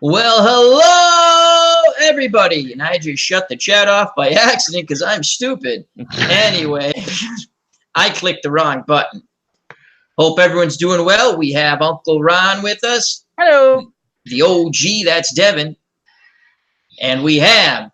Well, hello, everybody. And I just shut the chat off by accident because I'm stupid. Anyway, I clicked the wrong button. Hope everyone's doing well. We have Uncle Ron with us. Hello. The OG, that's Devin. And we have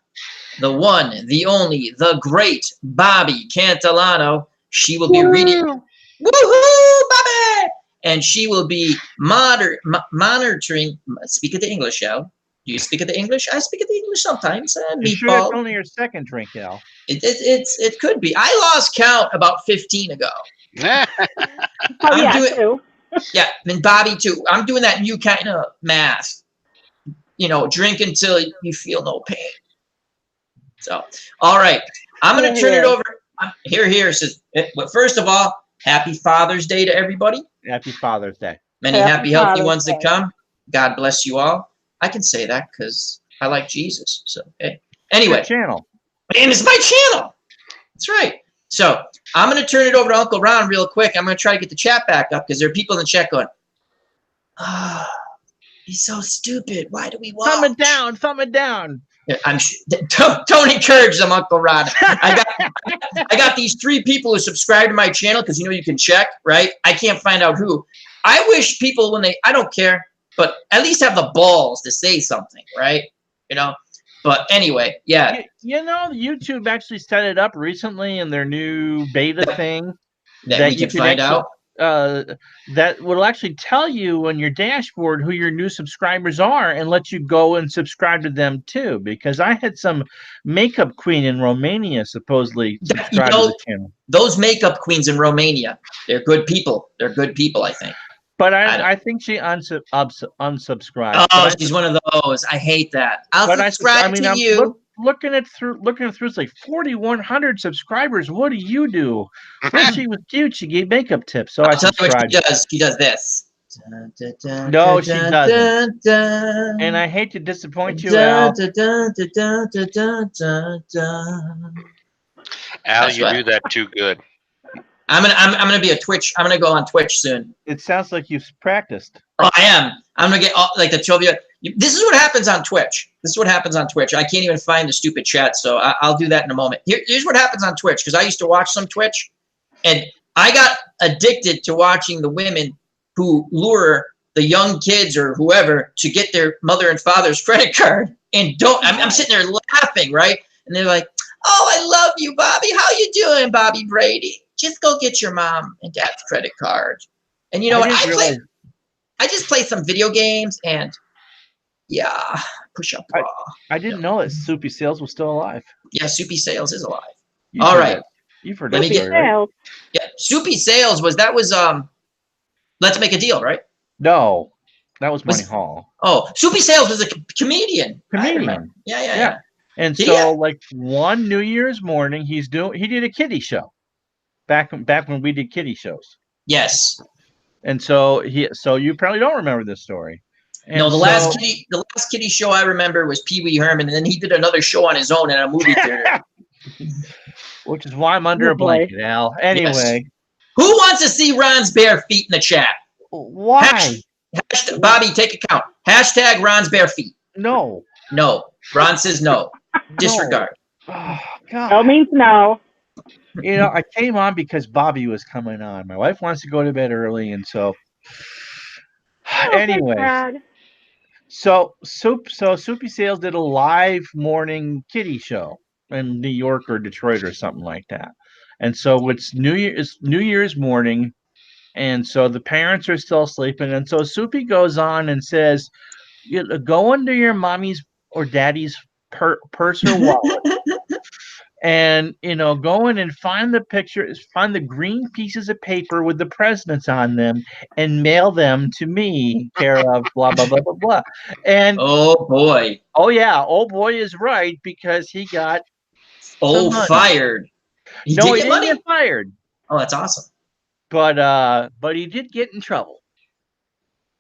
the one, the only, the great Bobby Cantilano. She will be reading. Woohoo, Bobby! And she will be monitoring. Speak of the English, Al. Do you speak of the English? I speak of the English sometimes. You sure it's only your second drink, Al? It could be. I lost count about 15 ago. Too. Yeah, and Bobby too. I'm doing that new kind of math. You know, drink until you feel no pain. So, all right. I'm going to turn it over. Here says, well, first of all, happy Father's Day to everybody. Happy Father's Day. Many happy, healthy ones that come. God bless you all. I can say that because I like Jesus. So, hey. Anyway. It's your channel. And it's my channel. That's right. So, I'm going to turn it over to Uncle Ron real quick. I'm going to try to get the chat back up because there are people in the chat going, he's so stupid. Why do we watch? Thumb it down. Don't encourage them, Uncle Ron. I got these 3 people who subscribe to my channel because you can check, right? I can't find out who. I wish people I don't care, but at least have the balls to say something, right? But anyway, yeah. YouTube actually set it up recently in their new beta thing that you can find out. That will actually tell you on your dashboard who your new subscribers are and let you go and subscribe to them too. Because I had some makeup queen in Romania supposedly subscribe to the channel. Those makeup queens in Romania, they're good people. They're good people, I think. But I think she unsubscribed. Oh, she's one of those. I hate that. I'll subscribe to you. Looking it through, it's like 4,100 subscribers. What do you do? Well, she was cute. She gave makeup tips, so I subscribed. What she does. She does this. No, she doesn't. And I hate to disappoint you, Al. Al, you do that too good. I'm gonna be a Twitch. I'm gonna go on Twitch soon. It sounds like you've practiced. Oh, I am. I'm gonna get like the 12 of you. This is what happens on Twitch. I can't even find the stupid chat, so I'll do that in a moment. Here's what happens on Twitch, because I used to watch some Twitch, and I got addicted to watching the women who lure the young kids or whoever to get their mother and father's credit card, and I'm sitting there laughing, right? And they're like, "Oh, I love you, Bobby. How you doing, Bobby Brady? Just go get your mom and dad's credit card." And you know what? I just play some video games and. Yeah, push up. I didn't know that Soupy Sales was still alive. Yeah, Soupy Sales is alive. All right. You've heard that story, right? Yeah, Soupy Sales was Let's Make a Deal, right? No, that was Money Hall. Oh, Soupy Sales was a comedian. Yeah. And so, like one New Year's morning, he did a kiddie show. Back when we did kiddie shows. Yes. And so you probably don't remember this story. And no, the last kiddie show I remember was Pee Wee Herman, and then he did another show on his own in a movie theater. Which is why I'm under a blanket, Al. Anyway. Yes. Who wants to see Ron's bare feet in the chat? Why? Bobby, take account. Hashtag Ron's bare feet. No. No. Ron says no. Disregard. Oh, God. No means no. I came on because Bobby was coming on. My wife wants to go to bed early, and so... Anyway. So Soupy Sales did a live morning kiddie show in New York or Detroit or something like that. And so it's New Year's morning, and so the parents are still sleeping. And so Soupy goes on and says, go into your mommy's or daddy's purse or wallet. And, go in and find the pictures, find the green pieces of paper with the presidents on them and mail them to me, care of blah, blah, blah, blah, blah. And oh, boy. Oh, yeah. Oh, boy is right because he got fired. He didn't get fired. Oh, that's awesome. But he did get in trouble.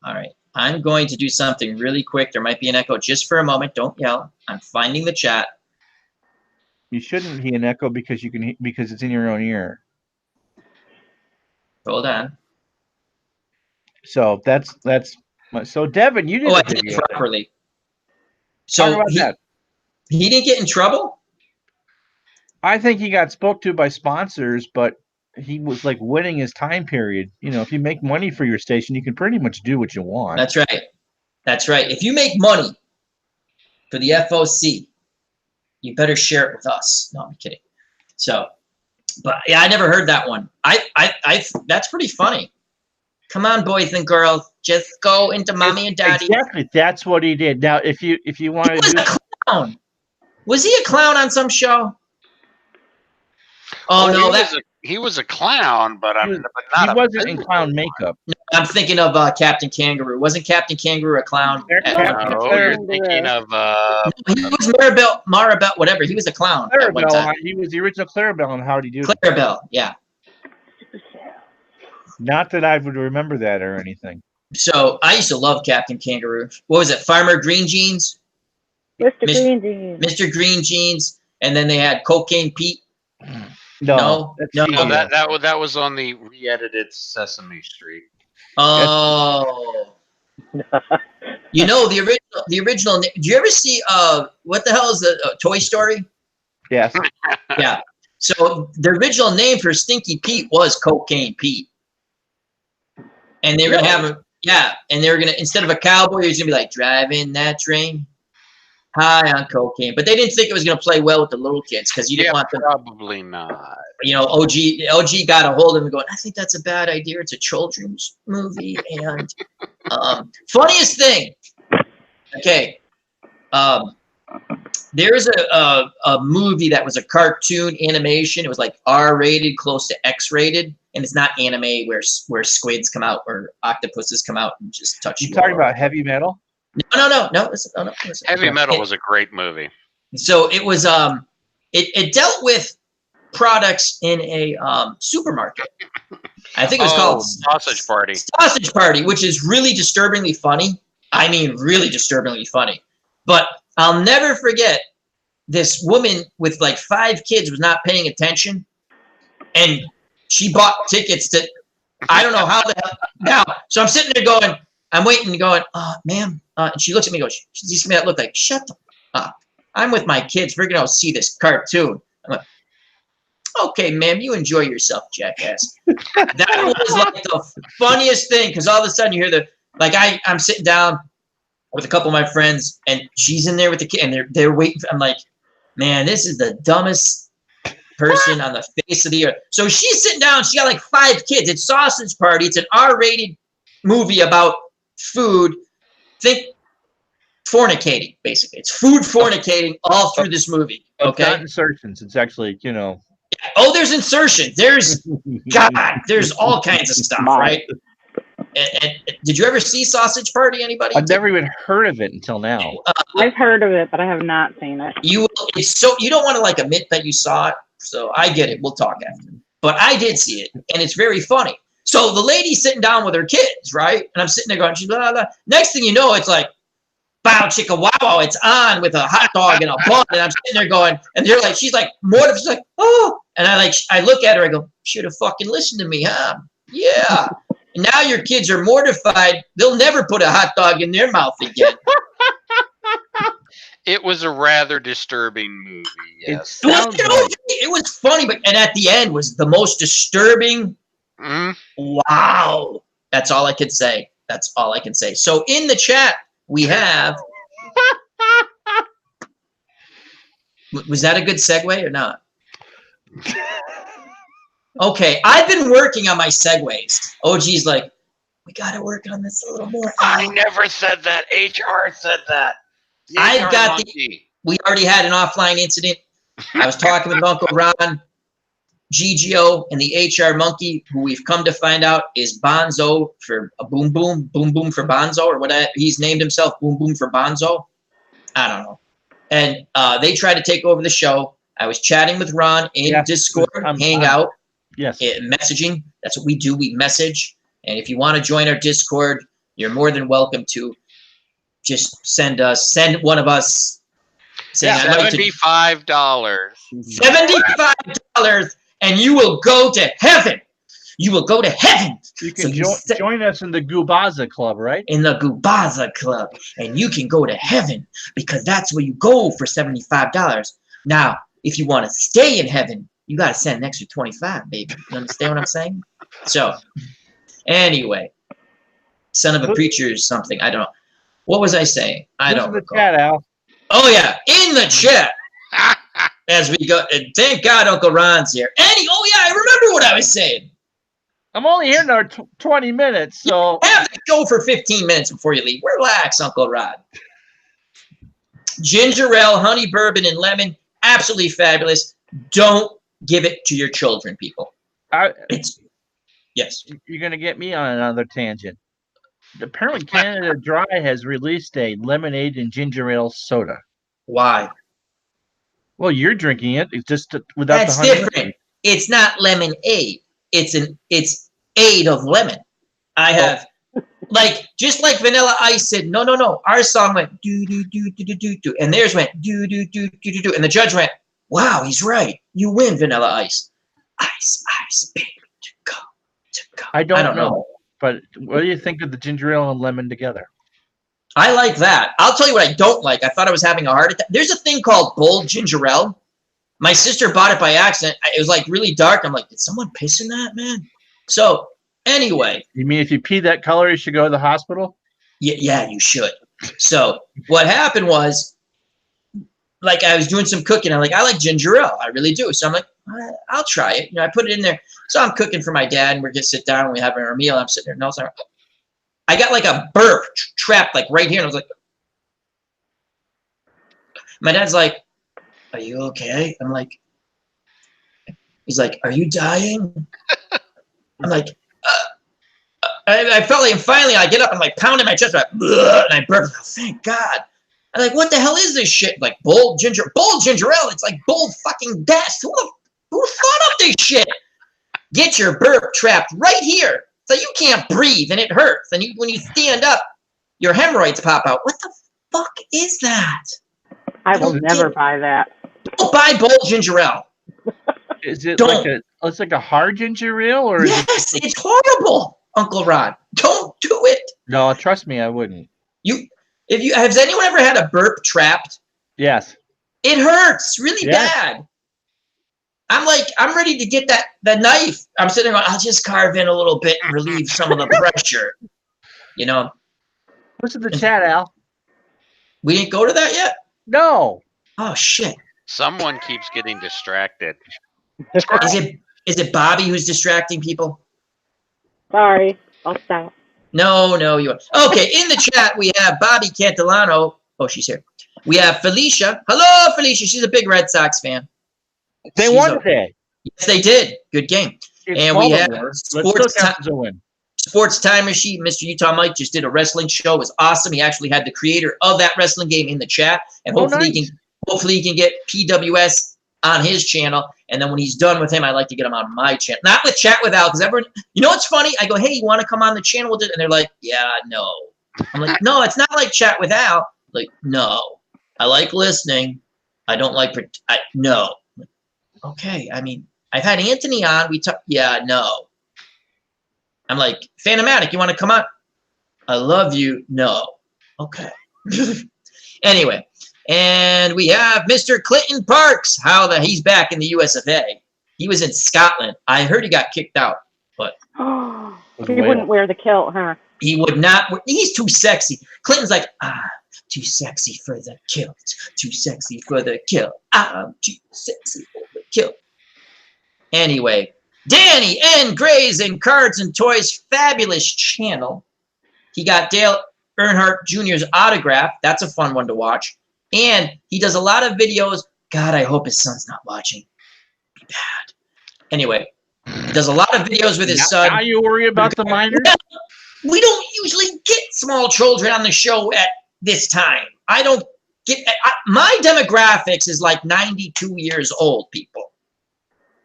All right. I'm going to do something really quick. There might be an echo just for a moment. Don't yell. I'm finding the chat. You shouldn't hear an echo because it's in your own ear. Hold on. So that's so Devin, you did Oh, I a did video. it properly. Talk So about that. he didn't get in trouble? I think he got spoke to by sponsors, but he was like winning his time period. You know, if you make money for your station, you can pretty much do what you want. That's right. That's right. If you make money for the FOC, you better share it with us. No, I'm kidding. So, but yeah, I never heard that one. I that's pretty funny. Come on, boys and girls, just go into mommy and daddy. Exactly. That's what he did. Now, if you want to do a clown. Was he a clown on some show? Oh no, he was a clown, but he wasn't in clown makeup. No, I'm thinking of Captain Kangaroo. Wasn't Captain Kangaroo a clown? No, you're thinking of. He was Maribel, whatever. He was a clown. Clarabelle. He was the original Clarabelle on Howdy Doody. Clarabelle, yeah. Not that I would remember that or anything. So I used to love Captain Kangaroo. What was it? Farmer Green Jeans? Mr. Green Jeans. Mr. Green Jeans. And then they had Cocaine Pete. No, that was on the re-edited Sesame Street. Oh. You know the original. Do you ever see what the hell is the Toy Story? Yes. Yeah. So the original name for Stinky Pete was Cocaine Pete. And they were gonna have and they were gonna, instead of a cowboy, he was gonna be like driving that train high on cocaine. But they didn't think it was gonna play well with the little kids because you didn't want them. Probably not. You know, OG got a hold of him going, I think that's a bad idea. It's a children's movie. And funniest thing, okay, there's a movie that was a cartoon animation. It was like R-rated, close to X-rated. And it's not anime where squids come out or octopuses come out and just touch you. You talking about Heavy Metal? No. Listen. Heavy Metal was a great movie. So it was it dealt with products in a supermarket. I think it was called Sausage Party. Sausage Party, which is really disturbingly funny. I mean, really disturbingly funny. But I'll never forget this woman with like 5 kids was not paying attention, and she bought tickets to, I don't know how the hell. Now, so I'm sitting there going, I'm waiting, going, ma'am. And she looks at me and goes, she gives me that look like, shut the up. I'm with my kids. We're going to see this cartoon. I'm like, okay, ma'am, you enjoy yourself, jackass. That was like the funniest thing, because all of a sudden you hear I'm sitting down with a couple of my friends, and she's in there with the kid, and they're waiting. I'm like, man, this is the dumbest person on the face of the earth. So she's sitting down. She got like 5 kids. It's Sausage Party. It's an R-rated movie about food. Think fornicating, basically. It's food fornicating all through this movie. Okay. It's not insertions. It's actually, Oh, there's insertions. There's there's all kinds of stuff, right? And did you ever see Sausage Party? Anybody? I've never even heard of it until now. I've heard of it, but I have not seen it. You don't want to like admit that you saw it. So I get it. We'll talk after. But I did see it, and it's very funny. So the lady's sitting down with her kids, right? And I'm sitting there going, she's blah, blah, blah. Next thing you know, it's like, bow chicka wow, it's on with a hot dog and a bun. And I'm sitting there going, and they're like, she's like, mortified. She's like, oh. And I look at her, I go, should have fucking listened to me, huh? Yeah. And now your kids are mortified. They'll never put a hot dog in their mouth again. It was a rather disturbing movie. Yes. It was funny, and at the end was the most disturbing. Wow. That's all I could say. So in the chat, we have. Was that a good segue or not? Okay, I've been working on my segues. OG's like, we got to work on this a little more. I never said that. HR said that. I've got we already had an offline incident. I was talking with Uncle Ron, GGO, and the HR monkey, who we've come to find out is Bonzo for a boom boom for Bonzo, or whatever he's named himself, boom boom for Bonzo. I don't know. And they tried to take over the show. I was chatting with Ron in Discord, Hangout, messaging. That's what we do. We message. And if you want to join our Discord, you're more than welcome to. Just send one of us saying $75. $75, and you will go to heaven. You will go to heaven. You So can you join us in the Gubaza Club, right? in the Gubaza Club, and you can go to heaven because that's where you go for $75. Now, if you want to stay in heaven, you got to send an extra 25, baby. You understand what I'm saying? So, anyway, son of a preacher or something. I don't know. What was I saying? I don't Listen to the recall. chat, Al. Oh yeah, in the chat. As we go, and thank God Uncle Ron's here. Oh yeah, I remember what I was saying. I'm only here now 20 minutes, so Have the show for 15 minutes before you leave. Relax, Uncle Rod. Ginger ale, honey, bourbon, and lemon, absolutely fabulous. Don't give it to your children, people. Yes. You're gonna get me on another tangent. Apparently, Canada Dry has released a lemonade and ginger ale soda. Why? Well, you're drinking it. It's just without That's the honey. different. It's not lemonade. It's aid of lemon. I have just like Vanilla Ice said, no. Our song went do do do do do do do, and theirs went do do do do do do, and the judge went, wow, he's right. You win, Vanilla Ice. Ice, baby, to go. I don't know. But what do you think of the ginger ale and lemon together? I like that. I'll tell you what I don't like. I thought I was having a heart attack. There's a thing called bold ginger ale. My sister bought it by accident. It was like really dark. I'm like, did someone piss in that, man? So anyway. You mean if you pee that color, you should go to the hospital? Yeah, you should. So what happened was, like, I was doing some cooking. I'm like, I like ginger ale. I really do. So I'm like, I'll try it. I put it in there. So I'm cooking for my dad, and we're just sit down and we having our meal. I'm sitting there, and all of a sudden, I got like a burp trapped like right here, and I was like, my dad's like, are you okay? I'm like, he's like, are you dying? I'm like, I felt like, and finally I get up, I'm like pounding my chest, and I burp. Oh, thank God. I'm like, what the hell is this shit? Like bold ginger ale. It's like bold fucking death. Who thought of this shit? Get your burp trapped right here, so you can't breathe and it hurts. And when you stand up, your hemorrhoids pop out. What the fuck is that? I will never buy that. Don't buy bold ginger ale. Is it it's like a hard ginger ale, or yes, it's horrible, Uncle Rod. Don't do it. No, trust me, I wouldn't. Has anyone ever had a burp trapped? Yes. It hurts really bad. I'm ready to get that knife. I'm sitting there going, I'll just carve in a little bit and relieve some of the pressure. What's in the chat, Al? We didn't go to that yet? No. Oh shit. Someone keeps getting distracted. Is it Bobby who's distracting people? Sorry, I'll stop. No, you are. Okay, in the chat we have Bobby Cantilano. Oh, she's here. We have Felicia. Hello, Felicia. She's a big Red Sox fan. They won today. Yes, they did. Good game. And we have Sports Time Machine. Mr. Utah Mike just did a wrestling show. It was awesome. He actually had the creator of that wrestling game in the chat. And hopefully he can get PWS on his channel. And then when he's done with him, I like to get him on my channel. Not with Chat with Al, because everyone, what's funny? I go, hey, you want to come on the channel with it? And they're like, yeah, no. I'm like, no, it's not like Chat with Al. Like, no. I like listening. I don't like, no. Okay, I mean, I've had Anthony on. Yeah, no. I'm like, Phantomatic, you want to come on? I love you. No. Okay. Anyway, and we have Mr. Clinton Parks. He's back in the US of A. He was in Scotland. I heard he got kicked out, but he wouldn't wear the kilt, huh? He would not. He's too sexy. Clinton's like, too sexy for the kilt. Too sexy for the kilt. I'm too sexy for the kilt. Anyway, Danny N. Gray's and Cards and Toys fabulous channel. He got Dale Earnhardt Jr.'s autograph. That's a fun one to watch. And he does a lot of videos. God, I hope his son's not watching. Be bad. Anyway, he does a lot of videos with his son. Now you worry about the minors? We don't usually get small children on the show at this time. I don't get my demographics is like 92 years old people.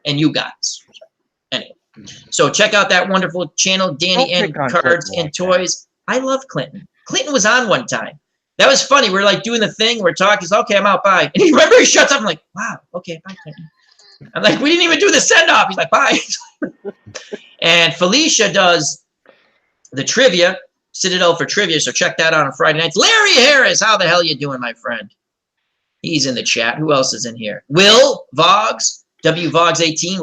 And you guys. Anyway. So check out that wonderful channel, Danny and Cards and Toys. I love Clinton. Clinton was on one time. That was funny. We're like doing the thing. We're talking. He's okay, I'm out. Bye. And he shuts up. I'm like, wow. Okay, bye, Clinton. I'm like, we didn't even do the send off. He's like, bye. And Felicia does the trivia, Citadel for trivia. So check that out on Friday nights. Larry Harris, how the hell you doing, my friend? He's in the chat. Who else is in here? Will Vogs, WVogs18.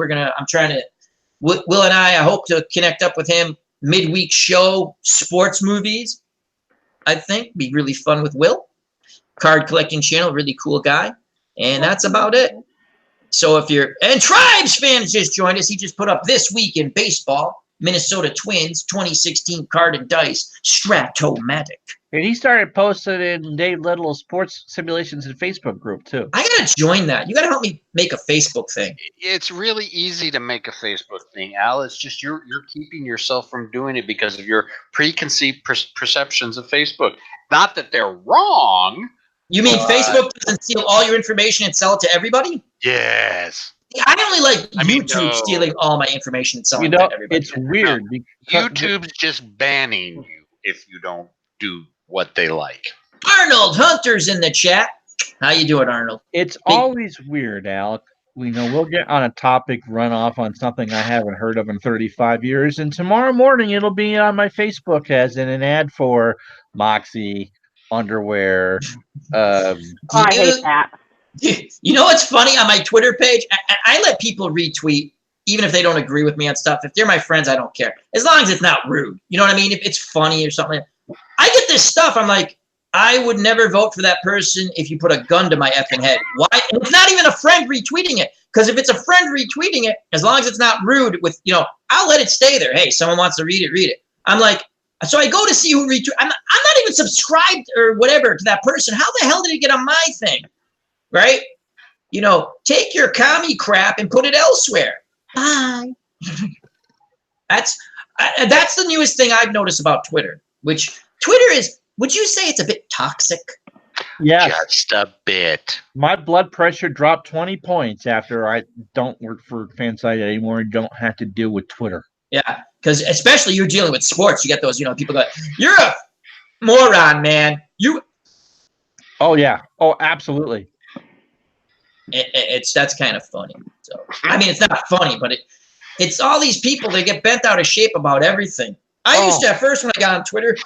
Will and I hope to connect up with him. Midweek show, sports movies. I think be really fun with Will. Card collecting channel, really cool guy. And that's about it. So and Tribes fans just joined us. He just put up This Week in Baseball, Minnesota Twins, 2016 card and dice, Stratomatic. And he started posting in Dave Little's sports simulations and Facebook group too. I gotta join that. You gotta help me make a Facebook thing. It's really easy to make a Facebook thing, Al. It's just you're keeping yourself from doing it because of your preconceived perceptions of Facebook. Not that they're wrong. You mean Facebook doesn't steal all your information and sell it to everybody? Yes. I only like YouTube stealing all my information and selling it to everybody. It's weird. YouTube's just banning you if you don't do what they like. Arnold Hunter's in the chat. How you doing, Arnold? It's always weird, Alec. We'll get on a topic, run off on something I haven't heard of in 35 years, and tomorrow morning it'll be on my Facebook as in an ad for Moxie underwear. I hate that. You know what's funny? On my Twitter page, I let people retweet, even if they don't agree with me on stuff. If they're my friends, I don't care. As long as it's not rude. You know what I mean? If it's funny or something. I get this stuff. I'm like, I would never vote for that person if you put a gun to my effing head. Why? And it's not even a friend retweeting it. Because if it's a friend retweeting it, as long as it's not rude I'll let it stay there. Hey, someone wants to read it. I'm like, so I go to see who retweet. I'm not even subscribed or whatever to that person. How the hell did it get on my thing? Right? Take your commie crap and put it elsewhere. Bye. That's the newest thing I've noticed about Twitter, which Twitter is, would you say it's a bit toxic? Yeah. Just a bit. My blood pressure dropped 20 points after I don't work for Fansite anymore and don't have to deal with Twitter. Yeah, because especially you're dealing with sports. You get those, people go, you're a moron, man. Oh, yeah. Oh, absolutely. That's kind of funny. So I mean, it's not funny, but it's all these people that get bent out of shape about everything. I used to at first when I got on Twitter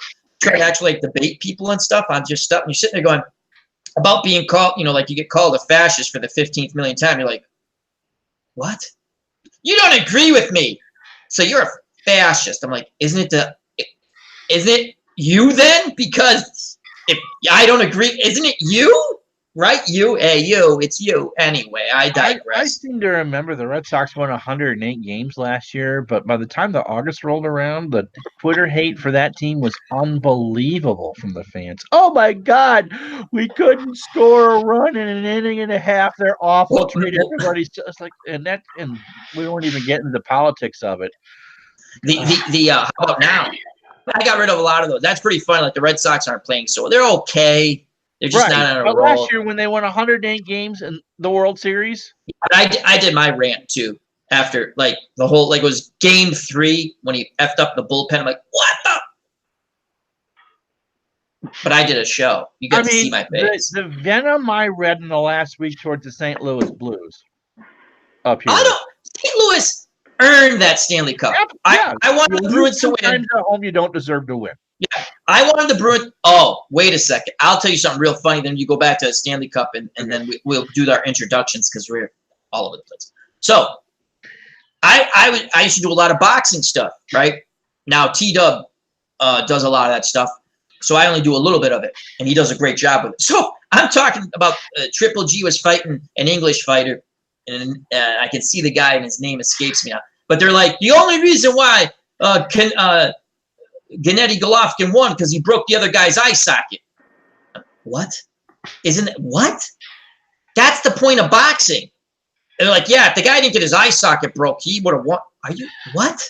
try to actually debate people and stuff on just stuff, and you're sitting there going about being called, you get called a fascist for the 15th millionth time. You're like, what? You don't agree with me, so you're a fascist. I'm like, isn't it you then? Because if I don't agree, isn't it you? Right? It's you. Anyway, I digress. I seem to remember the Red Sox won 108 games last year, but by the time the August rolled around, the Twitter hate for that team was unbelievable from the fans. Oh my God, we couldn't score a run in an inning and a half. They're awful. Everybody's just like, and we weren't even getting into the politics of it. How about now? I got rid of a lot of those. That's pretty fun. Like the Red Sox aren't playing, so they're okay. They're just not on a roll. Last year when they won 108 games in the World Series, I did my rant too after the whole it was Game 3 when he effed up the bullpen. I'm like, what the? But I did a show. You got to see my face. The venom I read in the last week towards the St. Louis Blues up here. St. Louis earned that Stanley Cup. Yeah. I wanted the Bruins to win. At home, you don't deserve to win. Yeah, I wanted the Bruins. Oh, wait a second. I'll tell you something real funny. Then you go back to the Stanley Cup, and then we'll do our introductions because we're all over the place. So I used to do a lot of boxing stuff, right? Now T-Dub does a lot of that stuff, so I only do a little bit of it, and he does a great job with it. So I'm talking about Triple G was fighting an English fighter, and I can see the guy, and his name escapes me now. But they're like, the only reason why Gennady Golovkin won because he broke the other guy's eye socket. What? Isn't it? What? That's the point of boxing. And they're like, yeah, if the guy didn't get his eye socket broke, he would have won. Are you what?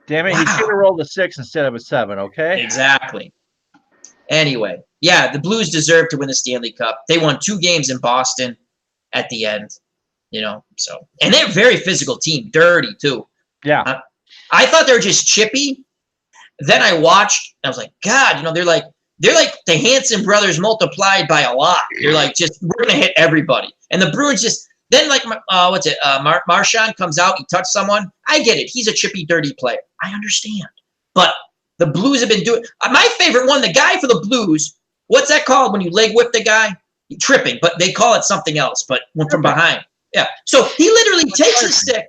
Damn it! Wow. He should have rolled a 6 instead of a 7. Okay. Exactly. Anyway, yeah, the Blues deserve to win the Stanley Cup. They won 2 games in Boston at the end. So and they're a very physical team, dirty too. Yeah. I thought they were just chippy. Then I watched, and I was like, God, they're like the Hanson brothers multiplied by a lot. They're like, we're going to hit everybody. And the Bruins Then like Marshawn comes out, he touched someone. I get it. He's a chippy, dirty player. I understand. But the Blues have been doing. My favorite one, the guy for the Blues. What's that called when you leg whip the guy? Tripping, but they call it something else. But from behind. Yeah. So he literally takes his stick.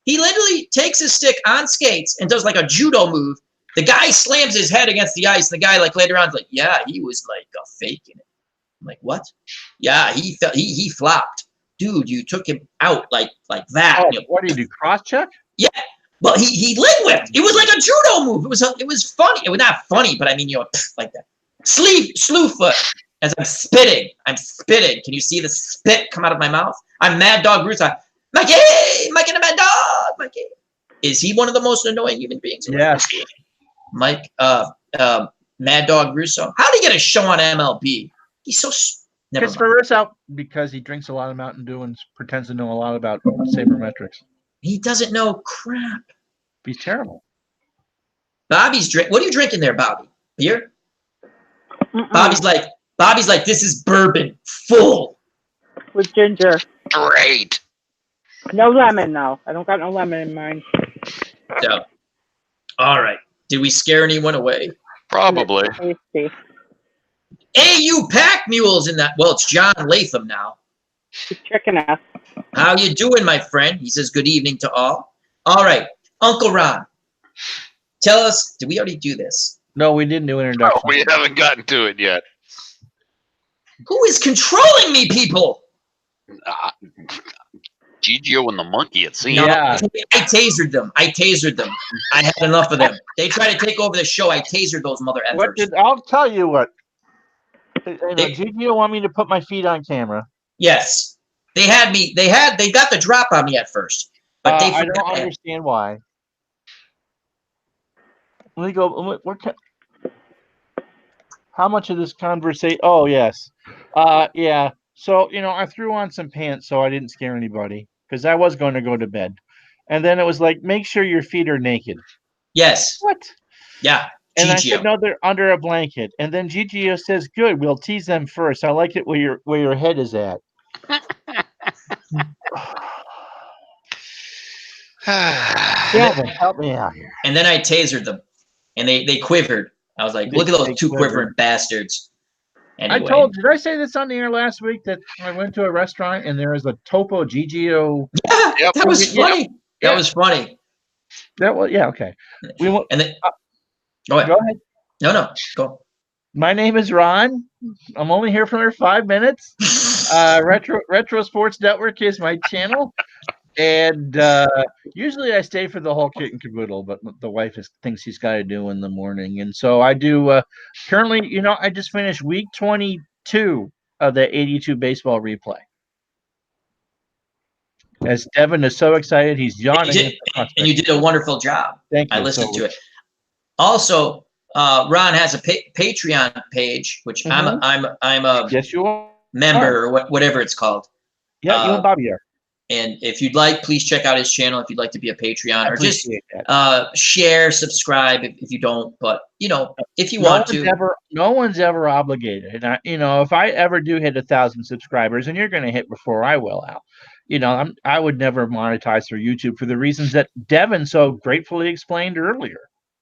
He literally takes his stick on skates and does like a judo move. The guy slams his head against the ice, and the guy like later on is like, "Yeah, he was like faking it." I'm like, "What?" Yeah, he flopped, dude. You took him out like that. Oh, what do you do? Cross check? Yeah. Well, he leg whipped. It was like a judo move. It was funny. It was not funny, but I mean, like that. Slew foot. As I'm spitting. Can you see the spit come out of my mouth? I'm Mad Dog Russo. Mikey and the Mad Dog. Mikey. Is he one of the most annoying human beings? Yes. Mike, Mad Dog Russo. How did he get a show on MLB? He's so. Never It's reverse out because he drinks a lot of Mountain Dew and pretends to know a lot about sabermetrics. He doesn't know crap. He's terrible. Bobby's drink. What are you drinking there, Bobby? Beer? Mm-mm. Bobby's like, this is bourbon, full. With ginger. Great. No lemon, though. I don't got no lemon in mine. So, all right. Did we scare anyone away? Probably. Tasty. AU Pack Mules in that. Well, it's John Latham now. He's tricking us. How you doing, my friend? He says, good evening to all. All right. Uncle Ron, tell us, did we already do this? No, we didn't do introduction. Oh, we haven't gotten to it yet. Who is controlling me, people? Gigio and the monkey, it seems. No, Yeah. I tasered them. I had enough of them. They tried to take over the show. I tasered those mother effers. I'll tell you what. Gigi want me to put my feet on camera. Yes. They had me. They got the drop on me at first. But I don't understand why. Let me go. How much of this conversation? Oh, yes. Yeah. So, I threw on some pants so I didn't scare anybody because I was going to go to bed. And then it was like, make sure your feet are naked. Yes. What? Yeah. And Gigio. I said, no, they're under a blanket. And then Gigio says, good, we'll tease them first. I like it where your head is at. Gavin, help me out here. And then I tasered them. And they quivered. I was like, look at those two quivering bastards. Anyway. Did I say this on the air last week that I went to a restaurant and there was a Topo Gigio? Yeah, Yep. that was funny. Yeah. That was funny. That was, yeah, okay. And then, go ahead. Go ahead. No, go. My name is Ron. I'm only here for 5 minutes. Retro Sports Network is my channel. And usually I stay for the whole kit and caboodle, but the wife thinks she's got to do in the morning. And so I do currently, I just finished week 22 of the 82 baseball replay. As Devin is so excited, he's yawning. And you did a wonderful job. Thank you. I listened to it. Also, Ron has a Patreon page, which I'm a yes, you are. member or whatever it's called. Yeah, you and Bobby are. And if you'd like, please check out his channel if you'd like to be a Patreon, or just that. share, subscribe if you don't. But if you want to, no one's ever obligated. And if I ever do hit 1,000 subscribers, and you're going to hit before I will, Al, I would never monetize through YouTube for the reasons that Devin so gratefully explained earlier.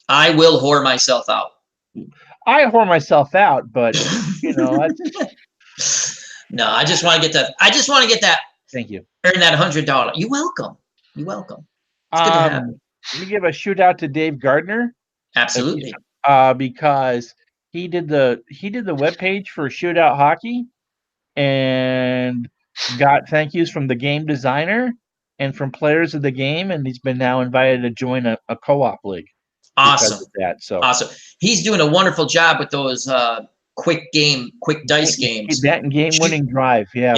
I will whore myself out. I whore myself out, but I no, I just want to get that. I just want to get that. Thank you. Earn that $100. You're welcome. It's good to have you. Let me give a shout out to Dave Gardner. Absolutely. Because he did the webpage for Shootout Hockey and got thank yous from the game designer and from players of the game, and he's been now invited to join a co-op league. Awesome. Awesome. He's doing a wonderful job with those quick dice games. That and game-winning drive, yeah.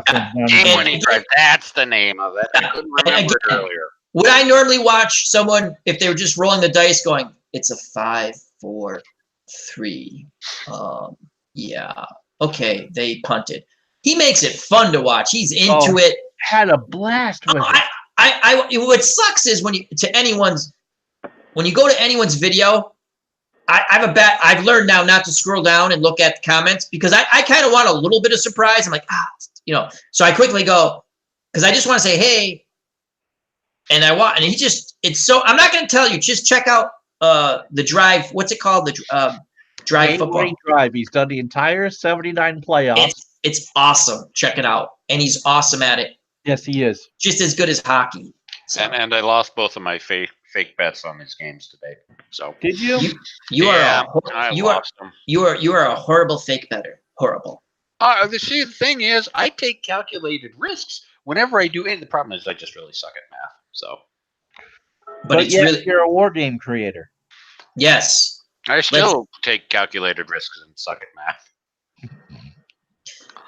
Game-winning drive, that's the name of it. I couldn't remember it earlier. Would I normally watch someone, if they were just rolling the dice going, it's a 5, 4, 3. Yeah. Okay, they punted. He makes it fun to watch. He's into it. Had a blast with it. What sucks is when you go to anyone's video, I've learned now not to scroll down and look at the comments because I kind of want a little bit of surprise. I'm like, so I quickly go, because I just want to say, hey, and and he just, it's so, I'm not going to tell you, just check out the Drive, what's it called? The Drive Football. Drive. He's done the entire 79 playoffs. It's awesome. Check it out. And he's awesome at it. Yes, he is. Just as good as hockey. So. And I lost both of my fake bets on these games today. So did you? You are a horrible fake better. Horrible. The thing is, I take calculated risks whenever I do it. The problem is I just really suck at math. So, but it's really, you're a war game creator. Yes. I still take calculated risks and suck at math.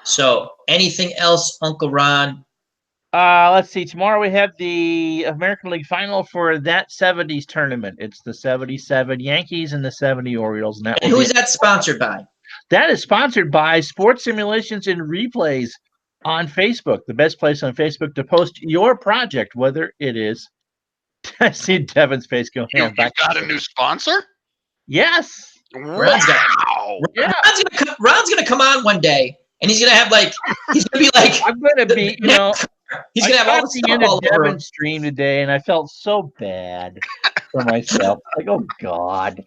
So, anything else, Uncle Ron? Let's see. Tomorrow we have the American League Final for that 70s tournament. It's the 77 Yankees and the 70 Orioles. And who is that sponsored by? That is sponsored by Sports Simulations and Replays on Facebook, the best place on Facebook to post your project, whether it is. I see Devin's face go. You got a new sponsor? Yes. Wow. Ron's gonna come on one day, and he's gonna have he's gonna be like. I'm gonna be, He's gonna have all the stuff all over him. Stream today, and I felt so bad for myself. Like, oh God,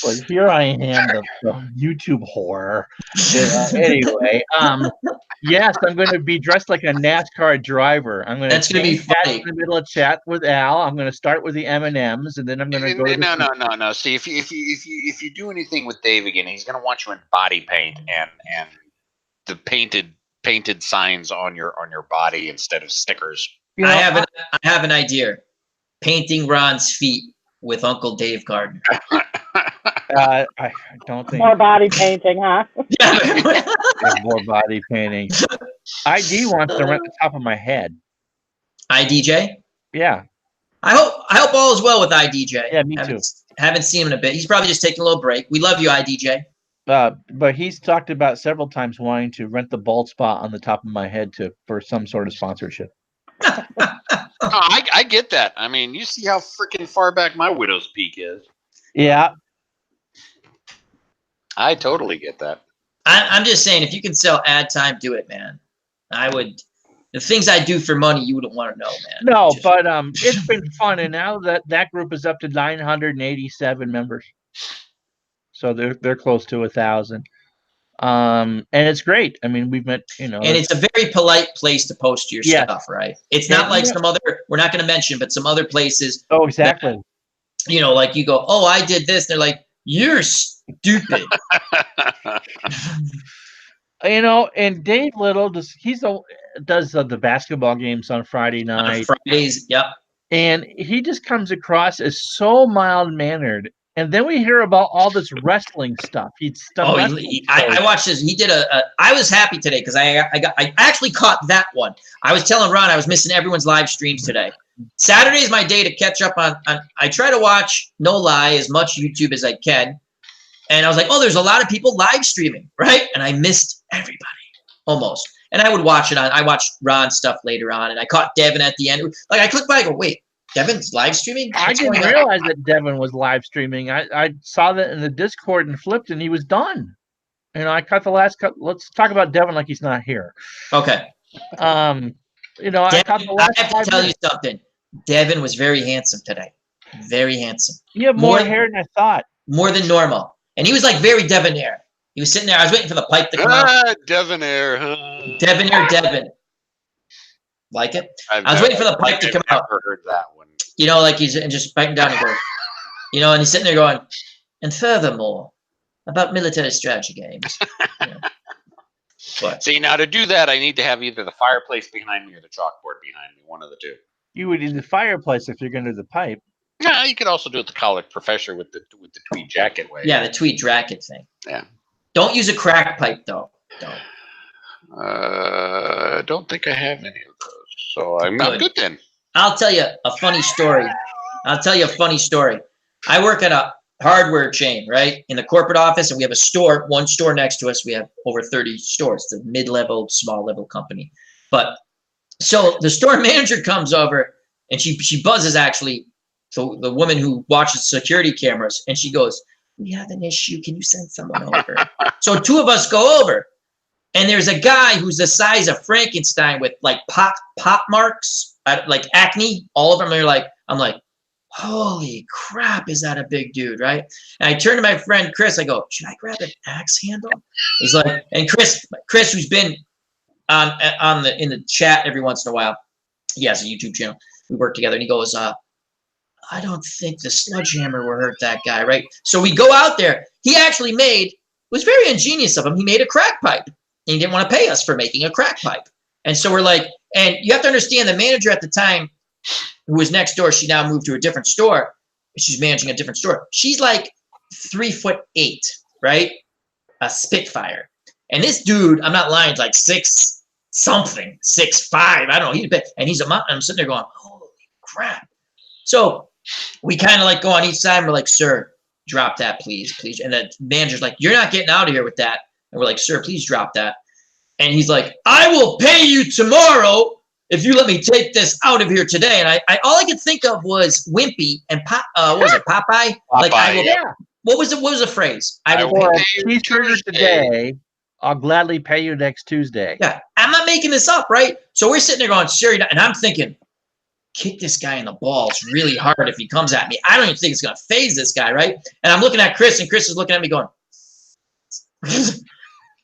like here I am, the YouTube horror. Anyway, yes, I'm going to be dressed like a NASCAR driver. That's going to be funny. In the middle of chat with Al, I'm going to start with the M&Ms, and then I'm going to go. No. See, if you do anything with Dave again, he's going to want you in body paint and the painted signs on your body instead of stickers. I have an idea. Painting Ron's feet with Uncle Dave Gardner. I don't think more body painting, huh? More body painting. ID wants to rent the top of my head. IDJ? Yeah. I hope all is well with IDJ. Yeah, me too. Haven't seen him in a bit. He's probably just taking a little break. We love you, IDJ. But he's talked about several times wanting to rent the bald spot on the top of my head for some sort of sponsorship. I get that. I mean, you see how freaking far back my widow's peak is. Yeah. I totally get that. I'm just saying, if you can sell ad time, do it, man. I would. The things I do for money, you wouldn't want to know, man. No, but it's been fun, and now that group is up to 987 members. So they're close to 1,000, and it's great. I mean, we've met, and it's a very polite place to post your stuff, right? It's not like some other, we're not going to mention, but some other places. Oh, exactly. That, like you go, oh, I did this. They're like, you're stupid. And Dave Little does the basketball games on Friday night. Fridays, yep. And he just comes across as so mild mannered. And then we hear about all this wrestling stuff. I watched this. He did I was happy today because I actually caught that one. I was telling Ron I was missing everyone's live streams today. Saturday is my day to catch up on. I try to watch, no lie, as much YouTube as I can. And I was like, oh, there's a lot of people live streaming, right? And I missed everybody almost. And I would watch it I watched Ron's stuff later on, and I caught Devin at the end. Like I clicked by, and go, wait. Devin's live streaming? I didn't realize that Devin was live streaming. I saw that in the Discord and flipped, and he was done. I caught the last cut. Let's talk about Devin like he's not here. Okay. Devin, I caught the last. I have to tell you something. Devin was very handsome today. Very handsome. You have more hair than I thought. More than normal. And he was like very debonair. He was sitting there. I was waiting for the pipe to come out. Debonair. Devin. Like it? I was waiting for the pipe to come out. I've never heard that one. Like he's just biting down and going, and he's sitting there going, and furthermore, about military strategy games. But, see, now to do that, I need to have either the fireplace behind me or the chalkboard behind me, one of the two. You would need the fireplace if you're going to do the pipe. Yeah, you could also do it the college professor with the tweed jacket way. Yeah, the tweed jacket thing. Yeah. Don't use a crack pipe though. Don't. Don't think I have any of those. So I'm not good then. I'll tell you a funny story. I work at a hardware chain, right? In the corporate office, and we have one store next to us. We have over 30 stores. It's a mid-level, small-level company. But so the store manager comes over, and she buzzes actually the woman who watches security cameras, and she goes, "We have an issue. Can you send someone over?" So two of us go over. And there's a guy who's the size of Frankenstein with like pop marks, like acne, all of them. They're like, I'm like, holy crap, is that a big dude, right? And I turn to my friend Chris. I go, should I grab an axe handle? He's like, and Chris, who's been in the chat every once in a while, he has a YouTube channel. We work together, and he goes, I don't think the sledgehammer will hurt that guy, right? So we go out there. He actually was very ingenious of him. He made a crack pipe, and he didn't want to pay us for making a crack pipe. And so we're like, and you have to understand the manager at the time, who was next door, she now moved to a different store. She's managing a different store. She's like 3'8", right? A Spitfire. And this dude, I'm not lying, is like 6'6", 6'5". I don't know. He's big, and he's a mountain. I'm sitting there going, holy crap. So we kind of like go on each side. And we're like, sir, drop that, please. And the manager's like, you're not getting out of here with that. And we're like, sir, please drop that. And he's like, I will pay you tomorrow if you let me take this out of here today. And I all I could think of was Wimpy and what was it, Popeye? Like, what was the phrase? I will pay you cheeseburger today. I'll gladly pay you next Tuesday. Yeah, I'm not making this up, right? So we're sitting there going, sure, and I'm thinking, kick this guy in the balls really hard if he comes at me. I don't even think it's going to phase this guy, right? And I'm looking at Chris, and Chris is looking at me going.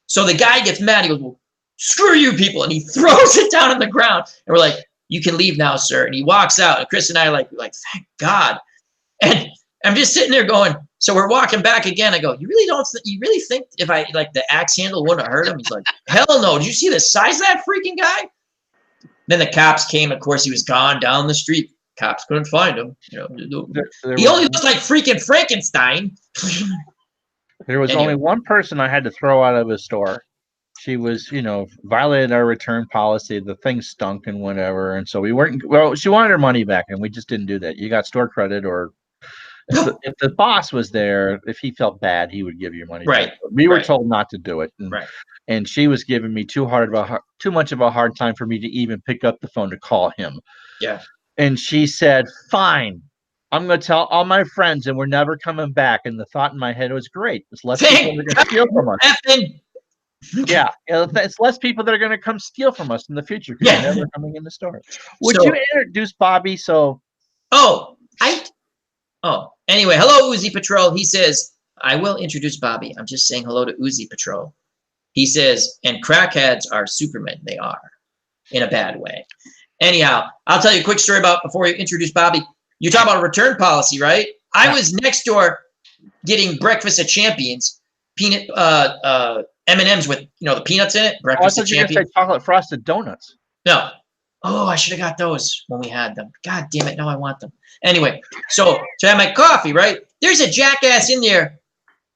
So the guy gets mad. He goes, well, screw you people. And he throws it down on the ground. And we're like, you can leave now, sir. And he walks out. And Chris and I are like, thank God. And I'm just sitting there going, so we're walking back again. I go, you really think if I, like, the axe handle wouldn't have hurt him? He's like, hell no. Did you see the size of that freaking guy? Then the cops came. Of course, he was gone down the street. Cops couldn't find him. You know, he only looked like freaking Frankenstein. There was only one person I had to throw out of a store. She was, violated our return policy. The thing stunk and whatever. And so we weren't, well, she wanted her money back, and we just didn't do that. You got store credit, or if the boss was there, if he felt bad, he would give you money back. But we were told not to do it. And she was giving me too much of a hard time for me to even pick up the phone to call him. Yeah. And she said, fine, I'm going to tell all my friends, and we're never coming back. And the thought in my head was, great. It's less people that are going to steal from us. Yeah, it's less people that are going to come steal from us in the future because they're never coming in the store. Would you introduce Bobby? Anyway, hello, Uzi Patrol. He says, I will introduce Bobby. I'm just saying hello to Uzi Patrol. He says, and crackheads are Supermen. They are, in a bad way. Anyhow, I'll tell you a quick story before we introduce Bobby. You talk about a return policy, right? I was next door getting breakfast at Champions, peanut M&Ms with the peanuts in it. Breakfast at Champions. You were gonna say chocolate frosted donuts. No. Oh, I should have got those when we had them. God damn it! Now I want them. Anyway, so I have my coffee, right? There's a jackass in there,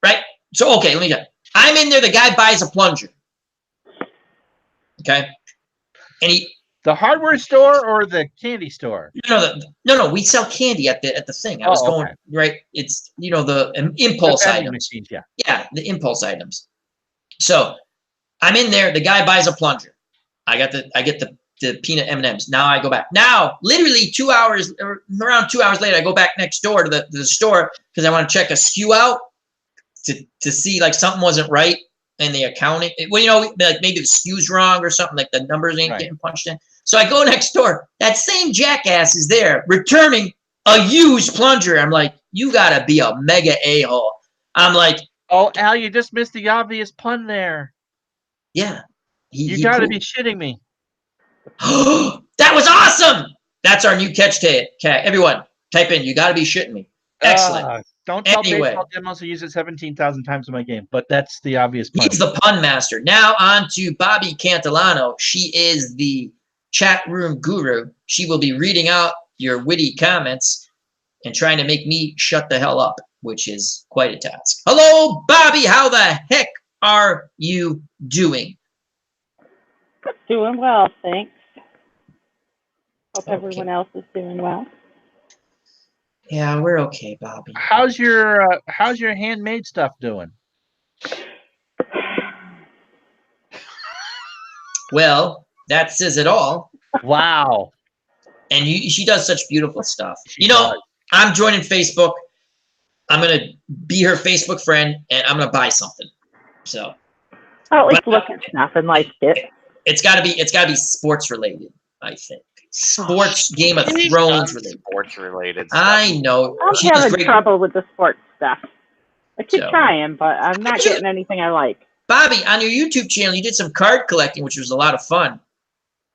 right? So okay, let me go. I'm in there. The guy buys a plunger. Okay, and the hardware store or the candy store? No. We sell candy at the thing. I was going right. It's the impulse items. Machines, yeah, the impulse items. So I'm in there. The guy buys a plunger. I get the peanut M&Ms. Now I go back. Now, literally 2 hours, or around 2 hours later, I go back next door to the store because I want to check a SKU out to see like something wasn't right in the accounting. Well, like maybe the SKU's wrong or something, like the numbers ain't getting punched in. So I go next door. That same jackass is there returning a used plunger. I'm like, you gotta be a mega a-hole. I'm like, oh, Al, you just missed the obvious pun there. Yeah. You gotta be shitting me. That was awesome. That's our new catch tag. Everyone, type in, you gotta be shitting me. Excellent. Don't tell baseball demos to use it 17,000 times in my game, but that's the obvious pun. He's the pun master. Now on to Bobby Cantillano. She is the chat room guru. She will be reading out your witty comments and trying to make me shut the hell up, which is quite a task. Hello, Bobby. How the heck are you doing? Doing well, thanks. Hope everyone else is doing well. Yeah, we're okay, Bobby. How's your handmade stuff doing? Well, that says it all. Wow. And she does such beautiful stuff. I'm joining Facebook. I'm going to be her Facebook friend, and I'm going to buy something. So I'll at least But- look at stuff and like it. It's gotta be sports related, I think. Sports, Game of He's Thrones done related. sports related stuff. I know. I'm She's having great. trouble with the sports stuff. I keep So- trying, but I'm not getting anything I like. Bobby, on your YouTube channel, you did some card collecting, which was a lot of fun.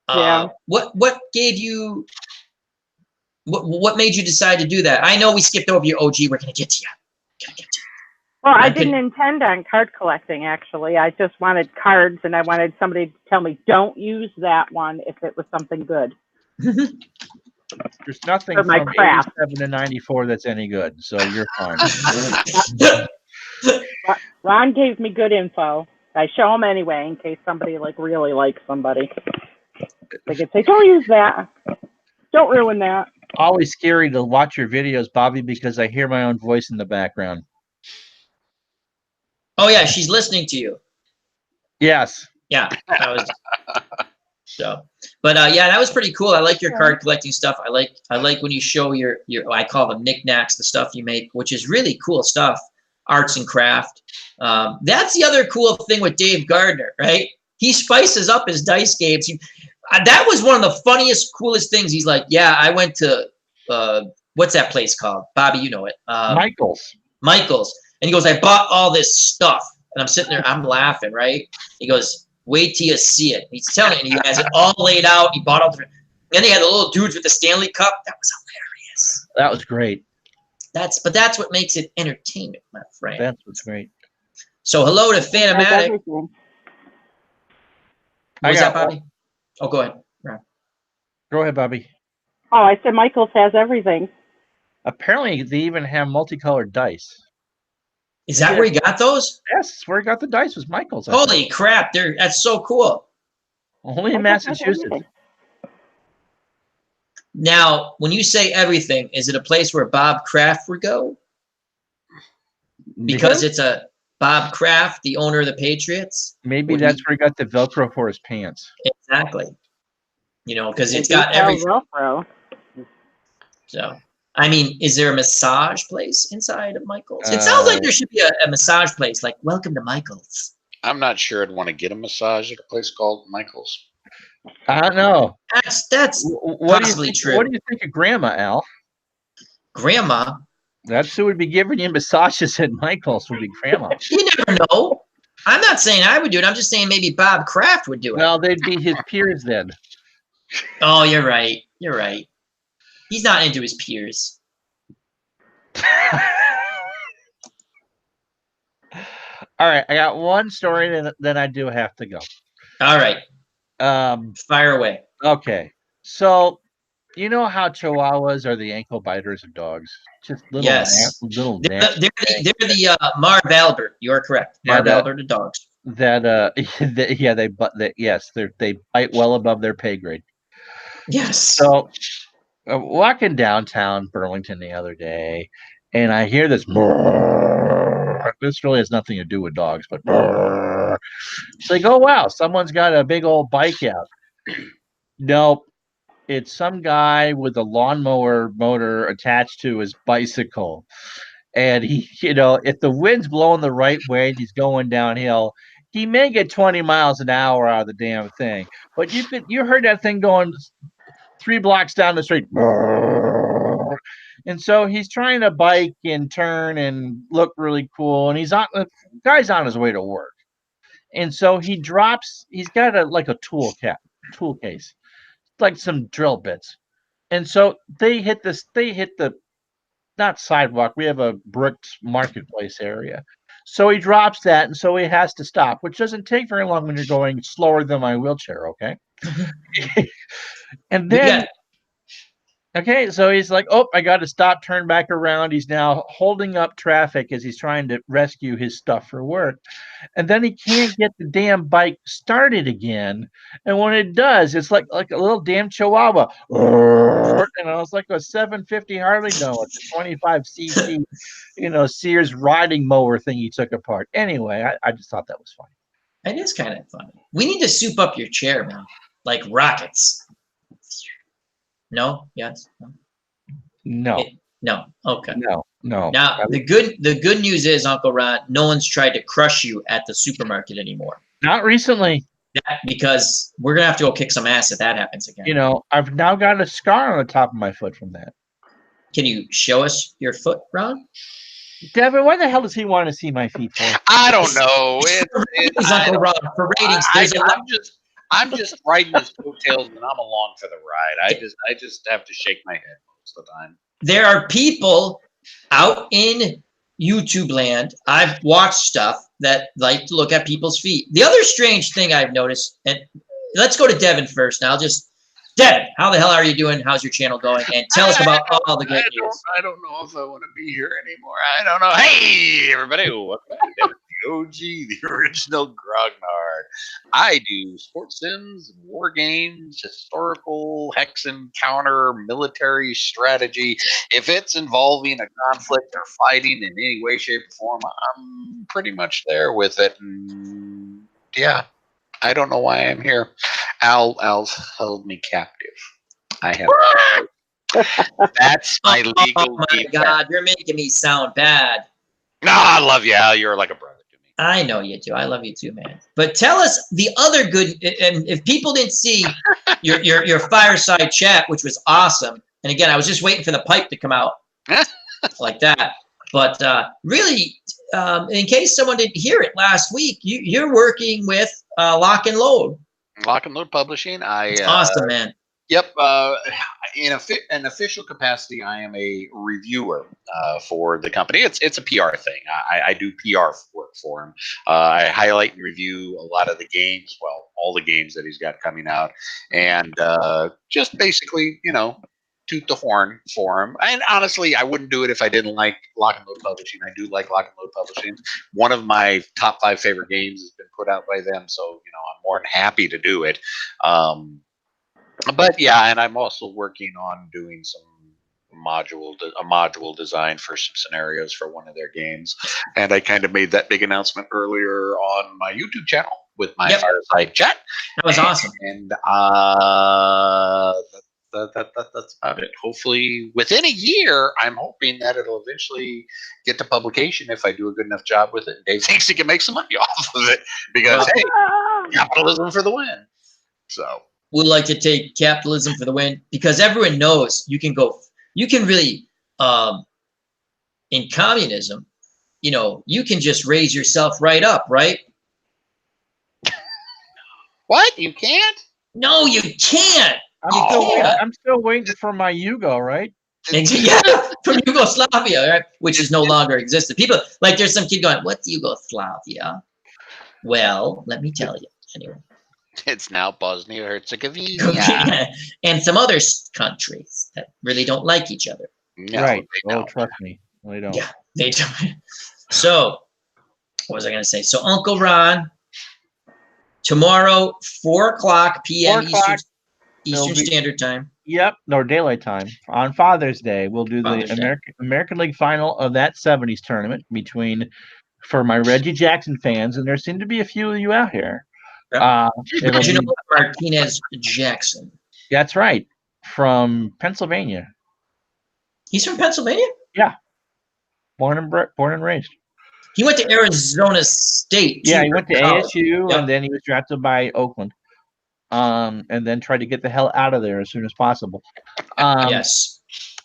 Yeah. What gave you? What made you decide to do that? I know we skipped over your OG. We're gonna get to you. Gonna get to you. Well, I I didn't intend on card collecting, actually. I just wanted cards, and I wanted somebody to tell me, don't use that one if it was something good. There's nothing For my from craft. 87 to 94 that's any good, so you're fine. Ron gave me good info. I show him anyway in case somebody like really likes somebody. They could say, don't use that. Don't ruin that. Always scary to watch your videos, Bobby, because I hear my own voice in the background. Oh yeah, she's listening to you. Yes. Yeah, that was so. But yeah, that was pretty cool. I like your card collecting stuff. I like when you show your I call them knickknacks, the stuff you make, which is really cool stuff. Arts and craft. That's the other cool thing with Dave Gardner, right? He spices up his dice games. That was one of the funniest, coolest things. He's like, yeah, I went to what's that place called? Bobby, you know it. Michael's. And he goes, I bought all this stuff. And I'm sitting there, I'm laughing, right? He goes, wait till you see it. He's telling it, and he has it all laid out. He bought all the. Then he had the little dudes with the Stanley Cup. That was hilarious. That was great. That's what makes it entertainment, my friend. That's what's great. So hello to That's Phantomatic. everything. What was I that, got Bobby? Oh, go ahead. Ron. Go ahead, Bobby. Oh, I said Michaels has everything. Apparently, they even have multicolored dice. Is that where you got those? Yes, where I got the dice was Michael's. I think. Holy crap! That's so cool. Only in Michaels has Massachusetts. everything. Now, when you say everything, is it a place where Bob Kraft would go? Because it's a Bob Kraft, the owner of the Patriots? Maybe Would that's he- where he got the Velcro for his pants. Exactly. You know, because it's They do got sell everything. Velcro. So, I mean, is there a massage place inside of Michael's? It sounds like there should be a massage place, like "Welcome to Michael's." I'm not sure I'd want to get a massage at a place called Michael's. I don't know. That's What do you possibly think, true. What do you think of Grandma, Al? Grandma. That's who would be giving you massages at Michael's. Would be Grandma. You never know. I'm not saying I would do it. I'm just saying maybe Bob Kraft would do it. Well, they'd be his peers then. Oh, you're right. You're right. He's not into his peers. All right, I got one story, then I do have to go. All right, fire away. Okay, so you know how Chihuahuas are the ankle biters of dogs? Just little, Yes. little They're nasty they're the Marv Albert. You're correct. Yeah, Marv that- Albert of dogs. that they bite well above their pay grade. Yes. So, walking downtown Burlington the other day, and I hear this. This really has nothing to do with dogs, but it's like, oh wow, someone's got a big old bike out. Nope, it's some guy with a lawnmower motor attached to his bicycle, and he, if the wind's blowing the right way and he's going downhill, he may get 20 miles an hour out of the damn thing. But you heard that thing going 3 blocks down the street. And so he's trying to bike and turn and look really cool. And the guy's on his way to work. And so he's got a tool case, like some drill bits. And so they hit the, not sidewalk. We have a bricked marketplace area. So he drops that. And so he has to stop, which doesn't take very long when you're going slower than my wheelchair. Okay. And then, okay, so he's like, oh, I got to stop, turn back around. He's now holding up traffic as he's trying to rescue his stuff for work. And then he can't get the damn bike started again. And when it does, it's like a little damn Chihuahua. And I was like a 750 Harley. No, it's a 25cc, Sears riding mower thing he took apart. Anyway, I just thought that was funny. It is kind of funny. We need to soup up your chair, man, like rockets. No? Yes? No. No. Okay. No. Now the good news is, Uncle Ron, no one's tried to crush you at the supermarket anymore. Not recently. Because we're gonna have to go kick some ass if that happens again. You know, I've now got a scar on the top of my foot from that. Can you show us your foot, Ron? Devin, why the hell does he want to see my feet for? I don't know. Please, Uncle Ron, for ratings. I'm just riding his coattails, and I'm along for the ride. I just have to shake my head most of the time. There are people out in YouTube land. I've watched stuff that like to look at people's feet. The other strange thing I've noticed, and let's go to Devin first. Now, Devin, how the hell are you doing? How's your channel going? And tell us about all the great news. I don't know if I want to be here anymore. I don't know. Hey, everybody. Welcome back to Devin, the OG, the original Grognard. I do sports sims, war games, historical, hex encounter, military strategy. If it's involving a conflict or fighting in any way, shape, or form, I'm pretty much there with it. And yeah. I don't know why I'm here. Al's held me captive. I have. That's my legal. Oh my God, you're making me sound bad. No, I love you, Al. You're like a brother to me. I know you do. I love you too, man. But tell us the other good. And if people didn't see your fireside chat, which was awesome. And again, I was just waiting for the pipe to come out like that. But really, in case someone didn't hear it last week, you're working with Lock and Load. Lock and Load Publishing. It's awesome, man. Yep. In an official capacity, I am a reviewer for the company. It's a PR thing. I do PR work for him. I highlight and review a lot of the games. Well, all the games that he's got coming out, and just basically, toot the horn for him. And honestly, I wouldn't do it if I didn't like Lock and Load Publishing. I do like Lock and Load Publishing. One of my top 5 favorite games has been put out by them, so I'm more than happy to do it. But yeah, and I'm also working on doing some module design for some scenarios for one of their games, and I kind of made that big announcement earlier on my YouTube channel with my fireside chat. That was awesome. And that's about it. Hopefully, within a year, I'm hoping that it'll eventually get to publication if I do a good enough job with it. Dave thinks he can make some money off of it because hey, capitalism for the win. So we like to take capitalism for the win because everyone knows you can really in communism, you can just raise yourself right up, right? What? You can't? No, you can't. I'm still waiting for my Yugo, right? Yeah, from Yugoslavia, right? Which is no longer existed. People like there's some kid going, "What's Yugoslavia?" Well, let me tell you. Anyway, it's now Bosnia Herzegovina and some other countries that really don't like each other. No, right? Oh, trust me, they don't. Yeah, they don't. So, what was I going to say? So, Uncle Ron, tomorrow, 4:00 p.m. Eastern Standard Time. Yep, or daylight time. On Father's Day, we'll do the American League final of that 70s tournament for my Reggie Jackson fans, and there seem to be a few of you out here. Martinez Jackson. That's right, from Pennsylvania. He's from Pennsylvania? Yeah. Born and raised. He went to Arizona State. Yeah, he went to ASU, and then he was drafted by Oakland. And then tried to get the hell out of there as soon as possible. Yes.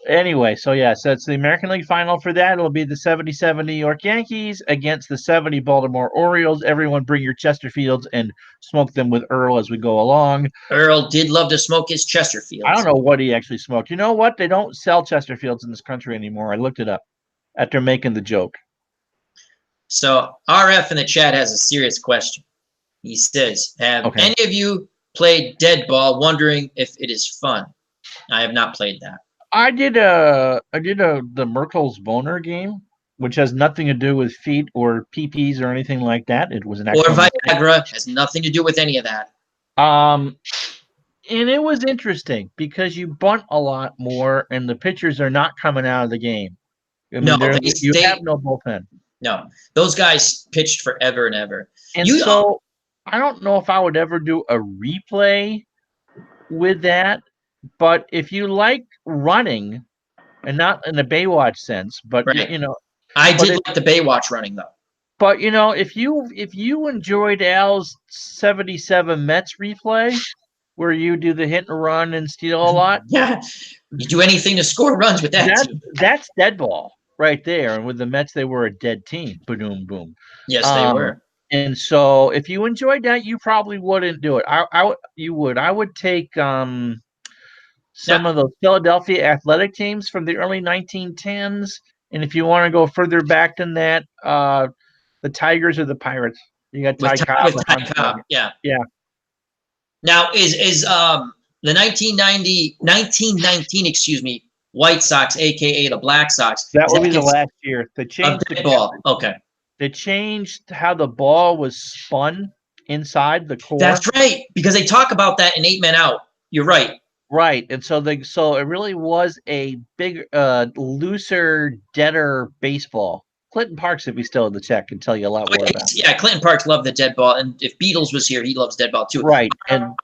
Anyway, so it's the American League final for that. It'll be the 77 New York Yankees against the 70 Baltimore Orioles. Everyone bring your Chesterfields and smoke them with Earl as we go along. Earl did love to smoke his Chesterfields. I don't know what he actually smoked. You know what? They don't sell Chesterfields in this country anymore. I looked it up after making the joke. So RF in the chat has a serious question. He says, have any of you played Dead Ball, wondering if it is fun? I have not played that. I did the Merkel's Boner game, which has nothing to do with feet or peepees or anything like that. It was an or Viagra, has nothing to do with any of that. And it was interesting because you bunt a lot more, and the pitchers are not coming out of the game. I mean, you have no bullpen. No, those guys pitched forever and ever. And so I don't know if I would ever do a replay with that, but if you like running, and not in the Baywatch sense, but I did like the Baywatch running though. But if you enjoyed Al's '77 Mets replay, where you do the hit and run and steal a lot, Yeah, you do anything to score runs with that too. that's dead ball right there. And with the Mets, they were a dead team. Boom, boom. Yes, they were. And so, if you enjoyed that, you probably wouldn't do it. You would. I would take some of those Philadelphia athletic teams from the early 1910s, and if you want to go further back than that, the Tigers or the Pirates. You got Ty Cobb. With Ty Cobb, yeah. Yeah. Now is the 1919, excuse me, White Sox, aka the Black Sox. That will be the last year. They changed the ball. Okay. They changed how the ball was spun inside the core. That's right, because they talk about that in 8 Men Out. You're right. Right, and so it really was a big, looser, deader baseball. Clinton Parks, if he's still in the chat, can tell you a lot more about. Yeah, Clinton Parks loved the dead ball, and if Beatles was here, he loves dead ball too. Right, and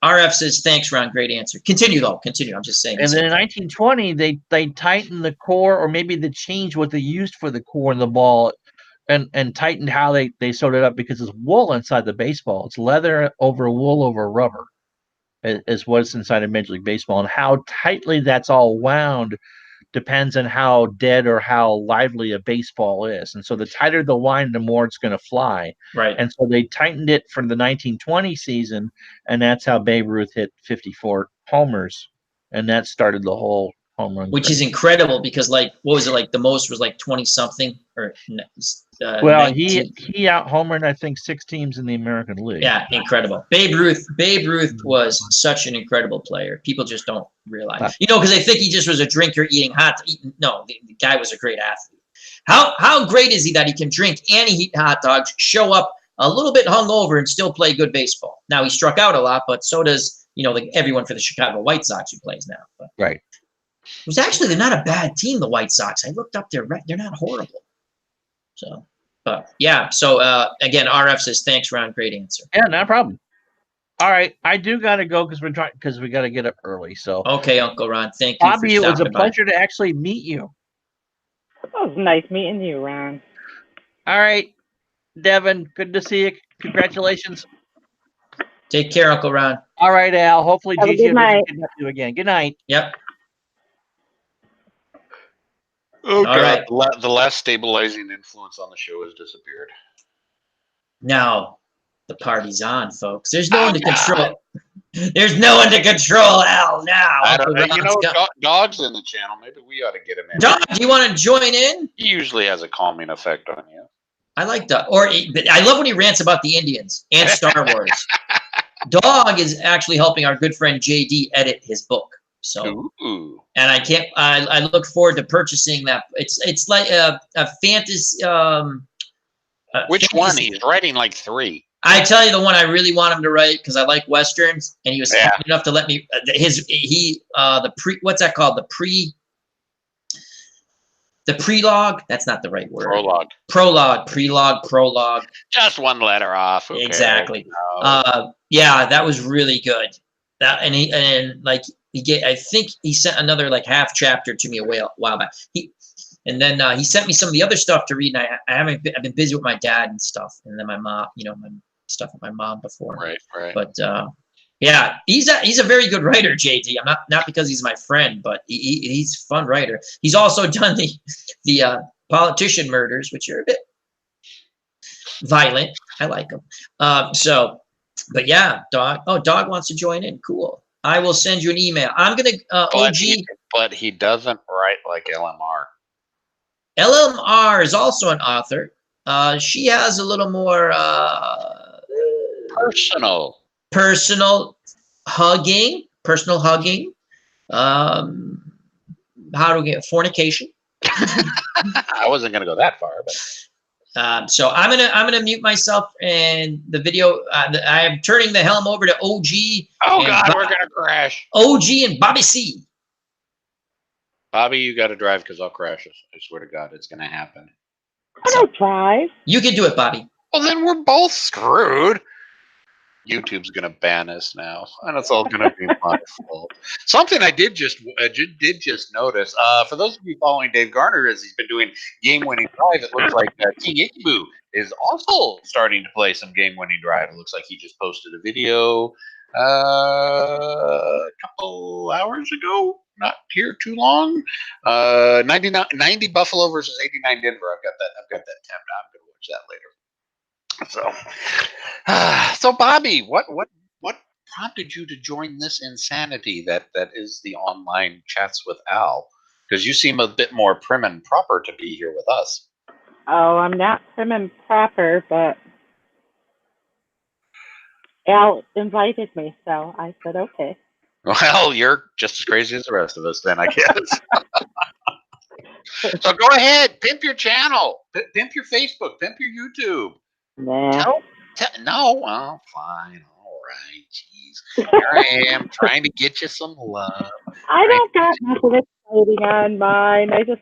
RF says thanks, Ron. Great answer. Continue though. Continue. I'm just saying. And then in 1920, they tightened the core, or maybe they changed what they used for the core in the ball, and tightened how they sewed it up, because it's wool inside the baseball. It's leather over wool over rubber, is what's inside of Major League Baseball, and how tightly that's all wound depends on how dead or how lively a baseball is. And so the tighter the wind, the more it's going to fly. Right. And so they tightened it for the 1920 season, and that's how Babe Ruth hit 54 homers, and that started the whole home run. Which is incredible, because what was it, the most was 20 something, or well, 19. he out homered, I think, 6 teams in the American League. Yeah, incredible. Babe Ruth was such an incredible player. People just don't realize, because they think he just was a drinker eating no, the guy was a great athlete. How great is he that he can drink and eat hot dogs, show up a little bit hungover, and still play good baseball? Now he struck out a lot, but so does everyone for the Chicago White Sox who plays now. But right. It was actually, they're not a bad team, the White Sox. I looked up they're not horrible. So, but yeah. So again, RF says thanks, Ron. Great answer. Yeah, no problem. All right, I do gotta go because we gotta get up early. So okay, Uncle Ron, thank you. Bobby, it was a pleasure to actually meet you. It was nice meeting you, Ron. All right, Devin, good to see you. Congratulations. Take care, Uncle Ron. All right, Al. Hopefully, Gigi will get you again. Good night. Yep. Oh, God. Right. The last stabilizing influence on the show has disappeared. Now, the party's on, folks. There's no one to control. There's no one to control Al now. Dog's in the channel. Maybe we ought to get him in. Dog, do you want to join in? He usually has a calming effect on you. I like Dog. I love when he rants about the Indians and Star Wars. Dog is actually helping our good friend JD edit his book. So, and I look forward to purchasing that. It's like a fantasy. Which one? He's writing 3. I tell you the one I really want him to write, because I like Westerns, and he was happy enough to let me, what's that called? The prelogue? That's not the right word. Prologue. Just one letter off. Okay. Exactly. No. Yeah, that was really good. I think he sent another half chapter to me a while back. And then he sent me some of the other stuff to read, and I've been busy with my dad and stuff, and then my mom, my stuff with my mom before. Right. But yeah, he's a very good writer, JD. I'm not because he's my friend, but he's a fun writer. He's also done the politician murders, which are a bit violent. I like them. But yeah, Dog. Oh, Dog wants to join in. Cool. I will send you an email. I'm gonna OG. But he doesn't write like LMR. LMR is also an author. She has a little more personal hugging. How do we get fornication? I wasn't gonna go that far, but. So I'm gonna mute myself, and the video. I am turning the helm over to OG. Oh God, we're gonna crash. OG and Bobby C. Bobby, you got to drive because I'll crash. I swear to God, it's gonna happen. I don't drive. You can do it, Bobby. Well, then we're both screwed. YouTube's going to ban us now, and it's all going to be my fault. Something I did just notice. For those of you following Dave Garner, as he's been doing game-winning drive, it looks like King Ikibu is also starting to play some game-winning drive. It looks like he just posted a video a couple hours ago. Not here too long. 90 Buffalo versus 89 Denver. I've got that tabbed out. I'm going to watch that later. So Bobby, what prompted you to join this insanity that is the online chats with Al? Because you seem a bit more prim and proper to be here with us. Oh, I'm not prim and proper, but Al invited me, so I said okay. Well, you're just as crazy as the rest of us, then, I guess. So go ahead, pimp your channel, pimp your Facebook, pimp your YouTube. Nah. No, well, fine, all right, jeez. Here I am trying to get you some love. I don't got nothing exciting on mine. I just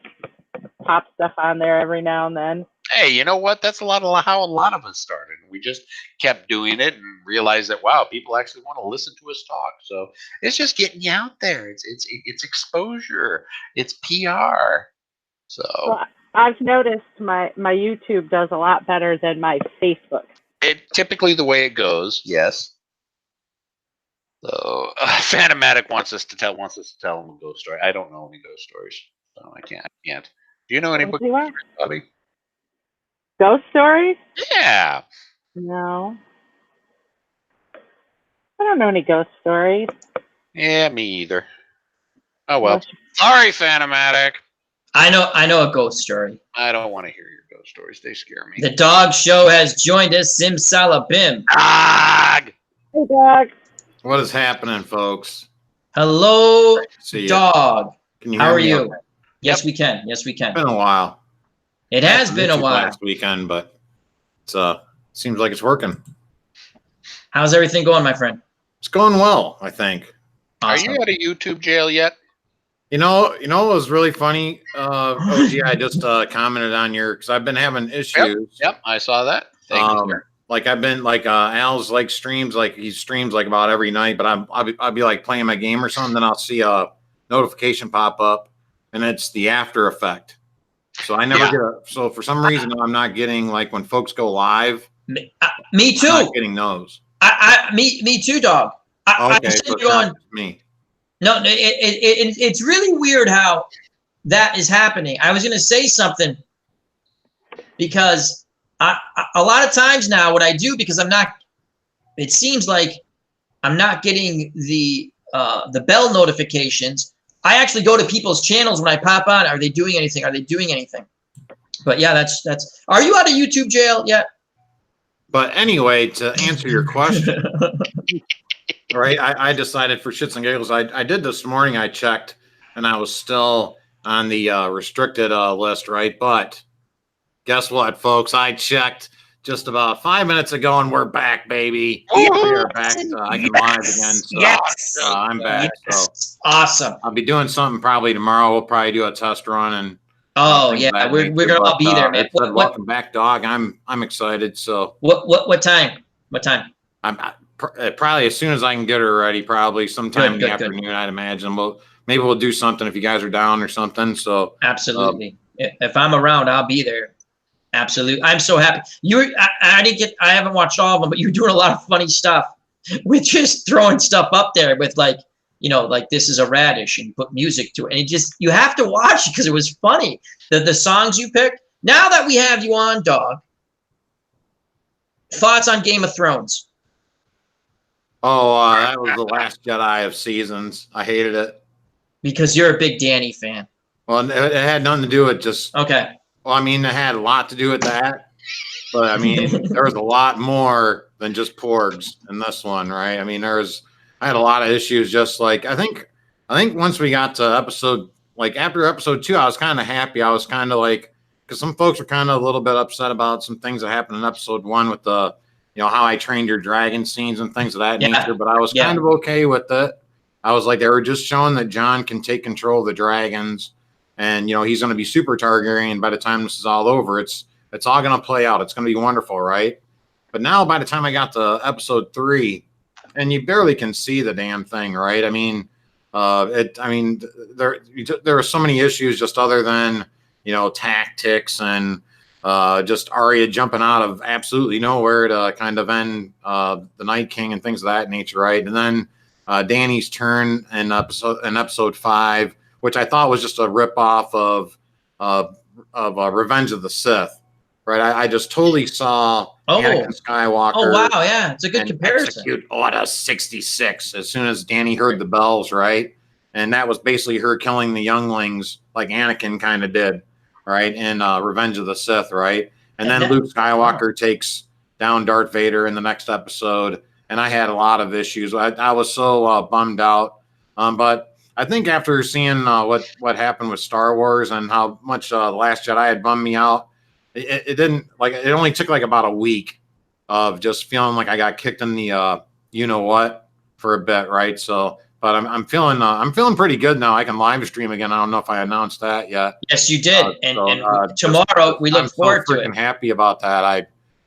pop stuff on there every now and then. Hey, you know what? That's how a lot of us started. We just kept doing it and realized that wow, people actually want to listen to us talk. So it's just getting you out there. It's exposure. It's PR. So Well, I've noticed my YouTube does a lot better than my Facebook. typically the way it goes, yes. So Phantomatic wants us to tell him a ghost story. I don't know any ghost stories, so I can't. Do you know any Don't you want Bobby? ghost stories? Yeah. No. I don't know any ghost stories. Yeah, me either. Oh well. Unless Sorry, Phantomatic. I know a ghost story. I don't want to hear your ghost stories. They scare me. The dog show has joined us, Simsalabim. Dog! Hey, dog. What is happening, folks? Hello, See ya. dog. Can you How hear are me you? okay? Yes, we can. Yes, we can. It's been a while. It has been a Missed you while. last weekend, but it's seems like it's working. How's everything going, my friend? It's going well, I think. Awesome. Are you out of YouTube jail yet? You know what was really funny? OG, I just commented on your because I've been having issues. Yep, I saw that. Thank you, sir. Like I've been like Al's like streams like he streams like about every night, but I'll be like playing my game or something, then I'll see a notification pop up, and it's the after effect. So I never get so for some reason I'm not getting like when folks go live. Me too. I'm not getting those. Me too, dog. Okay, I'm so sitting going, me. No, it's really weird how that is happening. I was going to say something because a lot of times now what I do, because it seems like I'm not getting the bell notifications. I actually go to people's channels when I pop on. Are they doing anything? Are they doing anything? But yeah, that's. Are you out of YouTube jail yet? But anyway, to answer your question, right? I decided for shits and giggles. I did this morning. I checked, and I was still on the restricted list, right? But guess what, folks? I checked just about 5 minutes ago, and we're back, baby. We are back. I can live again. So, Yes. I'm back. Yes. So Awesome. I'll be doing something probably tomorrow. We'll probably do a test run and. Oh yeah, we're gonna all be there, man. Welcome back, dog. I'm excited. So what time? What time? I'm probably as soon as I can get her ready. Probably sometime in the afternoon. I'd imagine. Maybe we'll do something if you guys are down or something. So absolutely. If I'm around, I'll be there. Absolutely. I'm so happy. I haven't watched all of them, but you're doing a lot of funny stuff with just throwing stuff up there with like this is a radish and put music to it. And you have to watch it because it was funny. The songs you picked. Now that we have you on, dog, thoughts on Game of Thrones? Oh, that was the Last Jedi of seasons. I hated it. Because you're a big Danny fan. Well, it had nothing to do with just. Okay. Well, I mean, it had a lot to do with that. But, I mean, there was a lot more than just porgs in this one, right? I mean, I had a lot of issues. Just like I think once we got to after episode 2, I was kind of happy. I was kind of like, because some folks were kind of a little bit upset about some things that happened in episode 1 with the, how I trained your dragon scenes and things of that nature. But I was kind of okay with it. I was like, they were just showing that Jon can take control of the dragons, and he's going to be super Targaryen by the time this is all over. It's all going to play out. It's going to be wonderful, right? But now by the time I got to episode 3, and you barely can see the damn thing, right? I mean, there are so many issues just other than, tactics and just Arya jumping out of absolutely nowhere to kind of end the Night King and things of that nature, right? And then Dany's turn in episode 5, which I thought was just a ripoff of Revenge of the Sith, right? I just totally saw Anakin Skywalker. Oh wow, yeah, it's a good comparison. Execute Order 66 as soon as Dany heard the bells, right? And that was basically her killing the younglings, like Anakin kind of did, right? In Revenge of the Sith, right? And then Luke Skywalker takes down Darth Vader in the next episode, and I had a lot of issues. I was so bummed out, but I think after seeing what happened with Star Wars and how much The Last Jedi had bummed me out, it didn't it only took like about a week of just feeling like I got kicked in the what for a bit, right? So, but I'm feeling pretty good now. I can live stream again. I don't know if I announced that yet. Yes, you did. And tomorrow we look forward to it. I'm happy about that.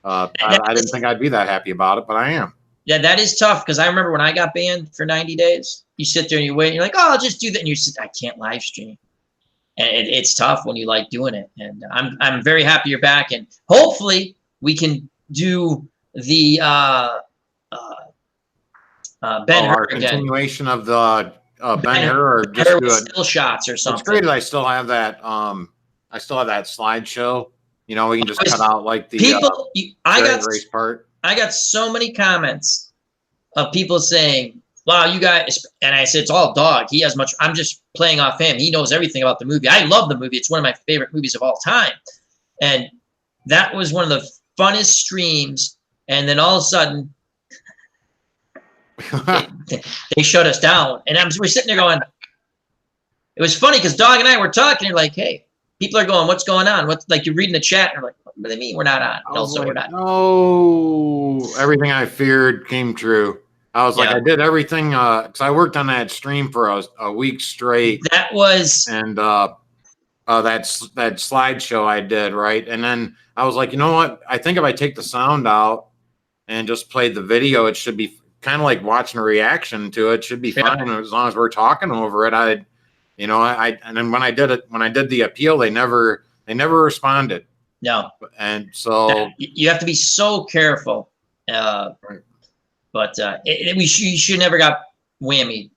I didn't think I'd be that happy about it, but I am. Yeah, that is tough because I remember when I got banned for 90 days. You sit there and you wait. And you're like, oh, I'll just do that. And you sit, I can't live stream. And it's tough when you like doing it. And I'm very happy you're back. And hopefully we can do the Ben-Hur again. Continuation of the Ben-Hur, or just do still shots or something. It's great that I still have that. I still have that slideshow. We can just cut out like the people. race part. I got so many comments of people saying, wow, you guys, and I said, it's all dog. He has much, I'm just playing off him. He knows everything about the movie. I love the movie. It's one of my favorite movies of all time. And that was one of the funnest streams. And then all of a sudden, they shut us down. And we're sitting there going, it was funny because Dog and I were talking. You're like, hey, people are going, what's going on? What's like, you're reading the chat. And we're like, what do they mean we're not on? Also, we're not. No, everything I feared came true. I was like, I did everything because I worked on that stream for a week straight. That was that slideshow I did, right? And then I was like, you know what? I think if I take the sound out and just play the video, it should be kind of like watching a reaction to it. Should be fine as long as we're talking over it. And then when I did the appeal, they never responded. No, and so you have to be so careful. Right. But you should never got whammied.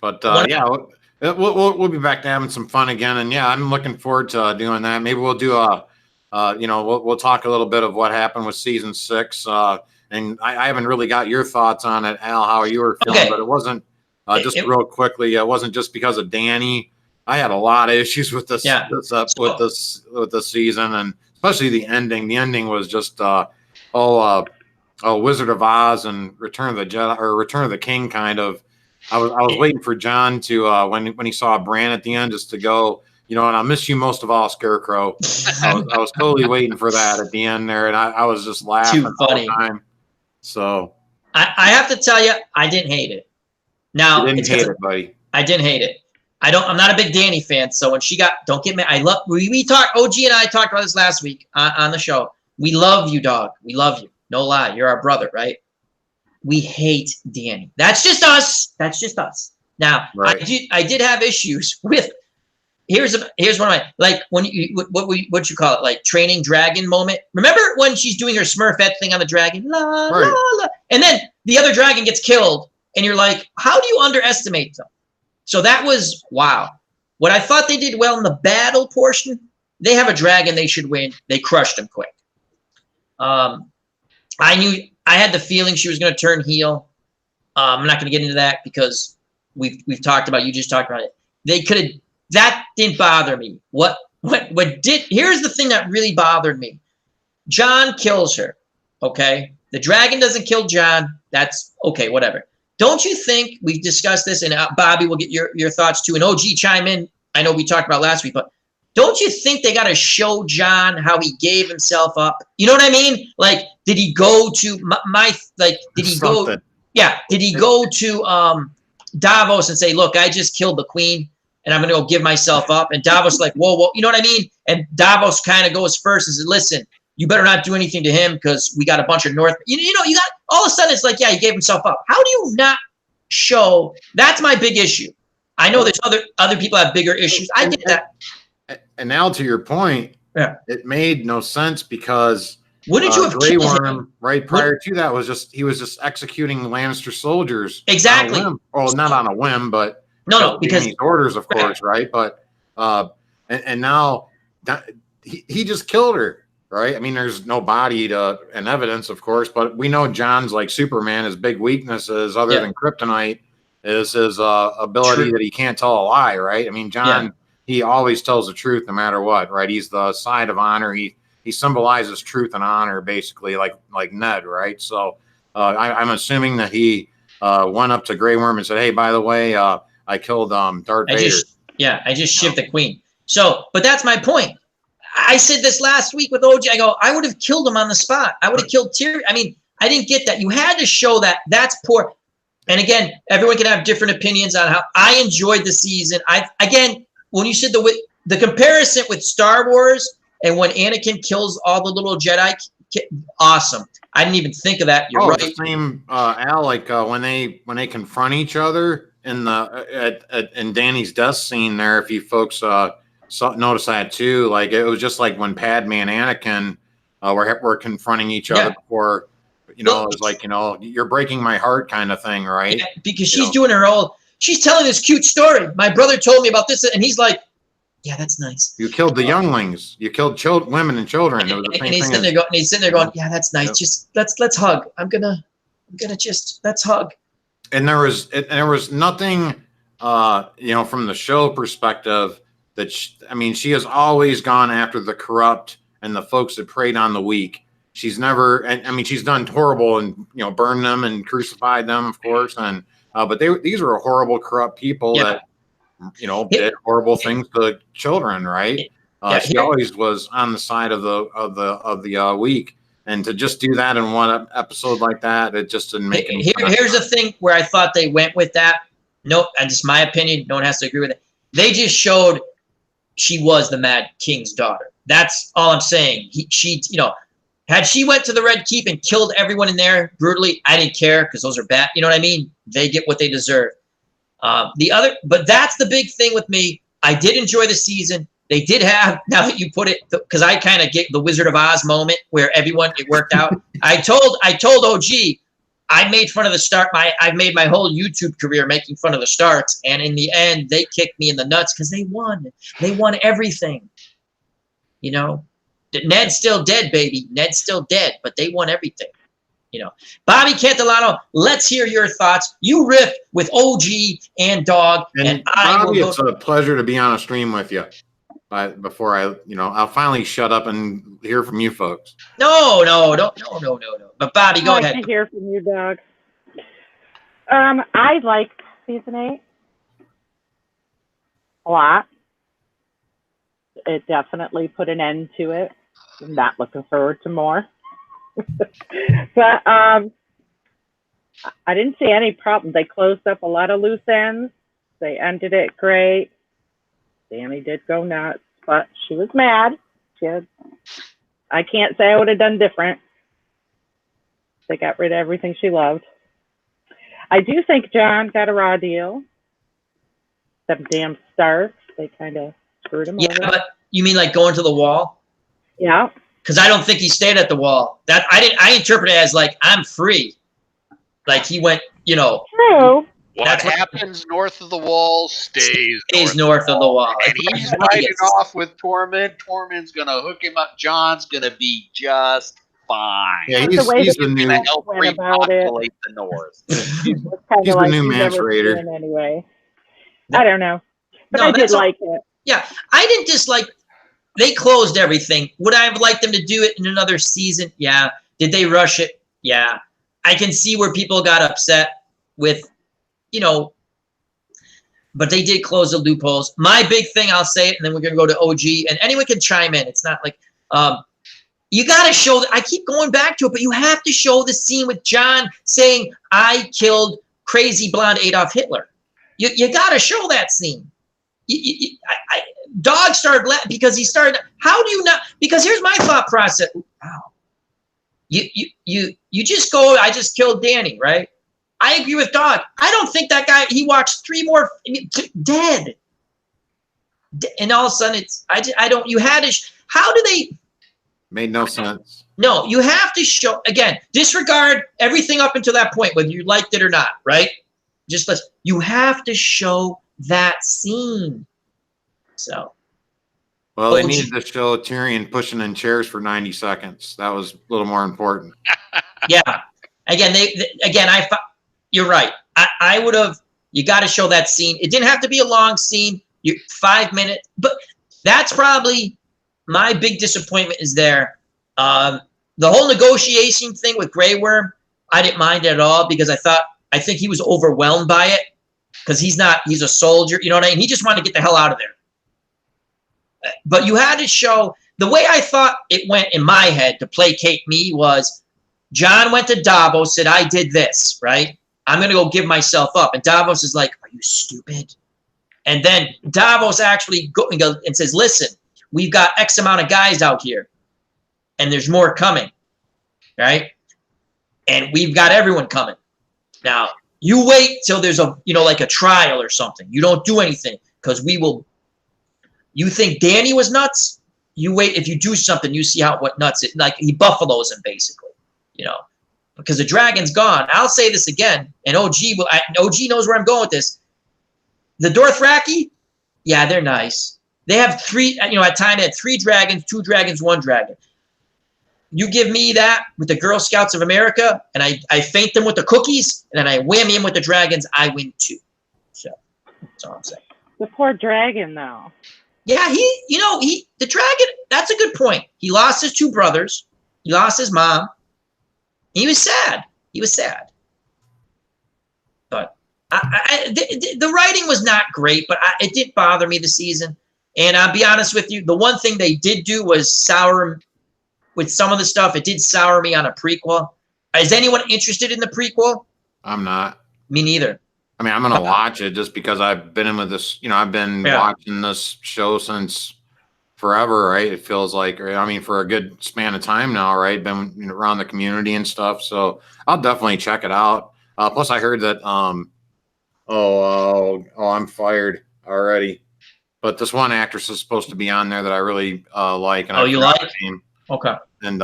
But we'll be back to having some fun again, and I'm looking forward to doing that. Maybe we'll do we'll talk a little bit of what happened with season 6. And I haven't really got your thoughts on it, Al, how you were feeling, but it wasn't real quickly. It wasn't just because of Dany. I had a lot of issues with this with this season, and especially the ending. The ending was just Wizard of Oz and Return of the Jedi or Return of the King kind of. I was waiting for John to when he saw Bran at the end just to go, and I miss you most of all, Scarecrow. I was totally waiting for that at the end there, and I was just laughing all the time. So I have to tell you, I didn't hate it. Now you didn't hate it, buddy. I didn't hate it. I'm not a big Dany fan, so when she don't get me. We talked. OG and I talked about this last week on the show. We love you, dog. We love you. No lie, you're our brother, right? We hate Dany. That's just us. That's just us. Now, right. I did have issues with. Here's one of my, like when what you call it, like training dragon moment. Remember when she's doing her Smurfette thing on the dragon, la la la, and then the other dragon gets killed, and you're like, how do you underestimate them? So that was wow. What I thought they did well in the battle portion, they have a dragon they should win. They crushed him quick. I had the feeling she was going to turn heel. I'm not going to get into that because we've talked about. You just talked about it. They could have. That didn't bother me. What did? Here's the thing that really bothered me. Jon kills her. Okay, the dragon doesn't kill Jon. That's okay. Whatever. Don't you think we've discussed this? And Bobby will get your thoughts too. And OG chime in. I know we talked about last week, but don't you think they got to show Jon how he gave himself up? You know what I mean? Like, did he go to Did he go? Yeah. Did he go to Davos and say, "Look, I just killed the queen, and I'm going to go give myself up"? And Davos like, whoa. You know what I mean? And Davos kind of goes first and says, "Listen, you better not do anything to him because we got a bunch of North. You know, you got all of a sudden it's like, yeah, he gave himself up. How do you not show? That's my big issue. I know there's other people have bigger issues. I get that. And now to your point, Yeah. it made no sense because Wouldn't you have Grey killed Worm him? right prior to that he was just executing Lannister soldiers. Exactly. On a whim. Well, not on a whim, but No, because orders, of course, right? But and now that, he just killed her. Right. I mean, there's no body and evidence, of course, but we know John's like Superman. His big weaknesses, other than kryptonite, is his ability that he can't tell a lie. Right. I mean, John, he always tells the truth no matter what. Right. He's the side of honor. He symbolizes truth and honor, basically, like Ned. Right. So I'm assuming that he went up to Grey Worm and said, "Hey, by the way, I killed Darth Vader." I just shivved the queen. So, but that's my point. I said this last week with OG. I go, I would have killed him on the spot. I would have killed Tyrion. I mean, I didn't get that. You had to show that. That's poor. And again, everyone can have different opinions on how I enjoyed the season. Again, when you said the comparison with Star Wars and when Anakin kills all the little Jedi, awesome. I didn't even think of that. You're right. The same, Al, like when they confront each other in in Danny's death scene there. If you folks notice that too, like it was just like when Padme and Anakin were confronting each other before, it was like, you're breaking my heart kind of thing, right? Yeah, because she's doing her own, she's telling this cute story. My brother told me about this, and he's like, yeah, that's nice. You killed the younglings. You killed women and children. And he's sitting there going, yeah, that's nice. Just let's hug. I'm gonna just let's hug. And there was nothing, from the show perspective. That she has always gone after the corrupt and the folks that preyed on the weak. She's never, and I mean, she's done horrible and burned them and crucified them, of course. And but these were horrible, corrupt people that did horrible things to children, right? She always was on the side of the weak, and to just do that in one episode like that, it just didn't make any sense. Here's the thing where I thought they went with that. No, and just my opinion. No one has to agree with it. They just showed she was the Mad King's daughter. That's all I'm saying. Had she went to the Red Keep and killed everyone in there brutally, I didn't care because those are bad. You know what I mean? They get what they deserve. But that's the big thing with me. I did enjoy the season. They did have, now that you put it, because I kind of get the Wizard of Oz moment where it worked out. I told OG, I made fun of the start. I've made my whole YouTube career making fun of the Starks, and in the end, they kicked me in the nuts because they won. They won everything. Ned's still dead, baby. Ned's still dead, but they won everything. Bobby Cantilano, let's hear your thoughts. You riff with OG and Dog, and Bobby, it's a pleasure to be on a stream with you. Before I'll finally shut up and hear from you folks. No. But Bobby, go ahead. I like to hear from you, Doug. I liked season 8 a lot. It definitely put an end to it. I'm not looking forward to more. But I didn't see any problem. They closed up a lot of loose ends. They ended it great. Sammy did go nuts, but she was mad. I can't say I would have done different. They got rid of everything she loved. I do think John got a raw deal. Them damn Starks, they kind of screwed him over. Yeah, but you mean like going to the wall? Yeah. Because I don't think he stayed at the wall. I interpret it as like, I'm free. Like he went, True. What happens north of the wall stays north of the wall. And he's riding off with Tormund. Tormund's going to hook him up. John's going to be just fine. Yeah, he's the new help repopulate the north. He's the new Mance Raider. Anyway, I don't know. But I did like it. Yeah, I didn't dislike. They closed everything. Would I have liked them to do it in another season? Yeah. Did they rush it? Yeah. I can see where people got upset with, but they did close the loopholes. My big thing, I'll say it, and then we're going to go to OG, and anyone can chime in. It's not like, you got to show that. I keep going back to it, but you have to show the scene with John saying, I killed crazy blonde Adolf Hitler. You got to show that scene. Dog started laughing because he started. How do you not? Because here's my thought process. Wow. You just go, I just killed Danny, right? I agree with Dog. I don't think that guy, he watched 3 more dead. And all of a sudden I don't, you had to, how do they? Made no sense. No, you have to show, again, disregard everything up until that point, whether you liked it or not, right? You have to show that scene. So. Well, they needed to show Tyrion pushing in chairs for 90 seconds. That was a little more important. Yeah. Again, you're right. I would have, you got to show that scene. It didn't have to be a long scene. 5 minutes, but that's probably my big disappointment is there. The whole negotiation thing with Grey Worm, I didn't mind it at all because I think he was overwhelmed by it because he's a soldier, you know what I mean? He just wanted to get the hell out of there. But you had to show, the way I thought it went in my head to placate me was John went to Davos, said, I did this, right? I'm going to go give myself up. And Davos is like, are you stupid? And then Davos actually goes and says, listen, we've got X amount of guys out here and there's more coming, right? And we've got everyone coming. Now, you wait till there's like a trial or something. You don't do anything because we will. You think Danny was nuts? You wait. If you do something, you see what nuts it. Like he buffaloes him basically, because the dragon's gone. I'll say this again, and OG knows where I'm going with this. The Dothraki, yeah, they're nice. They have 3. At time they had 3 dragons, 2 dragons, 1 dragon. You give me that with the Girl Scouts of America, and I feint them with the cookies, and then I wham him with the dragons. I win too. So that's all I'm saying. The poor dragon, though. Yeah, the dragon, that's a good point. He lost his 2 brothers. He lost his mom. He was sad. But the writing was not great, but it didn't bother me this season. And I'll be honest with you, the one thing they did do was sour with some of the stuff. It did sour me on a prequel. Is anyone interested in the prequel? I'm not. Me neither. I mean, I'm going to watch it just because I've been in with this, I've been watching this show since forever, right? It feels like, I mean, for a good span of time now, right? Been around the community and stuff. So I'll definitely check it out. Plus I heard that, I'm fired already. But this one actress is supposed to be on there that I really like. And you like? Okay. And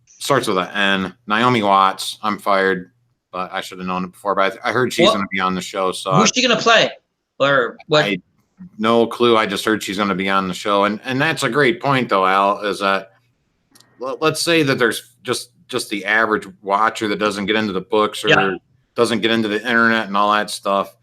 starts with an N. Naomi Watts. I'm fired. But I should have known it before. But I heard she's going to be on the show. So who's she going to play? Or what? No clue. I just heard she's going to be on the show. And that's a great point, though, Al, is that let's say that there's just the average watcher that doesn't get into the books or doesn't get into the internet and all that stuff.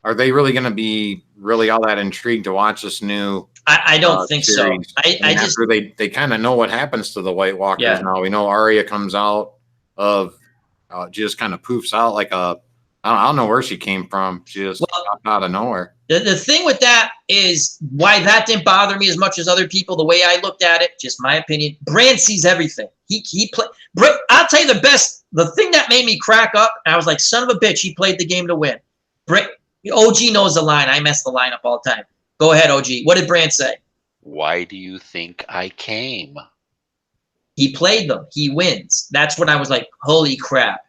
Are they really going to be really all that intrigued to watch this new I don't think series? So. I just they kind of know what happens to the White Walkers now. We know Arya comes out of she just kind of poofs out like I don't know where she came from. She just popped out of nowhere. The thing with that is why that didn't bother me as much as other people. The way I looked at it, just my opinion. Bran sees everything. I'll tell you the thing that made me crack up. I was like, son of a bitch, he played the game to win. OG knows the line. I mess the line up all the time. Go ahead, OG. What did Bran say? Why do you think I came? He played them. He wins. That's when I was like, holy crap.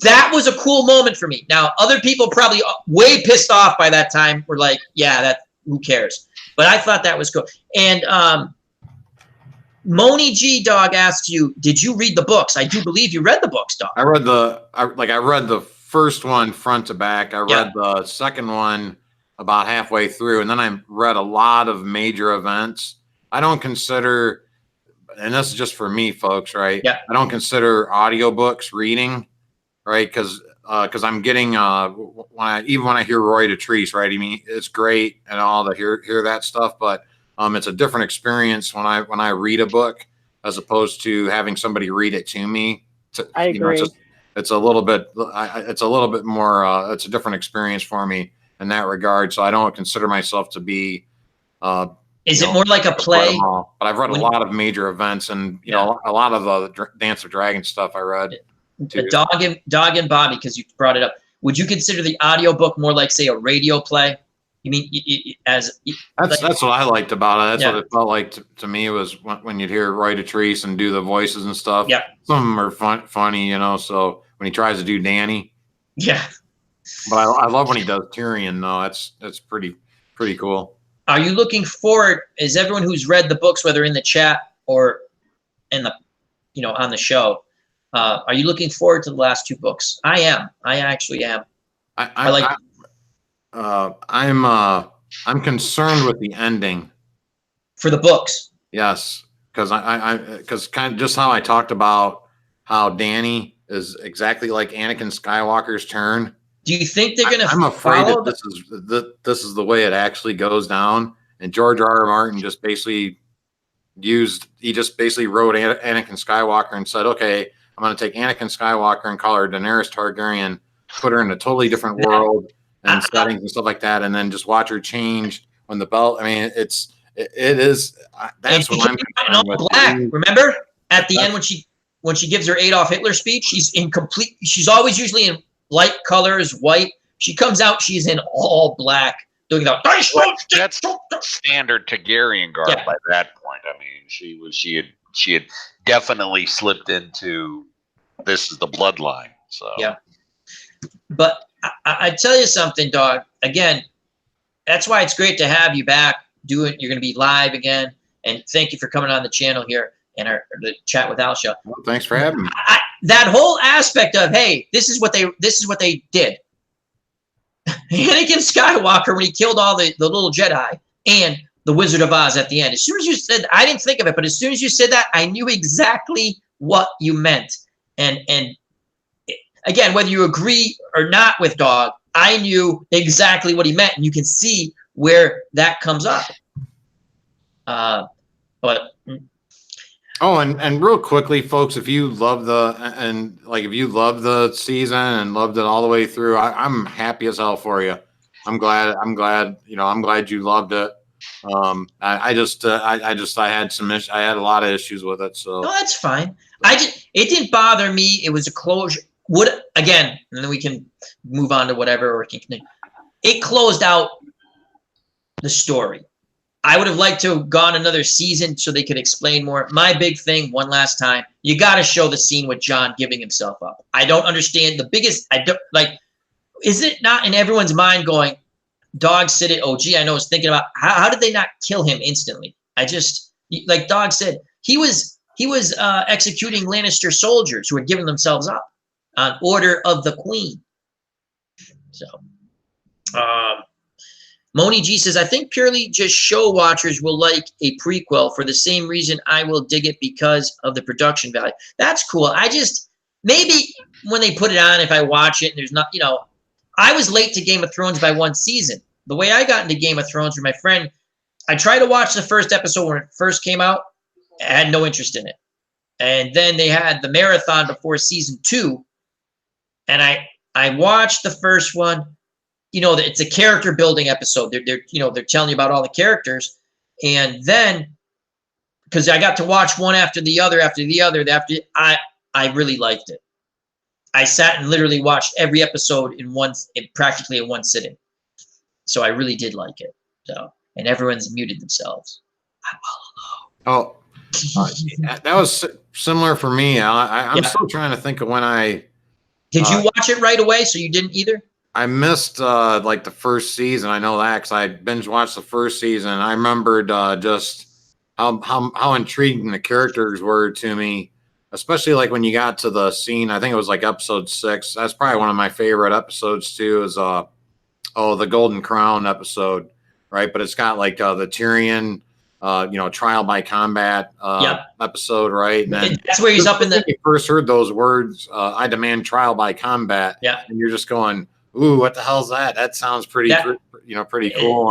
That was a cool moment for me. Now, other people probably way pissed off by that time were like, yeah, who cares? But I thought that was cool. And Moni G Dog asked you, did you read the books? I do believe you read the books, Dog. I read the first one front to back. I read the second one about halfway through, and then I read a lot of major events. I don't consider, and this is just for me, folks, right? Yeah. I don't consider audiobooks reading, right? Because I'm getting when I hear Roy Dotrice, right? I mean, it's great and all to hear that stuff, but it's a different experience when I read a book as opposed to having somebody read it to me. I agree. It's a little bit more. It's a different experience for me in that regard. So I don't consider myself to be. Is it more like a play? But I've read a lot of major events, and a lot of the Dance of Dragons stuff I read. Too. Dog and Bobby, because you brought it up. Would you consider the audiobook more like, say, a radio play? You mean as That's what I liked about it. That's Yeah. what it felt like to me was when you'd hear Roy Dotrice and do the voices and stuff. Yeah. Some of them are funny, So when he tries to do Danny, yeah. but I love when he does Tyrion though. That's pretty cool. Are you looking forward? Is everyone who's read the books, whether in the chat or in the, on the show, are you looking forward to the last 2 books? I am. I actually am. I'm concerned with the ending for the books. Yes, because because kind of just how I talked about how Danny is exactly like Anakin Skywalker's turn. Do you think they're going to? I'm afraid that this is the way it actually goes down. And George R. Martin just basically wrote Anakin Skywalker and said, "Okay, I'm going to take Anakin Skywalker and call her Daenerys Targaryen, put her in a totally different world and settings and stuff like that, and then just watch her change when the belt." I mean, it is. That's what I'm concerned with. Black. Remember at the end when she gives her Adolf Hitler speech, she's always usually in light colors, white. She comes out, she's in all black, doing that. That's standard Targaryen garb by that point. I mean, she had definitely slipped into this is the bloodline. So yeah. But I tell you something, dog. Again, that's why it's great to have you back. You're going to be live again, and thank you for coming on the channel here and the Chat with Al show. Well, thanks for having me. That whole aspect of, hey, this is what they did. Anakin Skywalker, when he killed all the little Jedi and the Wizard of Oz at the end. As soon as you said, I didn't think of it, but as soon as you said that, I knew exactly what you meant. And again, whether you agree or not with Dog, I knew exactly what he meant, and you can see where that comes up. But oh, and real quickly, folks, if you love the season and loved it all the way through, I'm happy as hell for you. I'm glad you loved it. I had a lot of issues with it. So no, that's fine. It didn't bother me. It was a closure. And then we can move on to whatever, or we can continue. It closed out the story. I would have liked to have gone another season so they could explain more. My big thing, one last time, you got to show the scene with Jon giving himself up. I don't understand is it not in everyone's mind going, Dog said it, I know, I was thinking about how did they not kill him instantly? Like Dog said, he was executing Lannister soldiers who had given themselves up on order of the Queen. So, Moni G says, I think purely just show watchers will like a prequel for the same reason I will dig it, because of the production value. That's cool. Maybe when they put it on, if I watch it and there's not, I was late to Game of Thrones by 1 season. The way I got into Game of Thrones with my friend, I tried to watch the first episode when it first came out. I had no interest in it. And then they had the marathon before season 2. And I watched the first one. It's a character building episode. They're telling you about all the characters. And then, because I got to watch one after the other, I really liked it. I sat and literally watched every episode practically in one sitting. So I really did like it. So, and everyone's muted themselves. I'm all alone. That was similar for me. I'm still trying to think of when Did you watch it right away? So you didn't either? I missed the first season. I know that because I binge watched the first season. I remembered just how intriguing the characters were to me, especially like when you got to the scene. I think it was like episode 6. That's probably one of my favorite episodes too. Is the Golden Crown episode, right? But it's got like the Tyrion, trial by combat episode, right? And then that's where he's up in the. You first heard those words, "I demand trial by combat." Yeah, and you're just going, "Ooh, what the hell's that? That sounds pretty cool."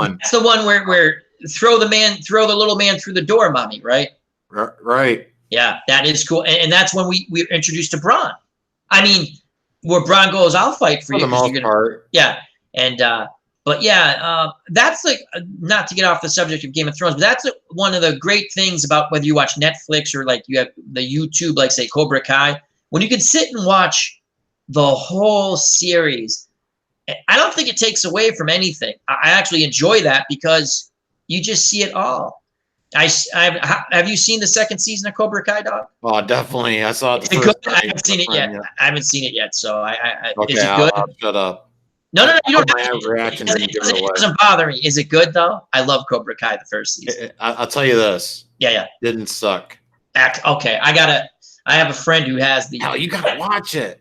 And that's the one where throw the little man through the door, mommy, right? Right. Yeah, that is cool, and that's when we were introduced to Bronn. I mean, where Bronn goes, I'll fight for you. For the most part. Yeah, and that's like, not to get off the subject of Game of Thrones, but that's one of the great things about whether you watch Netflix or like you have the YouTube, like say Cobra Kai, when you can sit and watch the whole series. I don't think it takes away from anything. I actually enjoy that because you just see it all. Have you seen the second season of Cobra Kai, dog? Oh, definitely. I saw it Is the it first good? I haven't seen it yet. I haven't seen it yet. So Okay, is it good? I'll shut up. No, you don't My have to. reaction didn't give it away. It doesn't bother me. Is it good though? I love Cobra Kai the first season. I'll tell you this. Yeah. Didn't suck. Okay, I have a friend who has the. Hell, you gotta watch it.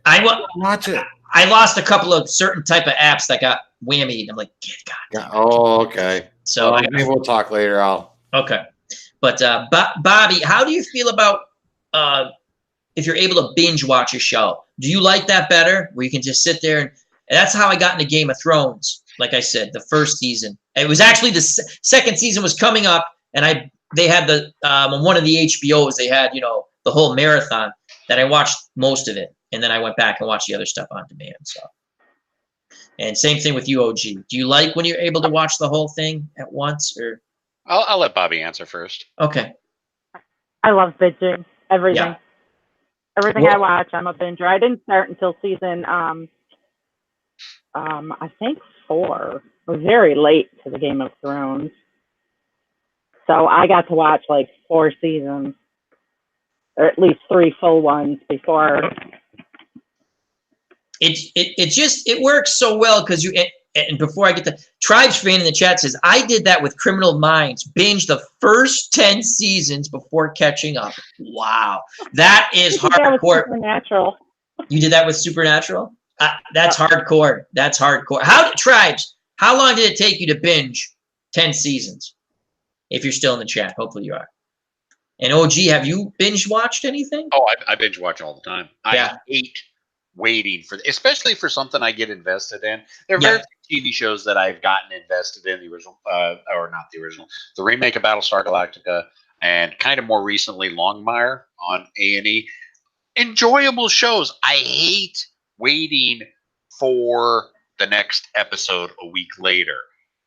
Watch it. I lost a couple of certain type of apps that got whammied. I'm like, God. Oh, okay. So maybe we'll talk later. Okay, but Bobby, how do you feel about if you're able to binge watch a show? Do you like that better, where you can just sit there and that's how I got into Game of Thrones. Like I said, the first season. It was actually the second season was coming up, and they had the on one of the HBOs. They had the whole marathon that I watched most of it, and then I went back and watched the other stuff on demand. So, and same thing with you, OG. Do you like when you're able to watch the whole thing at once, or? I'll let Bobby answer first. Okay. I love binging everything. Yeah. Everything Well, I watch, I'm a binger. I didn't start until season, I think 4. I was very late to the Game of Thrones, so I got to watch like 4 seasons, or at least 3 full ones before. It works so well because and before I get to Tribes fan in the chat says I did that with Criminal Minds, binge the first 10 seasons before catching up. Wow, that is hardcore. Supernatural. You did that with Supernatural? That's hardcore. That's hardcore. How long did it take you to binge 10 seasons? If you're still in the chat, hopefully you are. And OG, have you binge watched anything? Oh, I binge watch all the time. Yeah. I hate waiting especially for something I get invested in. There are very few TV shows that I've gotten invested in. The original, or not the original, the remake of Battlestar Galactica, and kind of more recently Longmire on A&E. Enjoyable shows. I hate waiting for the next episode a week later,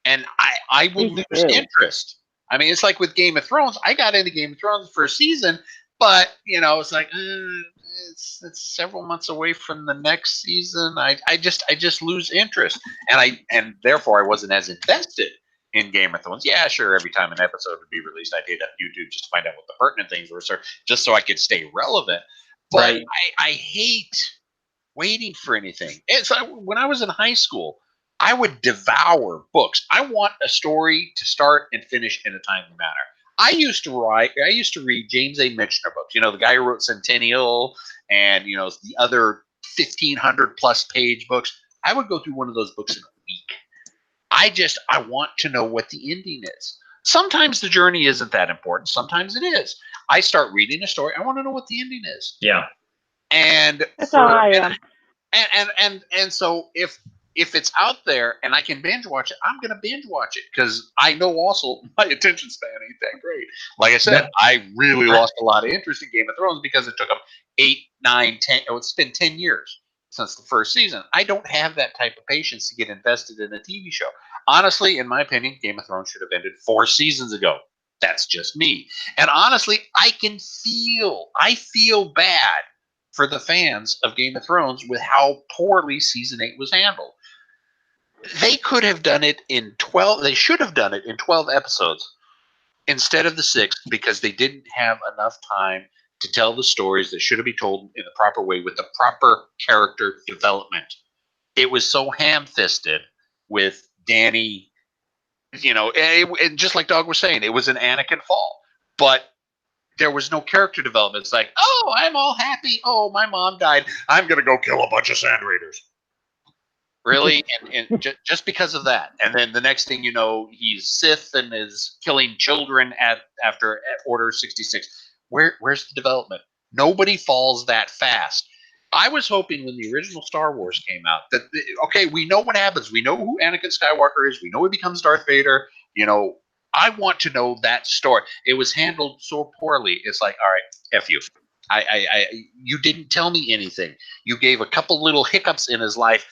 and I will lose interest. I mean, it's like with Game of Thrones. I got into Game of Thrones for a season, but it's like it's several months away from the next season. I just lose interest, and therefore I wasn't as invested in Game of Thrones. Yeah, sure. Every time an episode would be released, I'd hit up YouTube just to find out what the pertinent things were, just so I could stay relevant. But Right. I hate waiting for anything. It's like when I was in high school, I would devour books. I want a story to start and finish in a timely manner. I used to read James A. Michener books. The guy who wrote Centennial and the other 1,500 plus page books. I would go through one of those books in a week. I want to know what the ending is. Sometimes the journey isn't that important. Sometimes it is. I start reading a story. I want to know what the ending is. Yeah. And That's how I am. And so if it's out there and I can binge watch it, I'm going to binge watch it because I know also my attention span ain't that great. Like I said, I really lost a lot of interest in Game of Thrones because it took them 8, 9, 10. Oh, it's been 10 years since the first season. I don't have that type of patience to get invested in a TV show. Honestly, in my opinion, Game of Thrones should have ended 4 seasons ago. That's just me. And honestly, I feel bad for the fans of Game of Thrones with how poorly season 8 was handled. They could have done it in 12. They should have done it in 12 episodes instead of the 6 because they didn't have enough time to tell the stories that should have been told in the proper way with the proper character development. It was so ham-fisted with Dany, and just like Dog was saying, it was an Anakin fall, but there was no character development. It's like, oh, I'm all happy. Oh, my mom died. I'm going to go kill a bunch of Sand Raiders. Really? And just because of that. And then the next thing you know, he's Sith and is killing children after Order 66. Where's the development? Nobody falls that fast. I was hoping when the original Star Wars came out that, okay, we know what happens. We know who Anakin Skywalker is. We know he becomes Darth Vader. I want to know that story. It was handled so poorly. It's like, all right, F you. You didn't tell me anything. You gave a couple little hiccups in his life.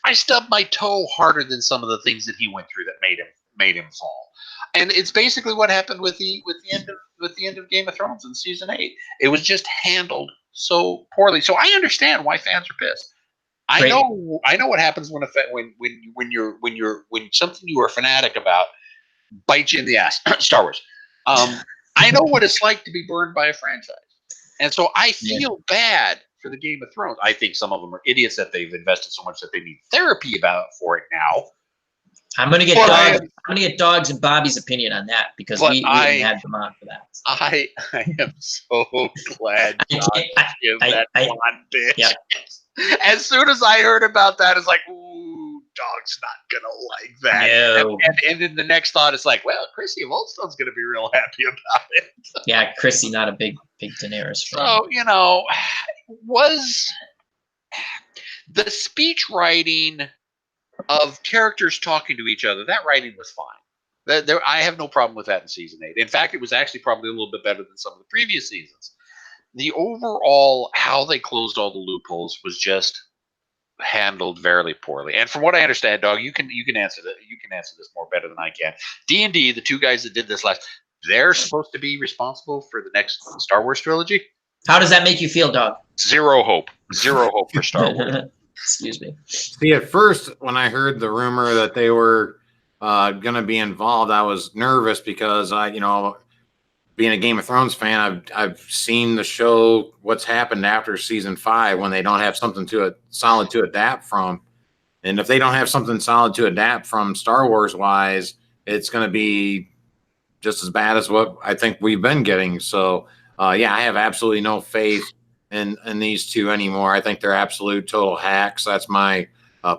I stubbed my toe harder than some of the things that he went through that made him fall. And it's basically what happened with the end of Game of Thrones in season 8. It was just handled so poorly. So I understand why fans are pissed. I know what happens when something you are a fanatic about bites you in the ass. Star Wars. I know what it's like to be burned by a franchise, and so I feel bad for the Game of Thrones. I think some of them are idiots that they've invested so much that they need therapy for it now. I'm gonna get Dogs and Bobby's opinion on that because we haven't had them on for that. I am so glad Josh is that blonde bitch. Yeah. As soon as I heard about that, it's like, ooh, Dog's not gonna like that. No. And then the next thought is like, well, Chrissy of Oldstone's gonna be real happy about it. Yeah, Chrissy, not a big Daenerys fan. So, was the speech writing of characters talking to each other, that writing was fine. I have no problem with that in season 8. In fact, it was actually probably a little bit better than some of the previous seasons. The overall, how they closed all the loopholes was just handled very poorly. And from what I understand, Dog, you can answer that. You can answer this more better than I can. D&D, the two guys that did this last, they're supposed to be responsible for the next Star Wars trilogy. How does that make you feel, Dog? Zero hope for Star Wars. Excuse me. See, at first, when I heard the rumor that they were going to be involved, I was nervous because being a Game of Thrones fan, I've seen the show, what's happened after season 5 when they don't have something solid to adapt from. And if they don't have something solid to adapt from Star Wars wise, it's going to be just as bad as what I think we've been getting. So, I have absolutely no faith in these two anymore. I think they're absolute total hacks. That's my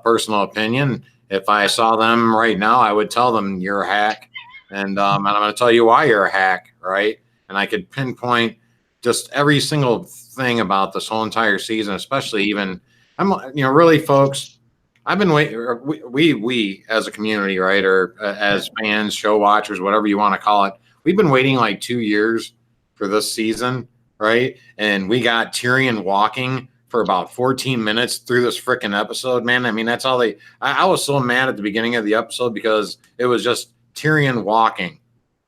personal opinion. If I saw them right now, I would tell them you're a hack. And I'm going to tell you why you're a hack, right? And I could pinpoint just every single thing about this whole entire season, especially really, folks, I've been waiting. We as a community, right, or as fans, show watchers, whatever you want to call it, we've been waiting like 2 years for this season, right? And we got Tyrion walking for about 14 minutes through this freaking episode, man. I mean, that's all I was so mad at the beginning of the episode because it was just Tyrion walking,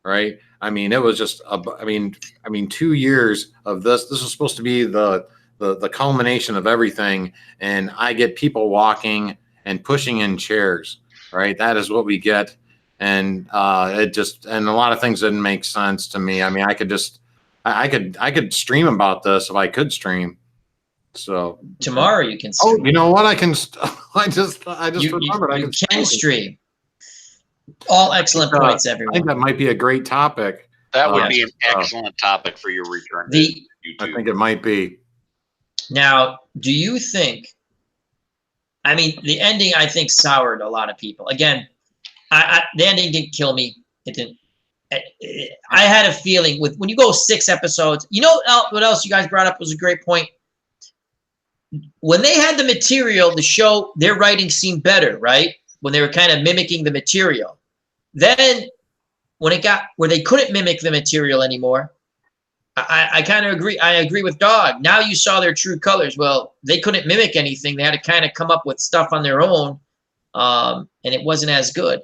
right? I mean, it was just, 2 years of this. This was supposed to be the culmination of everything. And I get people walking and pushing in chairs, right? That is what we get. And and a lot of things didn't make sense to me. I mean, I could stream about this if I could stream. So tomorrow you can stream. Oh, you know what? I just remembered I can stream. All excellent points, everyone. I think that might be a great topic. That would be an excellent topic for your return to YouTube. I think it might be. Now, do you think, the ending, I think, soured a lot of people. Again, the ending didn't kill me. It didn't. I had a feeling when you go 6 episodes, what else you guys brought up was a great point. When they had the material, the show, their writing seemed better, right? When they were kind of mimicking the material. Then when it got where they couldn't mimic the material anymore, I kind of agree. I agree with Dog. Now you saw their true colors. Well, they couldn't mimic anything. They had to kind of come up with stuff on their own, and it wasn't as good.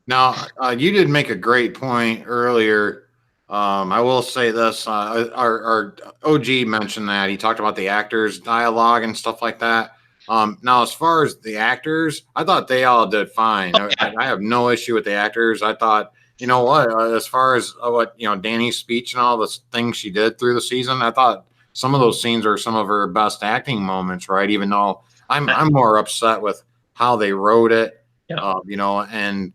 Now, you did make a great point earlier. I will say this. Our OG mentioned that. He talked about the actors' dialogue and stuff like that. Now, as far as the actors, I thought they all did fine. I have no issue with the actors. I thought, as far as Dany's speech and all the things she did through the season, I thought some of those scenes are some of her best acting moments, right? Even though I'm more upset with how they wrote it, and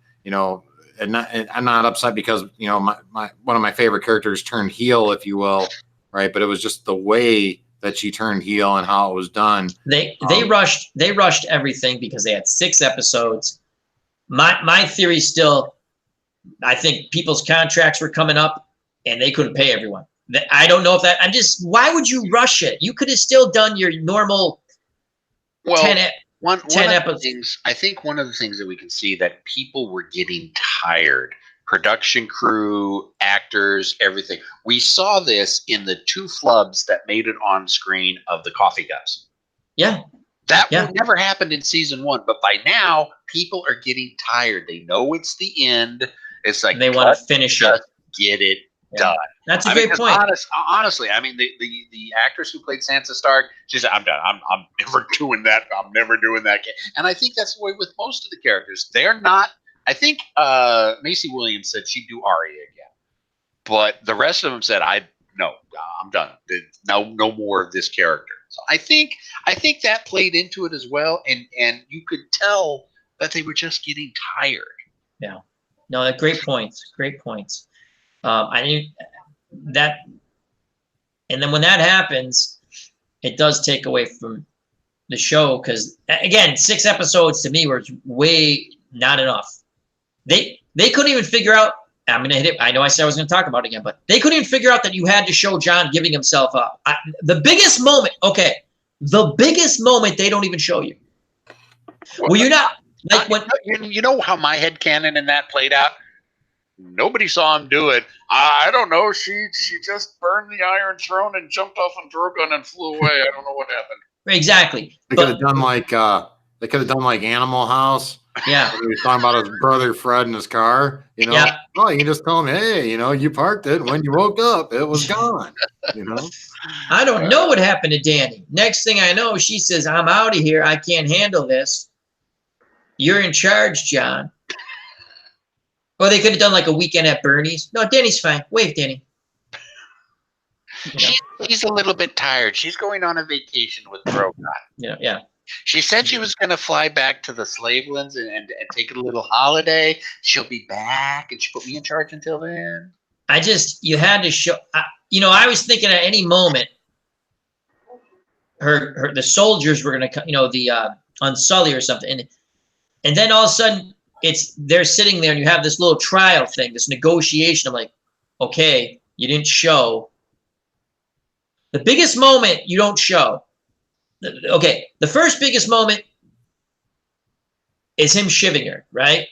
I'm not upset because my one of my favorite characters turned heel, if you will, right? But it was just the way that she turned heel and how it was done. They rushed everything because they had 6 episodes. My theory still, I think people's contracts were coming up and they couldn't pay everyone. I don't know if that. Why would you rush it? You could have still done your normal 10 episodes. I think one of the things that we can see that people were getting tired. Production crew, actors, everything. We saw this in the 2 flubs that made it on screen of the coffee cups. Yeah. That never happened in season 1, but by now people are getting tired. They know it's the end. It's like they want to finish it. Get it done. That's a I mean, great point. honestly, I mean, the actress who played Sansa Stark, she said, "I'm done. I'm never doing that. I'm never doing that." And I think that's the way with most of the characters. They're not. I think Macy Williams said she'd do Arya again, but the rest of them said, no, I'm done. No more of this character." So I think that played into it as well, and you could tell that they were just getting tired. Yeah. No, great points. Great points. I didn't that, and then when that happens, it does take away from the show because again, 6 episodes to me was way not enough. They couldn't even figure out. I'm gonna hit it. I know I said I was gonna talk about it again, but they couldn't even figure out that you had to show John giving himself up. The biggest moment. Okay, the biggest moment they don't even show you. Well, you're not like when you know how my headcanon in that played out. Nobody saw him do it. I don't know. She just burned the Iron Throne and jumped off on Drogon and flew away. I don't know what happened. Exactly. They could have done like Animal House. Yeah. He was talking about his brother Fred in his car. You know, Yeah. Oh, you can just tell him, hey, you parked it. When you woke up, it was gone. I don't know what happened to Danny. Next thing I know, she says, "I'm out of here. I can't handle this. You're in charge, John." Or they could have done like a weekend at Bernie's. No, Danny's fine. Wave, Danny. She's a little bit tired. She's going on a vacation with Drogon. Yeah. She said she was going to fly back to the Slavelands and take a little holiday. She'll be back, and she put me in charge until then. You had to show. I was thinking at any moment, the soldiers were going to, the Unsully or something, and then all of a sudden they're sitting there, and you have this little trial thing, this negotiation. I'm like, okay, you didn't show. The biggest moment you don't show. Okay, the first biggest moment is him shivving her, right?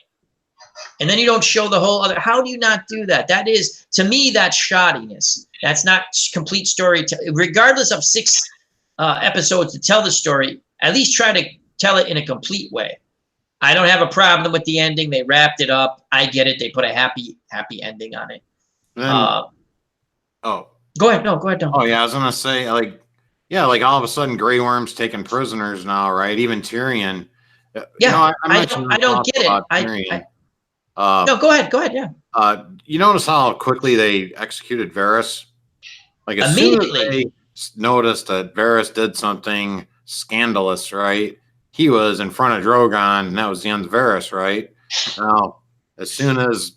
And then you don't show the whole other. How do you not do that? That is, to me, that's shoddiness. That's not complete story. Regardless of 6 episodes to tell the story, at least try to tell it in a complete way. I don't have a problem with the ending. They wrapped it up. I get it. They put a happy ending on it. Go ahead. No, go ahead, Don. Oh, yeah, I was going to say, like all of a sudden Grey Worm's taking prisoners now, right? Even Tyrion. Yeah, I don't get it. No, go ahead. Yeah. You notice how quickly they executed Varys? Like as soon as they noticed that Varys did something scandalous, right? He was in front of Drogon, and that was the end of Varys, right? Now, as soon as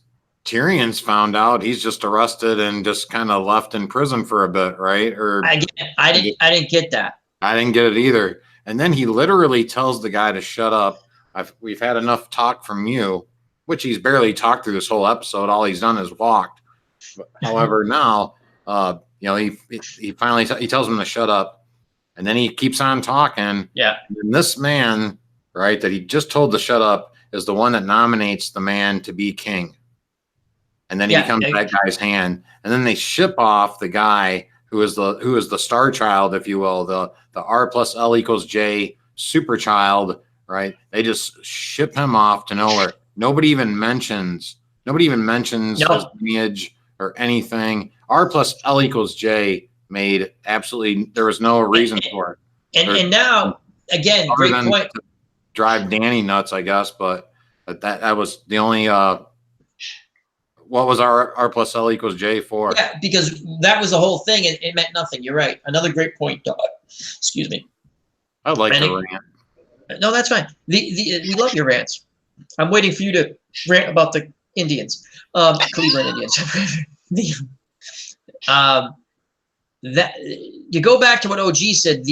Tyrion's found out, he's just arrested and just kind of left in prison for a bit, right? Or I didn't get that. I didn't get it either. And then he literally tells the guy to shut up. We've had enough talk from you, which he's barely talked through this whole episode. All he's done is walked. However, now, he finally he tells him to shut up, and then he keeps on talking. Yeah. And this man, right, that he just told to shut up is the one that nominates the man to be king. And then he becomes that guy's hand. And then they ship off the guy who is the star child, if you will, the R+L=J super child, right? They just ship him off to nowhere. Nobody even mentions his lineage or anything. R+L=J made absolutely, there was no reason for it. And now, again, great point. Drive Danny nuts, I guess, but that was the only what was R+L=J for? Yeah, because that was the whole thing. It meant nothing. You're right. Another great point, Doug. Excuse me. I like the rant. No, that's fine. We love your rants. I'm waiting for you to rant about the Indians, Cleveland Indians. That you go back to what OG said.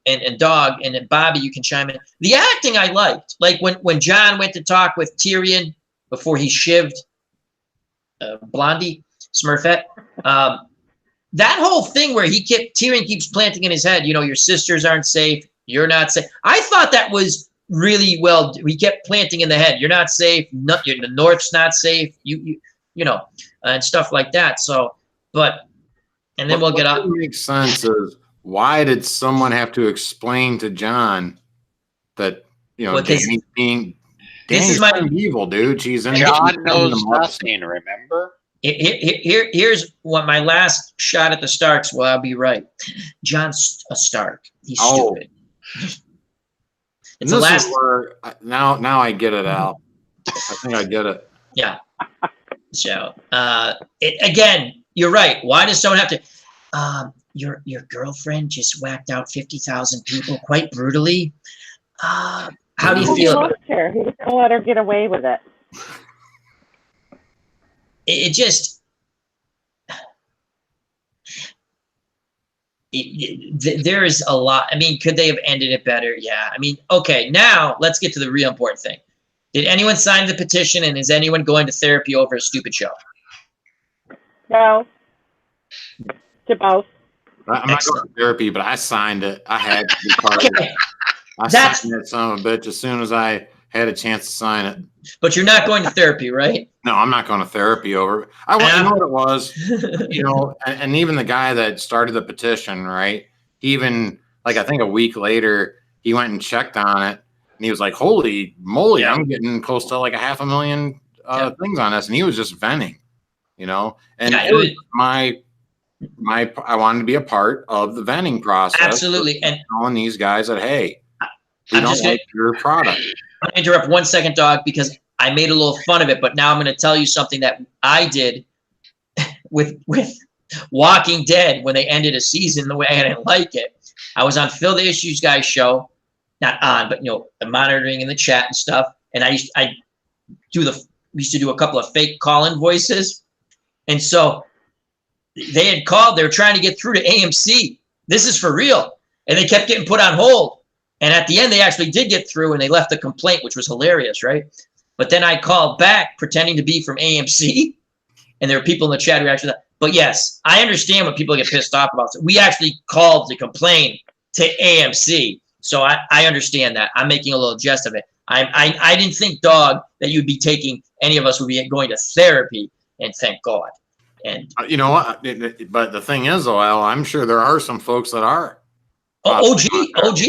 And Dog and Bobby, you can chime in. The acting I liked, like when John went to talk with Tyrion before he shivved Blondie Smurfette. That whole thing where Tyrion keeps planting in his head, your sisters aren't safe, you're not safe. I thought that was really well. He kept planting in the head, you're not safe, the North's not safe, and stuff like that. So, and then we'll get up. What makes sense is why did someone have to explain to John that Danny's being. Danny's evil, dude. She's in. John knows nothing. Remember? Here's what my last shot at the Starks. Well, I'll be right. John's a Stark. He's stupid. It's the last. Now I get it, Al. I think I get it. Yeah. So again, you're right. Why does someone have to? Your girlfriend just whacked out 50,000 people quite brutally. How do you feel about it? He didn't let her get away with it. It just. There is a lot. I mean, could they have ended it better? Yeah. I mean, okay. Now let's get to the real important thing. Did anyone sign the petition, and is anyone going to therapy over a stupid show? No. To both. I'm not going to therapy, but I signed it. I had to be part of it. I signed that son of a bitch as soon as I had a chance to sign it. But you're not going to therapy, right? No, I'm not going to therapy over it. You know what it was? And even the guy that started the petition, right? He even, I think a week later, he went and checked on it. And he was like, holy moly, I'm getting close to 500,000 things on this. And he was just venting, And it was I wanted to be a part of the venting process. Absolutely. And telling these guys that, hey, we don't like your product. I'm going to interrupt 1 second, dog, because I made a little fun of it. But now I'm going to tell you something that I did with Walking Dead when they ended a season the way I didn't like it. I was on Phil the Issues Guy show. Not on, but monitoring in the chat and stuff. And I used to do a couple of fake call-in voices. And so they had called, they were trying to get through to AMC. This is for real. And they kept getting put on hold. And at the end, they actually did get through and they left a complaint, which was hilarious, right? But then I called back pretending to be from AMC. And there were people in the chat who actually, but yes, I understand what people get pissed off about. So we actually called to complain to AMC. So I understand that. I'm making a little jest of it. I didn't think, dog, that you'd be taking, any of us would be going to therapy, and thank God. And you know what? But the thing is, though, Al, I'm sure there are some folks that are. OG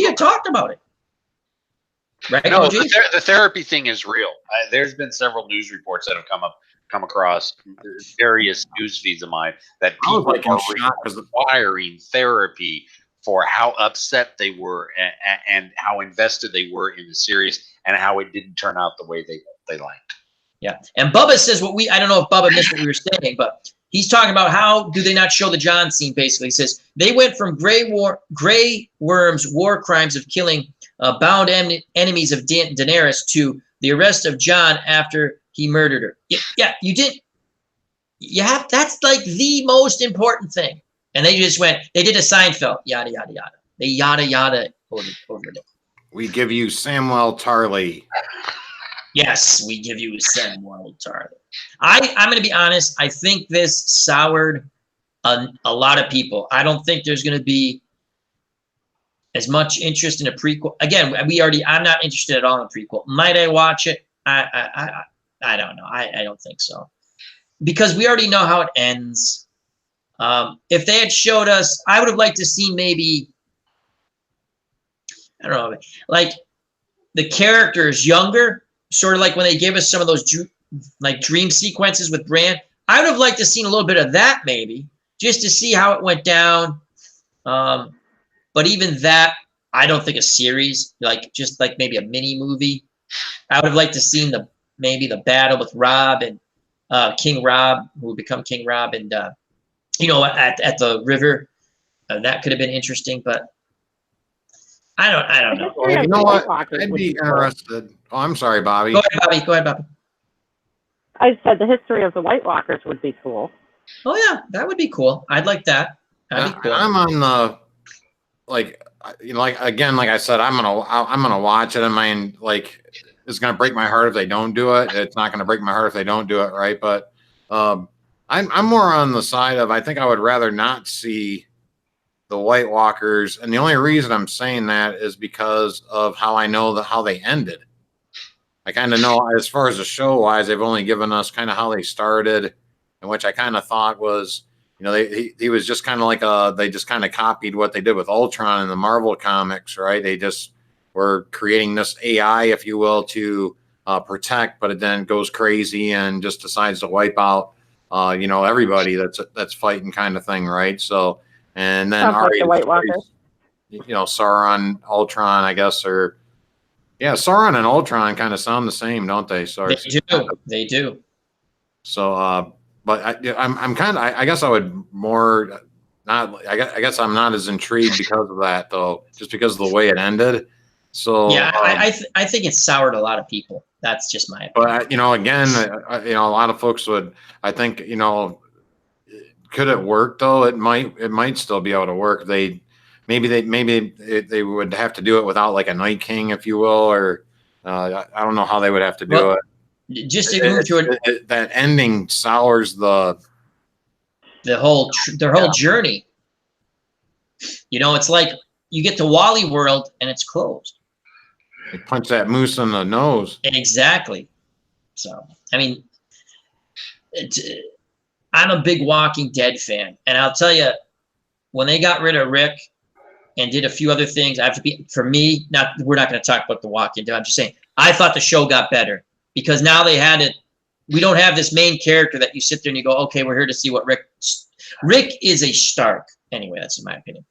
had talked about it. Right? No, OG? the therapy thing is real. There's been several news reports that have come across various news feeds of mine that people are requiring therapy for how upset they were and how invested they were in the series and how it didn't turn out the way they liked. Yeah. And Bubba says I don't know if Bubba missed what we were saying, but he's talking about how do they not show the John scene, basically. He says, they went from Grey Worm's war crimes of killing bound enemies of Daenerys to the arrest of John after he murdered her. Yeah, you did. That's the most important thing. And they just they did a Seinfeld, yada, yada, yada. They yada, yada over it. We give you Samwell Tarly. Yes, we give you Samwell Tarly. I'm going to be honest. I think this soured a lot of people. I don't think there's going to be as much interest in a prequel. Again, I'm not interested at all in a prequel. Might I watch it? I don't know. I don't think so. Because we already know how it ends. If they had showed us, I would have liked to see maybe, I don't know, like the characters younger, sort of like when they gave us some of those dream sequences with Bran. I would have liked to seen a little bit of that maybe, just to see how it went down. But even that, I don't think a series, just maybe a mini movie. I would have liked to seen maybe the battle with Robb and King Robb, who would become King Robb, and at the river. That could have been interesting, but I don't know. Well, you know what? I'd be interested. Oh, I'm sorry, Bobby. Go ahead, Bobby. I said the history of the White Walkers would be cool. Oh yeah, that would be cool. I'd like that. That'd be cool. I'm on the again, like I said, I'm gonna watch it. It's gonna break my heart if they don't do it. It's not gonna break my heart if they don't do it, right? But I'm more on the side of I think I would rather not see the White Walkers, and the only reason I'm saying that is because of how I know how they ended. I kind of know as far as the show wise, they've only given us kind of how they started, and which I kind of thought was, he was just kind of they just kind of copied what they did with Ultron in the Marvel comics, right? They just were creating this AI, if you will, to protect, but it then goes crazy and just decides to wipe out everybody that's fighting kind of thing, right? So, and then Sounds like the White Walkers. Sauron, Ultron, I guess, Sauron and Ultron kind of sound the same, don't they? So They do. So, but I'm kind of, I guess I would more not. I guess I'm not as intrigued because of that, though, just because of the way it ended. So yeah, I think it soured a lot of people. That's just my opinion. But again, a lot of folks would. I think could it work though? It might still be able to work. Maybe they would have to do it without like a Night King, if you will, or I don't know how they would have to do it. Just to move to that ending sours their whole journey. It's like you get to Wally World and it's closed. They punch that moose in the nose. Exactly. So, I mean, I'm a big Walking Dead fan, and I'll tell you, when they got rid of Rick and did a few other things, we're not going to talk about The Walking Dead. I'm just saying, I thought the show got better because now we don't have this main character that you sit there and you go, okay, we're here to see what Rick is a Stark. Anyway, that's in my opinion.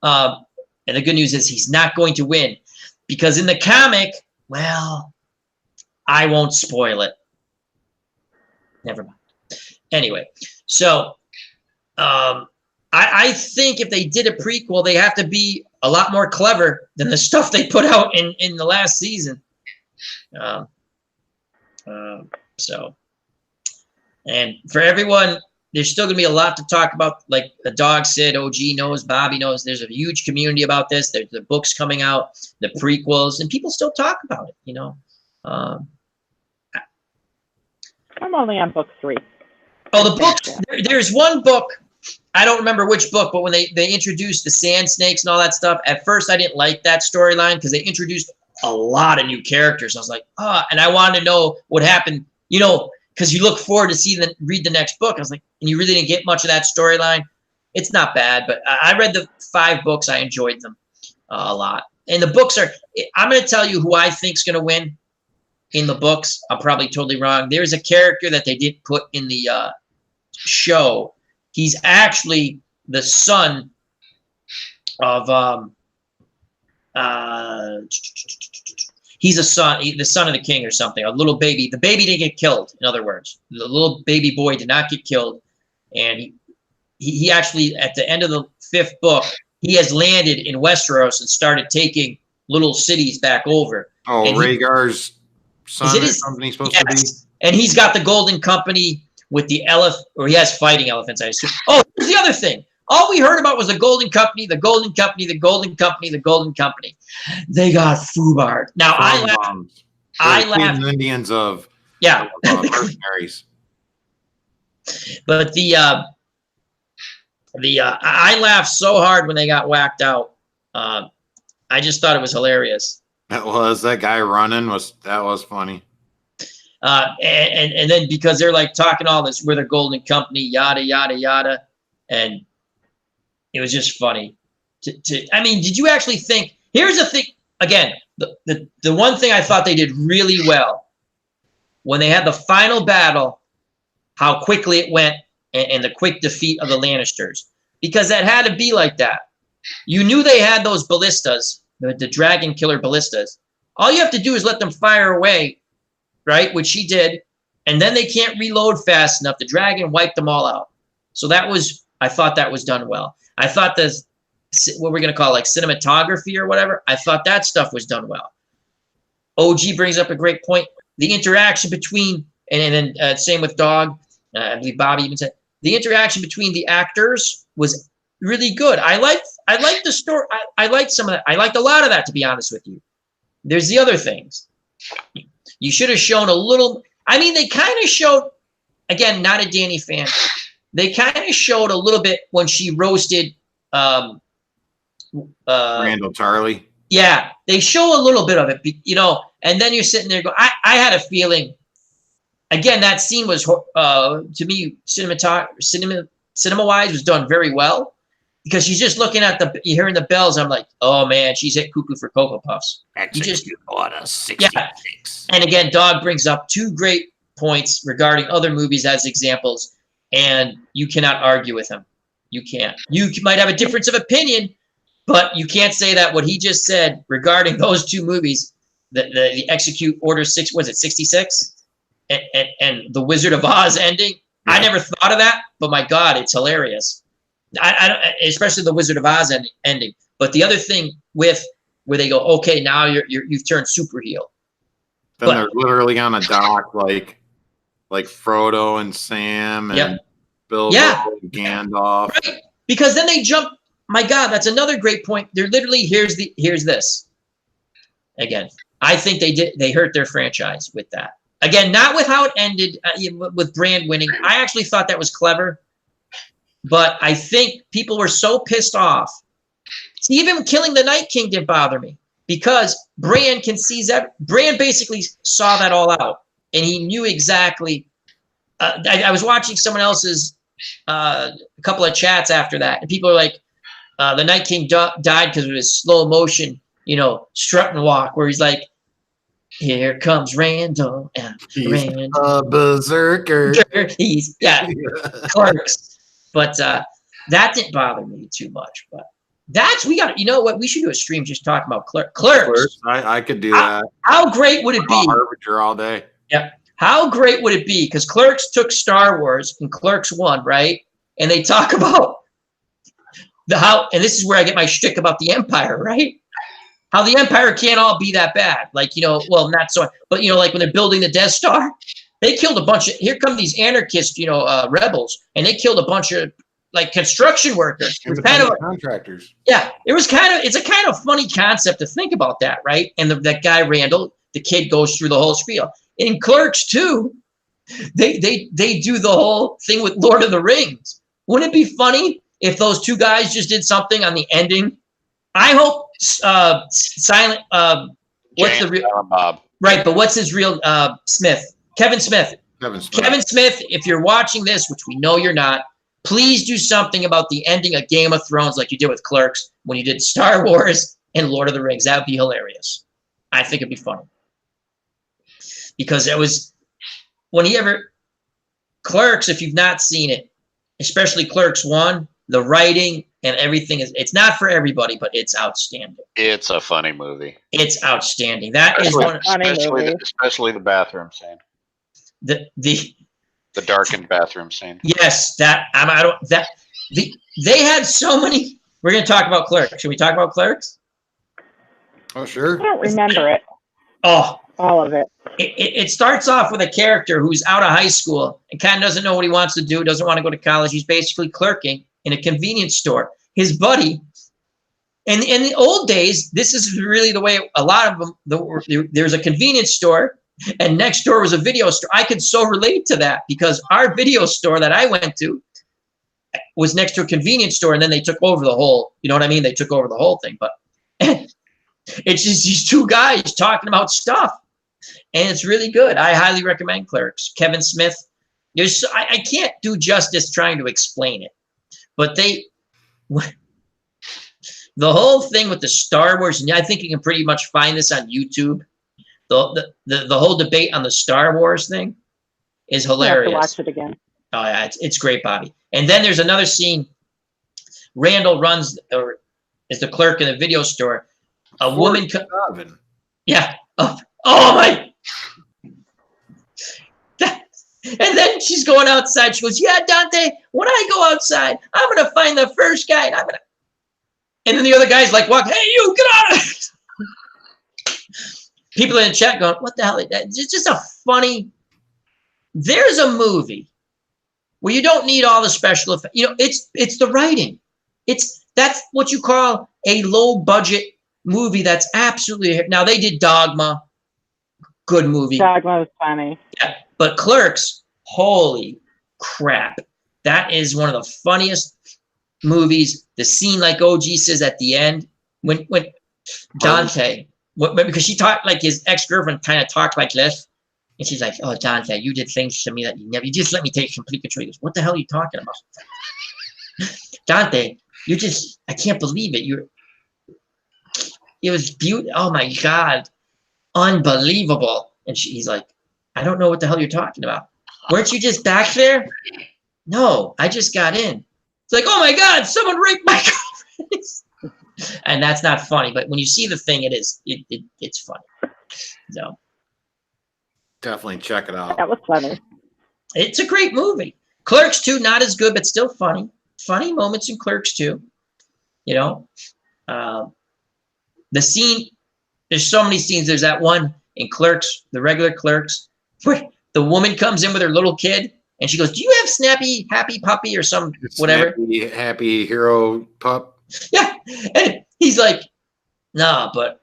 And the good news is he's not going to win because in the comic, well, I won't spoil it. Never mind. Anyway, so I think if they did a prequel, they have to be a lot more clever than the stuff they put out in the last season. So, and for everyone, there's still going to be a lot to talk about. Like the dog said, OG knows, Bobby knows. There's a huge community about this. There's the books coming out, the prequels, and people still talk about it. I'm only on book 3. Oh, the books. There's one book. I don't remember which book, but when they introduced the sand snakes and all that stuff, at first I didn't like that storyline because they introduced a lot of new characters. I was like, and I wanted to know what happened, because you look forward to read the next book. I was like, and you really didn't get much of that storyline. It's not bad, but I read the 5 books. I enjoyed them a lot. And the books I'm going to tell you who I think's going to win in the books. I'm probably totally wrong. There's a character that they didn't put in the show. He's actually the son of he's the son of the king or something. A little baby. The baby didn't get killed. In other words, the little baby boy did not get killed, and he actually at the end of the 5th book he has landed in Westeros and started taking little cities back over. Oh, and Rhaegar's son or something he's supposed to be. And he's got the Golden Company with the elephant, or he has fighting elephants, I assume. Oh, here's the other thing. All we heard about was the Golden Company, the Golden Company, the Golden Company, the Golden Company. They got foobarred. Now I laughed. Indians of mercenaries. But I laughed so hard when they got whacked out. I just thought it was hilarious. That guy running was funny. And then because they're like talking all this, we're the Golden Company, yada yada yada, and it was just funny. I mean, did you actually think? Here's the thing. Again, the one thing I thought they did really well when they had the final battle, how quickly it went, and the quick defeat of the Lannisters, because that had to be like that. You knew they had those ballistas, the dragon killer ballistas. All you have to do is let them fire away. Right, which he did, and then they can't reload fast enough. The dragon wiped them all out. So I thought that was done well. I thought what we're going to call like cinematography or whatever, I thought that stuff was done well. OG brings up a great point. The interaction between, and then same with Dog, I believe Bobby even said, the interaction between the actors was really good. I liked the story. I liked some of that. I liked a lot of that, to be honest with you. There's the other things. You should have shown a little. I mean, they kind of showed, again, not a Danny fan. They kind of showed a little bit when she roasted Randall Tarley. Yeah, they show a little bit of it, and then you're sitting there going, I had a feeling, again, that scene was, to me, cinema-wise, was done very well. Because she's just looking at you're hearing the bells. I'm like, oh man, she's hit cuckoo for Cocoa Puffs. Order 66. Yeah. And again, Dog brings up 2 great points regarding other movies as examples. and you cannot argue with him. You can't. You might have a difference of opinion, but you can't say that what he just said regarding those two movies, the Execute Order 6, was it 66? And the Wizard of Oz ending. Yeah. I never thought of that, but my God, it's hilarious. I don't, especially the Wizard of Oz ending. But the other thing with where they go, okay, now you've turned super heel. Then they're literally on a dock like Frodo and Sam and Bilbo and Gandalf. Right. Because then they jump. My God, that's another great point. They're literally here's this. Again, I think they hurt their franchise with that. Again, not with how it ended with Brand winning. I actually thought that was clever, but I think people were so pissed off. See, even killing the Night King didn't bother me because Brand can see that. Brand basically saw that all out, and he knew exactly. I was watching someone else's a couple of chats after that, and people are like, the Night King died because of his slow motion, strut and walk, where he's like, here comes Randall. He's a berserker. He's Clerks. But that didn't bother me too much. But we got. You know what? We should do a stream just talking about Clerks. I could do that. How great would it be? Harbinger all day. Yeah. How great would it be? Because Clerks took Star Wars and Clerks won, right? And they talk about and this is where I get my shtick about the Empire, right? How the Empire can't all be that bad. Like, well, not so, but, like when they're building the Death Star, they killed a bunch of, here come these anarchist, rebels, and they killed a bunch of, like, construction workers. It was kind of contractors. Yeah, it's a kind of funny concept to think about that, right? And that guy, Randall, the kid goes through the whole spiel. In Clerks, too, they do the whole thing with Lord of the Rings. Wouldn't it be funny if those two guys just did something on the ending? I hope Silent. What's the real Bob? Right, but what's his real Smith? Kevin Smith. Kevin Smith. If you're watching this, which we know you're not, please do something about the ending of Game of Thrones, like you did with Clerks when you did Star Wars and Lord of the Rings. That would be hilarious. I think it'd be funny because it was Clerks. If you've not seen it, especially Clerks 1, the writing and everything it's not for everybody, but it's outstanding. It's a funny movie. It's outstanding. That is one, especially the bathroom scene. The darkened bathroom scene. Yes, they had so many. We're going to talk about Clerks. Should we talk about Clerks? Oh, sure. I don't remember it. Oh, all of it. It starts off with a character who's out of high school and kind of doesn't know what he wants to do, doesn't want to go to college. He's basically clerking in a convenience store. His buddy, and in the old days, this is really the way a lot of them, there's a convenience store and next door was a video store. I could so relate to that because our video store that I went to was next to a convenience store, and then they took over the whole, you know what I mean? They took over the whole thing, but it's just these two guys talking about stuff. And it's really good. I highly recommend Clerks. Kevin Smith. I can't do justice trying to explain it. But the whole thing with the Star Wars, and I think you can pretty much find this on YouTube. The whole debate on the Star Wars thing is hilarious. I have to watch it again. Oh yeah, it's great, Bobby. And then there's another scene. Randall runs or is the clerk in the video store. A woman. Yeah. Oh my. And then she's going outside. She goes, yeah, Dante, when I go outside, I'm going to find the first guy. And then the other guy's like, walk, hey, you, get out of it. People in the chat going, what the hell is that? It's just a funny. There's a movie where you don't need all the special effects. It's the writing. That's what you call a low budget movie. That's absolutely. Now they did Dogma. Good movie. Dogma was funny. Yeah, but Clerks, holy crap. That is one of the funniest movies. The scene, like OG says at the end, when Dante, because she talked like his ex-girlfriend kind of talked like this, and she's like, oh, Dante, you did things to me that you just let me take complete control. He goes, what the hell are you talking about? Dante, I can't believe it. It was beautiful. Oh my God. Unbelievable. And he's like, I don't know what the hell you're talking about. Weren't you just back there? No, I just got in. It's like, oh my God, someone raped my girlfriend. And that's not funny, but when you see the thing, it's funny. So Definitely check it out. That was funny. it's a great movie. Clerks 2, not as good, but still funny. Funny moments in Clerks 2. You know, the scene. There's so many scenes. There's that one in Clerks, the regular Clerks, where the woman comes in with her little kid, and she goes, "Do you have Snappy Happy Puppy or some whatever?" Happy hero pup. Yeah, and he's like, "Nah, but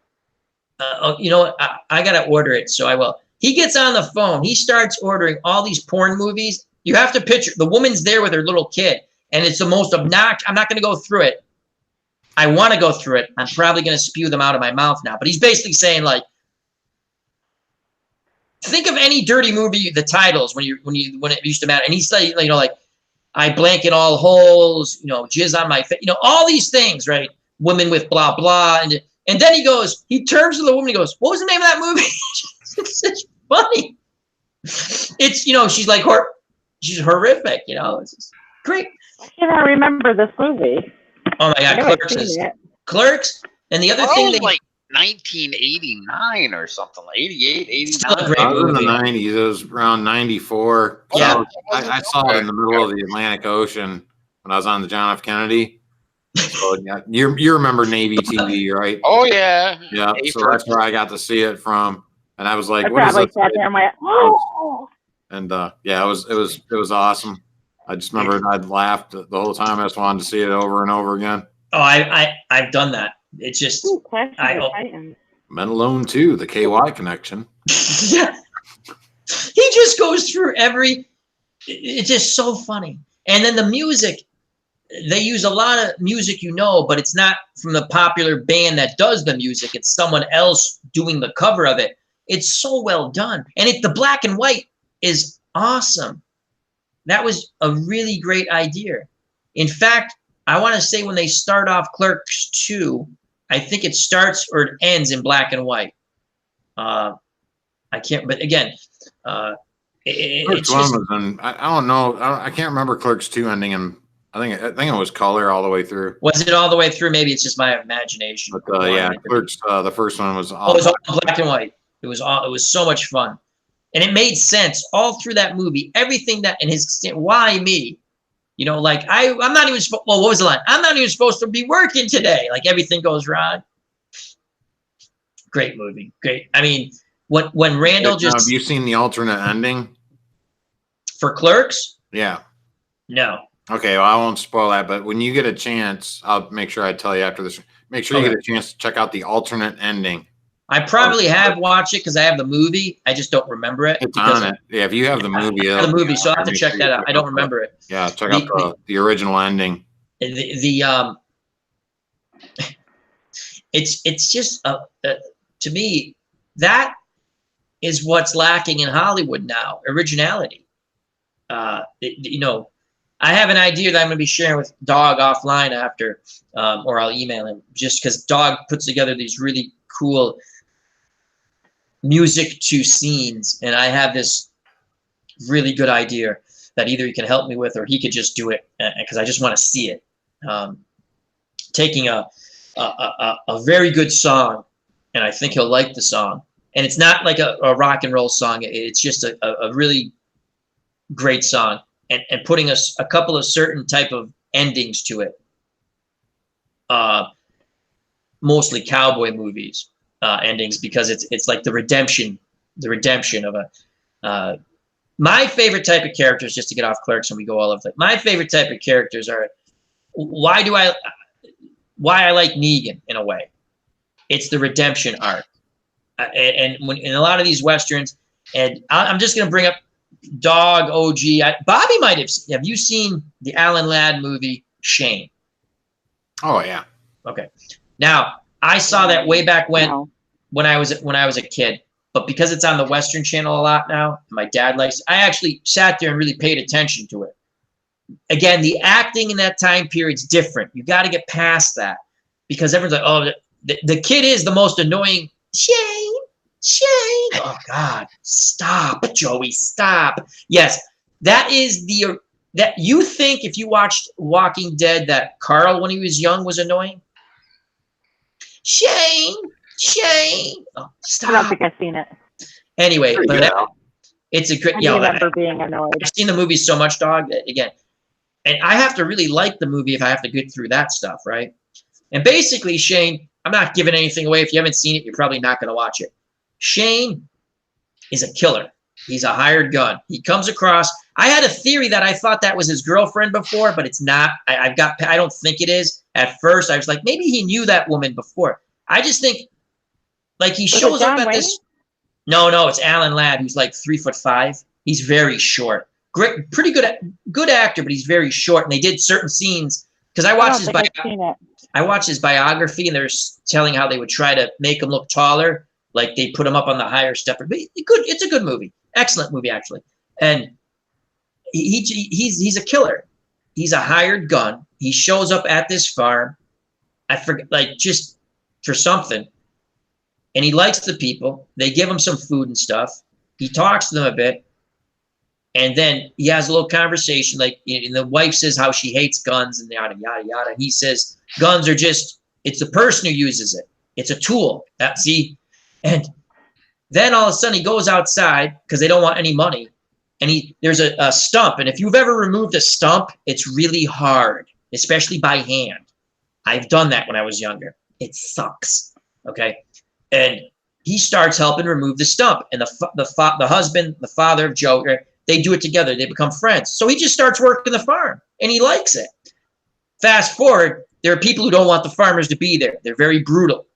you know what? I gotta order it, so I will." He gets on the phone. He starts ordering all these porn movies. You have to picture the woman's there with her little kid, and it's the most obnoxious. I'm not gonna go through it. I want to go through it. I'm probably gonna spew them out of my mouth now. But he's basically saying like, think of any dirty movie, the titles when it used to matter. And he's like, you know, like, I blanket all holes, you know, jizz on my face, you know, all these things, right? Women with blah blah, and then he turns to the woman, he goes, "What was the name of that movie?" It's funny. It's, you know, she's like she's horrific, you know. It's just great. Why can't I remember this movie? Oh my God, I Clerks haven't is seen it. Clerks, and the other thing they like 1989 or something, 88, Still a 89. great I was in the movie. 90s. It was around 94. Yeah. I saw it in the middle of the Atlantic Ocean when I was on the John F. Kennedy. So yeah, you remember Navy TV, right? Oh yeah. Yeah. So that's where I got to see it from, and I was like, I "What is probably this?" sat there and went, "Oh." And yeah, it was awesome. I just remember I'd laughed the whole time. I just wanted to see it over and over again. Oh, I've done that. It's just Ooh, Clash of the Titans. Men Alone 2, the KY connection. yeah. He just goes through it's just so funny. And then the music, they use a lot of music, you know, but it's not from the popular band that does the music. It's someone else doing the cover of it. It's so well done. And the black and white is awesome. That was a really great idea. In fact, I want to say when they start off Clerks 2, I think it starts or it ends in black and white. I can't, but again, Clerks it's 1 just, was in, I don't know. I can't remember Clerks 2 ending in, I think it was color all the way through. was it all the way through? Maybe it's just my imagination. But yeah, Clerks, the first one was Oh, all it was all black and white. It was so much fun. And it made sense all through that movie. Everything that, and why me? You know, like I'm not even supposed, well, what was the line? I'm not even supposed to be working today. Like everything goes wrong. Great movie. Great. I mean, when Randall Have you seen the alternate ending? For Clerks? Yeah. No. Okay, well, I won't spoil that, but when you get a chance, I'll make sure I tell you after this. Make sure you get a chance to check out the alternate ending. I probably have watched it because I have the movie. I just don't remember it. It's on it. Yeah, if you have the movie, I have the movie, so I have to check that out. I don't remember it. Yeah, check out the original ending. It's just to me, that is what's lacking in Hollywood now, originality. You know, I have an idea that I'm going to be sharing with Dog offline after, or I'll email him, just because Dog puts together these really cool music to scenes, and I have this really good idea that either he can help me with or he could just do it because I just want to see it. Taking a very good song, and I think he'll like the song, and it's not like a rock and roll song. It's just a really great song, and putting a couple of certain type of endings to it. Mostly cowboy movies endings, because it's like the redemption of a. My favorite type of characters, just to get off Clerks and we go all over. My favorite type of characters are why I like Negan in a way. It's the redemption arc, and when in a lot of these westerns, and I'm just gonna bring up Dog OG. Bobby might have. Have you seen the Alan Ladd movie Shane? Oh yeah. Okay. Now I saw that way back when I was a kid, but because it's on the Western Channel a lot now, my dad likes. I actually sat there and really paid attention to it. Again, the acting in that time period's different. You got to get past that because everyone's like, "Oh, the kid is the most annoying." Shane. Oh God, stop, Joey, stop. Yes, that is that you think if you watched Walking Dead that Carl when he was young was annoying? Shane. Oh, I don't stop. think I've seen it. Anyway, Pretty but good, Al. it's a great. I You know, remember being annoyed. I've seen the movie so much, dog. That, again, and I have to really like the movie if I have to get through that stuff, right? And basically, Shane, I'm not giving anything away. If you haven't seen it, you're probably not going to watch it. Shane is a killer. He's a hired gun. He comes across. I had a theory that I thought that was his girlfriend before, but it's not. I don't think it is. At first, I was like, maybe he knew that woman before. I just think, like, he shows up at this. No, it's Alan Ladd, who's like 3'5". He's very short. Great, pretty good actor, but he's very short. And they did certain scenes because I watched his biography, and they're telling how they would try to make him look taller, like they put him up on the higher step. But it's a good movie, excellent movie actually. And he's a killer. He's a hired gun. He shows up at this farm. I forget, like, just for something. And he likes the people. They give him some food and stuff. He talks to them a bit. And then he has a little conversation. Like, and the wife says how she hates guns and yada, yada, yada. He says, guns are just, it's the person who uses it. It's a tool. And then all of a sudden he goes outside because they don't want any money. And there's a stump. And if you've ever removed a stump, it's really hard, especially by hand. I've done that when I was younger. It sucks. Okay. And he starts helping remove the stump. And the husband, the father of Joe, they do it together. They become friends. So he just starts working the farm, and he likes it. Fast forward, there are people who don't want the farmers to be there. They're very brutal.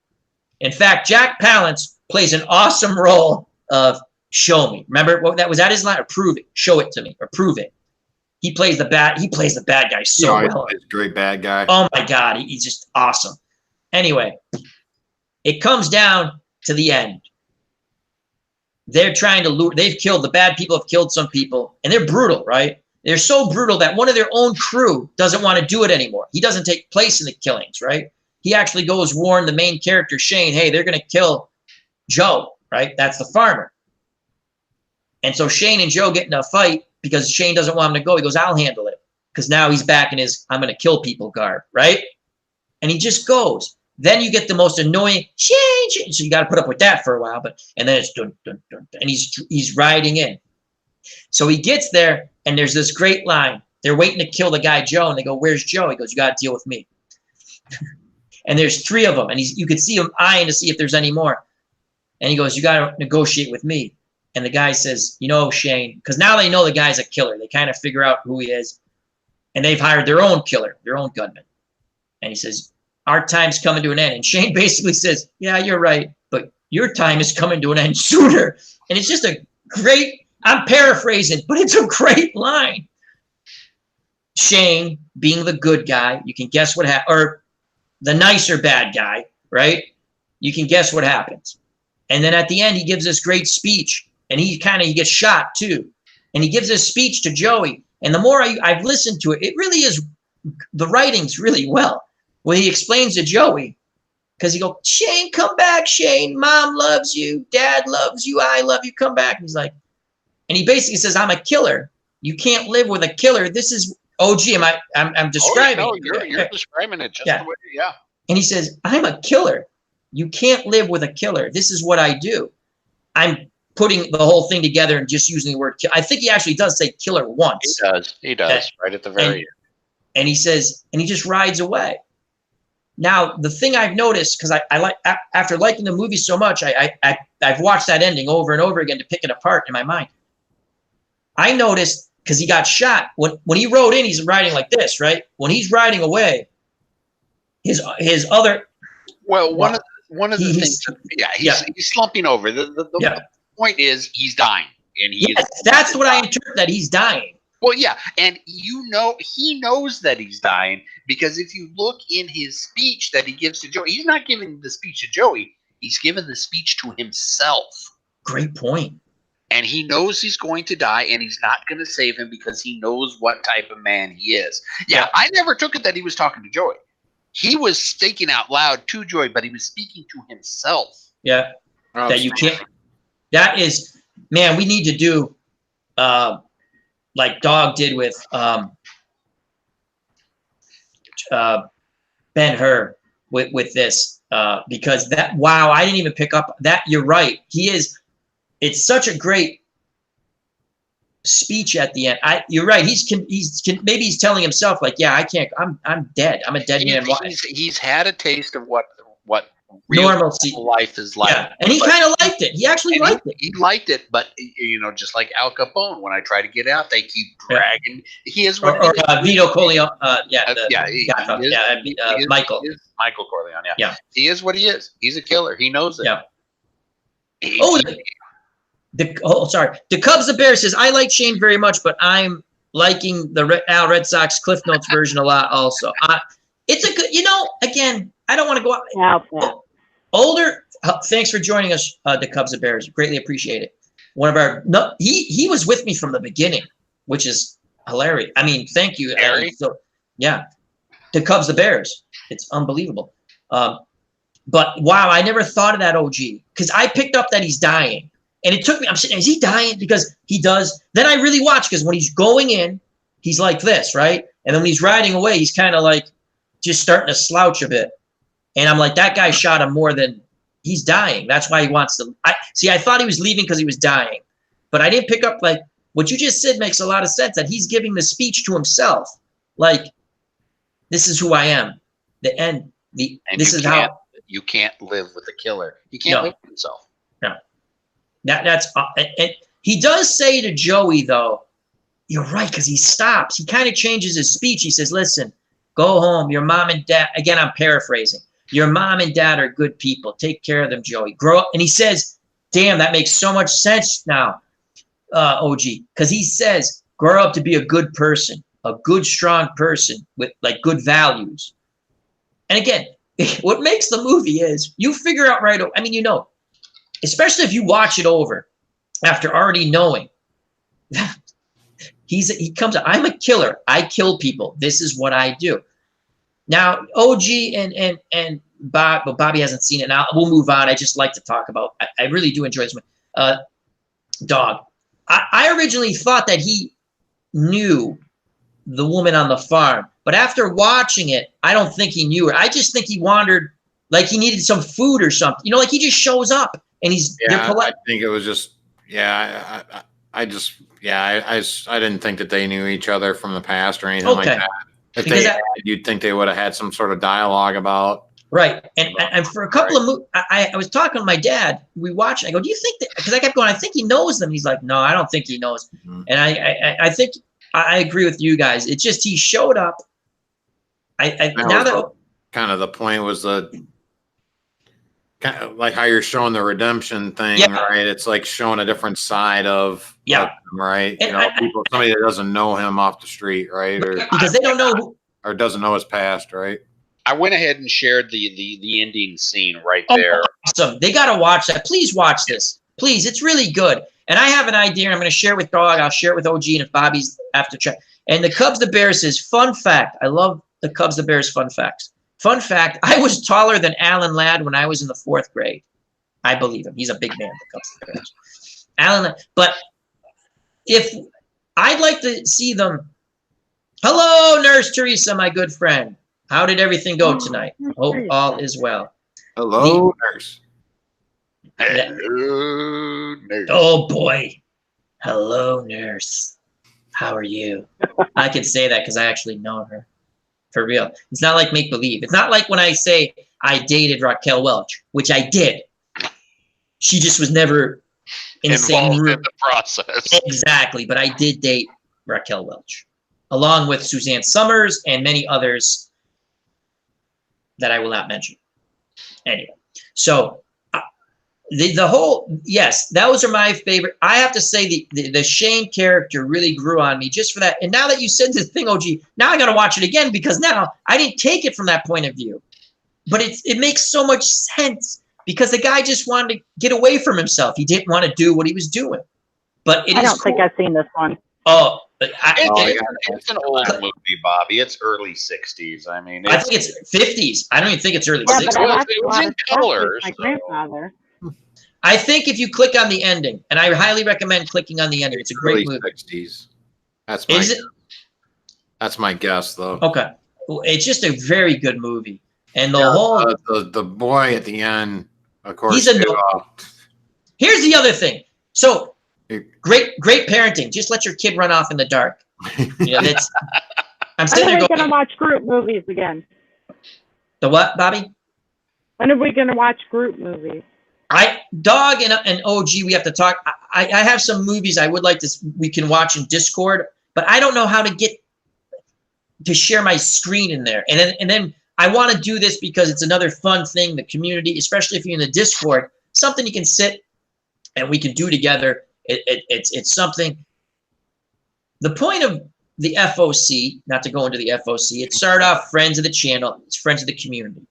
In fact, Jack Palance plays an awesome role of show me. Remember what that was at his line? Or prove it. Show it to me. Or prove it. He plays the bad guy so well. He's a great bad guy. Oh my God, he's just awesome. Anyway, it comes down to the end. They're trying to lure. The bad people have killed some people, and they're brutal, right? They're so brutal that one of their own crew doesn't want to do it anymore. He doesn't take place in the killings, right? He actually goes warn the main character, Shane, hey, they're going to kill Joe, right? That's the farmer. And so Shane and Joe get in a fight because Shane doesn't want him to go. He goes, I'll handle it. Because now he's back in his I'm going to kill people garb, right? And he just goes. Then you get the most annoying Shane. So you got to put up with that for a while. And then it's dun, dun, dun, and he's riding in. So he gets there, and there's this great line. They're waiting to kill the guy Joe, and they go, where's Joe? He goes, you got to deal with me. And there's 3 of them, and you could see him eyeing to see if there's any more. And he goes, you got to negotiate with me. And the guy says, you know, Shane, because now they know the guy's a killer. They kind of figure out who he is. And they've hired their own killer, their own gunman. And he says, our time's coming to an end. And Shane basically says, yeah, you're right, but your time is coming to an end sooner. And it's just a great, I'm paraphrasing, but it's a great line. Shane, being the good guy, you can guess what happened, or the nicer bad guy, right? You can guess what happens. And then at the end, he gives this great speech, and he gets shot too. And he gives this speech to Joey. And the more I've listened to it, it really is, the writing's really well. When he explains to Joey, because he goes, Shane, come back, Shane. Mom loves you. Dad loves you. I love you. Come back. And he's like, and he basically says, I'm a killer. You can't live with a killer. This is OG. I'm describing. Oh, no, you're describing it just the way, yeah. And he says, I'm a killer. You can't live with a killer. This is what I do. I'm putting the whole thing together and just using the word kill. I think he actually does say killer once. He does, right at the very end. And he says, and he just rides away. Now, the thing I've noticed, because I like, after liking the movie so much, I've watched that ending over and over again to pick it apart in my mind. I noticed, because he got shot, when he rode in, he's riding like this, right? When he's riding away, his other... Well, one of the things, he's slumping over. The point is he's dying. And that's what I interpret, that he's dying. Well, yeah, and he knows that he's dying, because if you look in his speech that he gives to Joey, he's not giving the speech to Joey, he's giving the speech to himself. Great point. And he knows he's going to die, and he's not going to save him because he knows what type of man he is. Yeah, I never took it that he was talking to Joey. He was speaking out loud to Joey, but he was speaking to himself. Yeah, that you can't. That is, man, we need to do like Dog did with Ben-Hur with this, because that, wow, I didn't even pick up that. You're right. It's such a great speech at the end. You're right. Maybe he's telling himself like, yeah, I can't, I'm dead. I'm a dead man. He's had a taste of what real Normalcy life is like. Yeah, and he kind of liked it. He actually liked it. He liked it, but just like Al Capone, when I try to get out, they keep dragging. He is what Vito Corleone. Michael. Michael Corleone. Yeah. Yeah. He is what he is. He's a killer. He knows it. Yeah. The Cubs the Bears says, I like Shane very much, but I'm liking the Red Sox Cliff Notes version a lot also. It's a good, again, I don't want to go out. Older, thanks for joining us, the Cubs the Bears. Greatly appreciate it. He was with me from the beginning, which is hilarious. I mean, thank you. So, yeah, the Cubs the Bears. It's unbelievable. But wow, I never thought of that, OG, because I picked up that he's dying. And it took me, I'm sitting there, is he dying? Because he does. Then I really watch, because when he's going in, he's like this, right? And then when he's riding away, he's kind of like just starting to slouch a bit. And I'm like, that guy shot him more than he's dying. That's why he wants to. I thought he was leaving because he was dying. But I didn't pick up, like, what you just said makes a lot of sense, that he's giving the speech to himself. Like, this is who I am. The end. This is how. You can't live with a killer. He can't live with himself. No. That's and he does say to Joey, though, you're right, because he stops. He kind of changes his speech. He says, listen, go home. Your mom and dad, again, I'm paraphrasing. Your mom and dad are good people. Take care of them, Joey. Grow up. And he says, damn, that makes so much sense now, OG, because he says, grow up to be a good person, a good, strong person with like good values. And again, what makes the movie is you figure out right. I mean, especially if you watch it over after already knowing he comes out, I'm a killer. I kill people. This is what I do. Now, OG and Bob, but Bobby hasn't seen it. Now we'll move on. I just like to talk about. I really do enjoy this one. Dog. I originally thought that he knew the woman on the farm, but after watching it, I don't think he knew her. I just think he wandered, like he needed some food or something. Like he just shows up and he's. Yeah, I think it was just. Yeah, I didn't think that they knew each other from the past or anything like that. If they had, you'd think they would have had some sort of dialogue about. Right. And for a couple of movies, I was talking to my dad. We watched. I go, do you think that? Because I kept going, I think he knows them. He's like, no, I don't think he knows. Mm-hmm. And I think I agree with you guys. It's just he showed up. Now that kind of the point was kind of like how you're showing the redemption thing, right? It's like showing a different side of him, right? And somebody that doesn't know him off the street, right? Or because they don't know or doesn't know his past, right? I went ahead and shared the ending scene right there. Awesome. They got to watch that. Please watch this. Please. It's really good. And I have an idea. I'm going to share it with Dog. I'll share it with OG, and if Bobby's after check. And the Cubs the Bears says, fun fact. I love the Cubs the Bears fun facts. Fun fact, I was taller than Alan Ladd when I was in the 4th grade. I believe him. He's a big man, the Cubs the Bears. Alan Ladd. But if I'd like to see them. Hello, Nurse Teresa, my good friend. How did everything go tonight? Hope all is well. Hello, Nurse. Hello, Nurse. Oh, boy. Hello, Nurse. How are you? I can say that because I actually know her. For real. It's not like make-believe. It's not like when I say I dated Raquel Welch, which I did. She just was never in the same room. In the process. Exactly. But I did date Raquel Welch, along with Suzanne Summers and many others that I will not mention. Anyway, so the whole, yes, those are my favorite. I have to say the Shane character really grew on me just for that. And now that you said the thing, OG, now I got to watch it again because now I didn't take it from that point of view. But it makes so much sense because the guy just wanted to get away from himself. He didn't want to do what he was doing. But I don't think I've seen this one. Oh, it's an old movie, Bobby. It's early 60s. I mean, I think it's 50s. I don't even think it's early 60s. It was in color. My grandfather. I think if you click on the ending, and I highly recommend clicking on the ending. It's a great movie. 60s. That's my guess, though. Okay. Well, it's just a very good movie. And the Yeah, whole the boy at the end, of course. he's a no. Here's the other thing. So great parenting. Just let your kid run off in the dark. You know, that's I'm sitting When are there we going, going to watch group movies again? the what, Bobby? When are we going to watch group movies? Dog and OG, we have to talk. I have some movies I would like we can watch in Discord, but I don't know how to get to share my screen in there. And then I want to do this because it's another fun thing, the community, especially if you're in the Discord, something you can sit and we can do together. It's something. The point of the FOC, not to go into the FOC, it started off friends of the channel, it's friends of the community.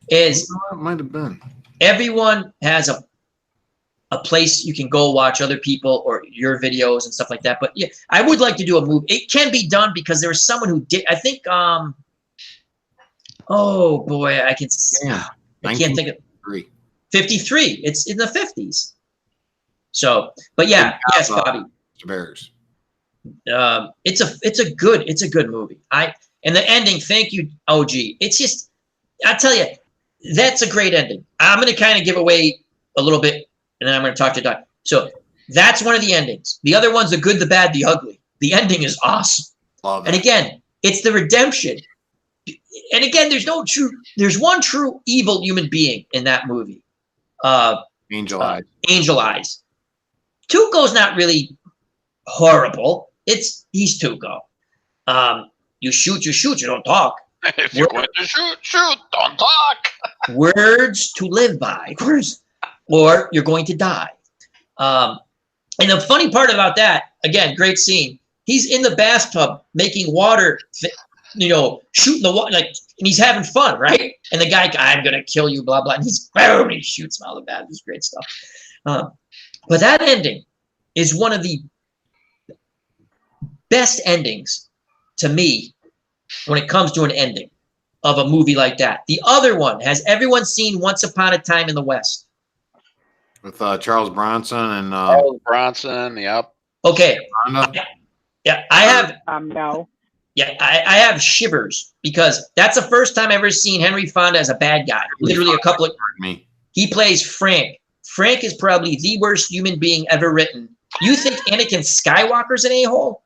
It might have been. Everyone has a place you can go watch other people or your videos and stuff like that. But yeah, I would like to do a movie. It can be done because there was someone who did. I think. Oh boy, I can't think of 53. It's in the 50s. So, but yeah, yes, Bobby. Bears. It's a good movie. And the ending. Thank you, OG. It's just, I tell you. That's a great ending. I'm going to kind of give away a little bit, and then I'm going to talk to Doc. So that's one of the endings. The other one's the good, the bad, the ugly. The ending is awesome. And again, it's the redemption. And again, there's one true evil human being in that movie. Angel Eyes. Angel Eyes. Tuco's not really horrible. He's Tuco. You shoot, you don't talk. If you're going to shoot, don't talk. Words to live by, or you're going to die. And the funny part about that, again, great scene. He's in the bathtub making water, shooting the water, and he's having fun, right? And the guy, I'm gonna kill you, blah blah, and he shoots him all the bad. It's great stuff. But that ending is one of the best endings to me. When it comes to an ending of a movie like that. The other one, has everyone seen Once Upon a Time in the West? With Charles Bronson and Charles Bronson, yep. Okay. Yeah, I have no. Yeah, I have shivers because that's the first time I've ever seen Henry Fonda as a bad guy. Literally he plays Frank. Frank is probably the worst human being ever written. You think Anakin Skywalker's an a-hole?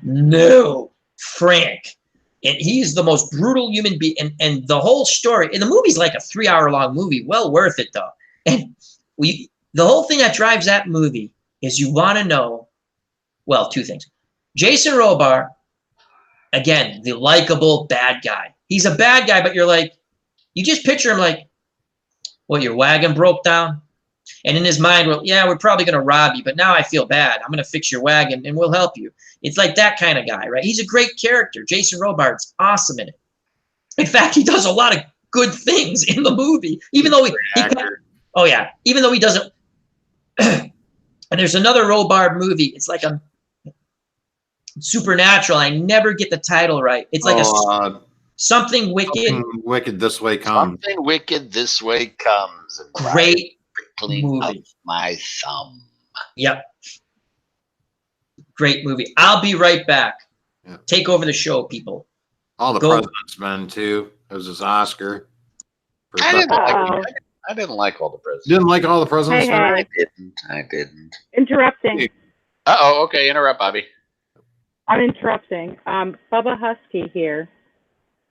No. Frank, and he's the most brutal human being, and the whole story, and the movie's like a 3-hour-long movie, well worth it though. And the whole thing that drives that movie is you want to know, well, two things. Jason Robar, again, the likable bad guy. He's a bad guy, but you're like, you just picture him like, well, your wagon broke down, and in his mind, well, yeah, we're probably going to rob you, but now I feel bad. I'm going to fix your wagon, and we'll help you. It's like that kind of guy, right? He's a great character. Jason Robards, awesome in it. In fact, he does a lot of good things in the movie, even though even though he doesn't. And there's another Robard movie. It's like a supernatural. I never get the title right. It's like something wicked. Something wicked this way comes. Something wicked this way comes. Great movie. Of my thumb. Yep. Great movie. I'll be right back. Yeah. Take over the show, people. All the President's Men too. It was his Oscar. I didn't like all the presidents. You didn't like all the President's Men? I didn't. Interrupting. Okay, interrupt, Bobby. I'm interrupting. Bubba Husky here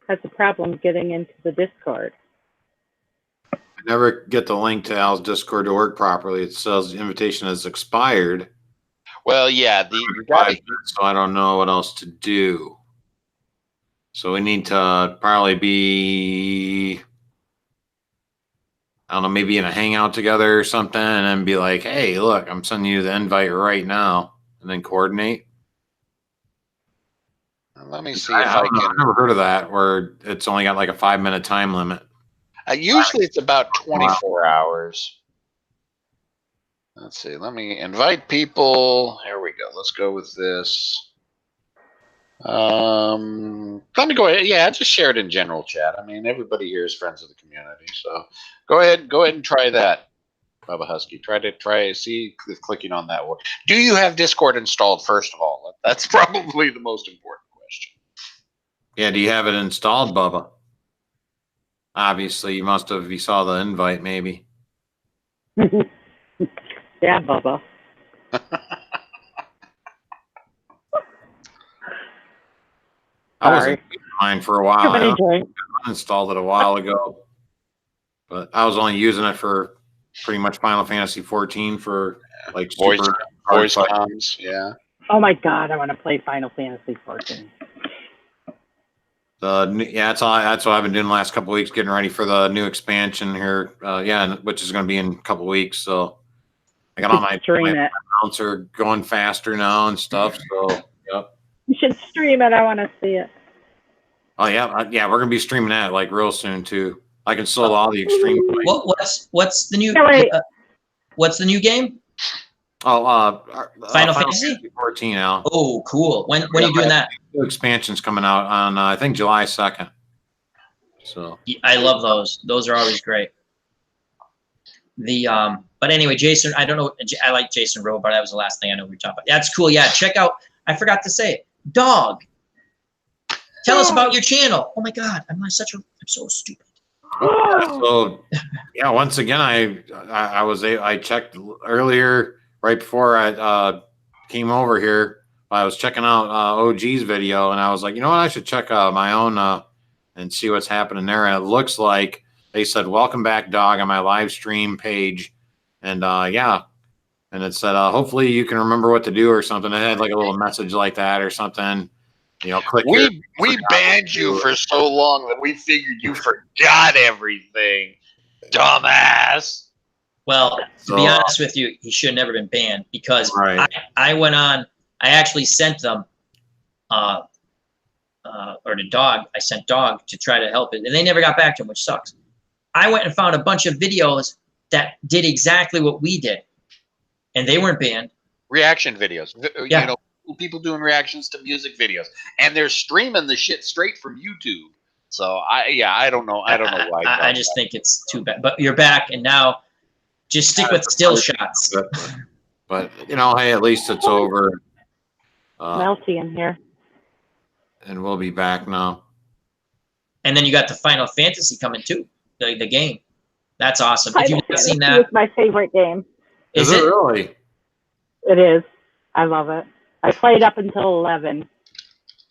has a problem getting into the Discord. I never get the link to Al's Discord to work properly. It says the invitation has expired. Well, yeah, so I don't know what else to do. So we need to probably be, I don't know, maybe in a hangout together or something, and then be like, hey, look, I'm sending you the invite right now, and then coordinate. Let me see if I can. I've never heard of that, where it's only got like a 5-minute time limit. Usually it's about 24 hours. Let's see. Let me invite people. Here we go. Let's go with this. Let me go ahead. Yeah, just share it in general chat. I mean, everybody here is friends of the community, so go ahead and try that. Bubba Husky. See if clicking on that one. Do you have Discord installed, first of all? That's probably the most important question. Yeah, do you have it installed, Bubba? Obviously, you must have. You saw the invite, maybe. Yeah, Bubba. I wasn't using mine for a while. Too many drinks. I installed it a while ago, but I was only using it for pretty much Final Fantasy 14 for like Voice super comms. Yeah. Oh my God, I want to play Final Fantasy 14. That's all. That's what I've been doing the last couple of weeks, getting ready for the new expansion here. Which is going to be in a couple of weeks. So I got all my mounts are going faster now and stuff. So yep. You should stream it. I want to see it. Oh yeah, yeah. We're gonna be streaming that like real soon too. I can solo all the extreme. What's the new? What's the new game? Oh, Final Fantasy 14 now. Oh, cool. When are you doing that? New expansion's coming out on I think July 2nd. So I love those. Those are always great. But anyway, Jason, I don't know. I like Jason Rowe, but that was the last thing I know we were talking about. That's cool. Yeah, check out. I forgot to say it. Dog. Tell us about your channel. Oh my God, I'm so stupid. So yeah, once again, I checked earlier right before I came over here. I was checking out OG's video, and I was like, you know what, I should check my own and see what's happening there. And it looks like they said, "Welcome back, dog," on my live stream page, and yeah, and it said, "Hopefully you can remember what to do" or something. It had like a little message like that or something. You know, click. We banned you for so long that we figured you forgot everything, dumbass. Well, to be honest with you, he should have never been banned because I went on. I actually sent them, or the dog. I sent Dog to try to help it, and they never got back to him, which sucks. I went and found a bunch of videos that did exactly what we did, and they weren't banned. Reaction videos. Yeah. You know, people doing reactions to music videos, and they're streaming the shit straight from YouTube. So I don't know why. I just think it's too bad. But you're back, and now just stick with still shots. But you know, hey, at least it's over. Melty in here. And we'll be back now. And then you got the Final Fantasy coming too, the game. That's awesome. If you've not seen that, it's my favorite game. Is it really? It is. I love it. I played up until 11.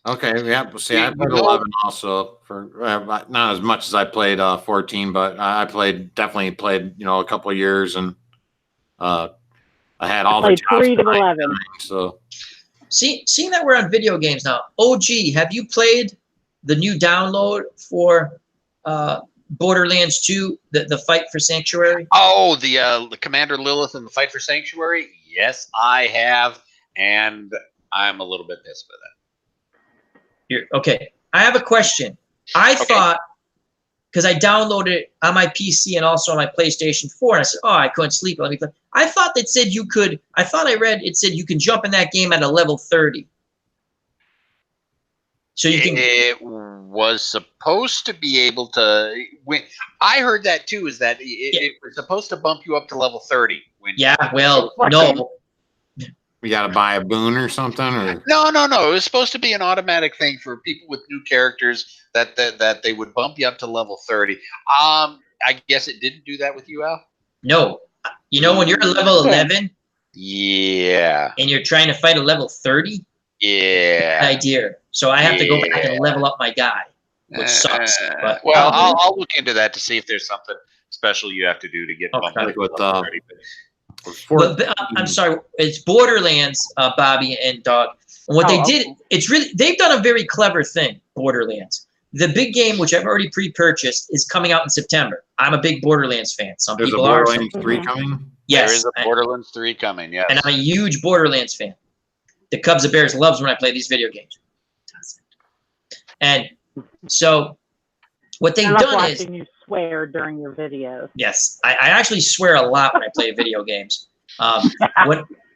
Okay, yeah. See, I played 11 also. For not as much as I played 14, but I definitely played, you know, a couple of years, and I had all the 3 to 11. So, seeing that we're on video games now, OG, have you played the new download for Borderlands 2, the Fight for Sanctuary? Oh, the Commander Lilith and the Fight for Sanctuary. Yes, I have. And I'm a little bit pissed with it. Okay. I have a question. I thought, because I downloaded it on my PC and also on my PlayStation 4, and I said, oh, I couldn't sleep. Let me play. I thought that said you could. I thought I read it said you can jump in that game at a level 30. So you can. It was supposed to be able to. I heard that too. Is that it was supposed to bump you up to level 30? Well, no. We got to buy a boon or something, or no. It was supposed to be an automatic thing for people with new characters that they would bump you up to level 30. I guess it didn't do that with you, Al. No, you know when you're level 11. Yeah. And you're trying to fight a level 30. Yeah. Idea. So I have to go back and level up my guy, which sucks. But well, I'll look into that to see if there's something special you have to do to get bumped up with to level 30. I'm sorry, it's Borderlands, Bobby and Dog. And what they did, they've done a very clever thing, Borderlands. The big game, which I've already pre-purchased, is coming out in September. I'm a big Borderlands fan. There's people are. There's a Borderlands 3 coming? Yes. There is a Borderlands 3 coming, yes. And I'm a huge Borderlands fan. The Cubs and Bears loves when I play these video games. And so what they've done is... you swear during your videos. Yes, I actually swear a lot when I play video games.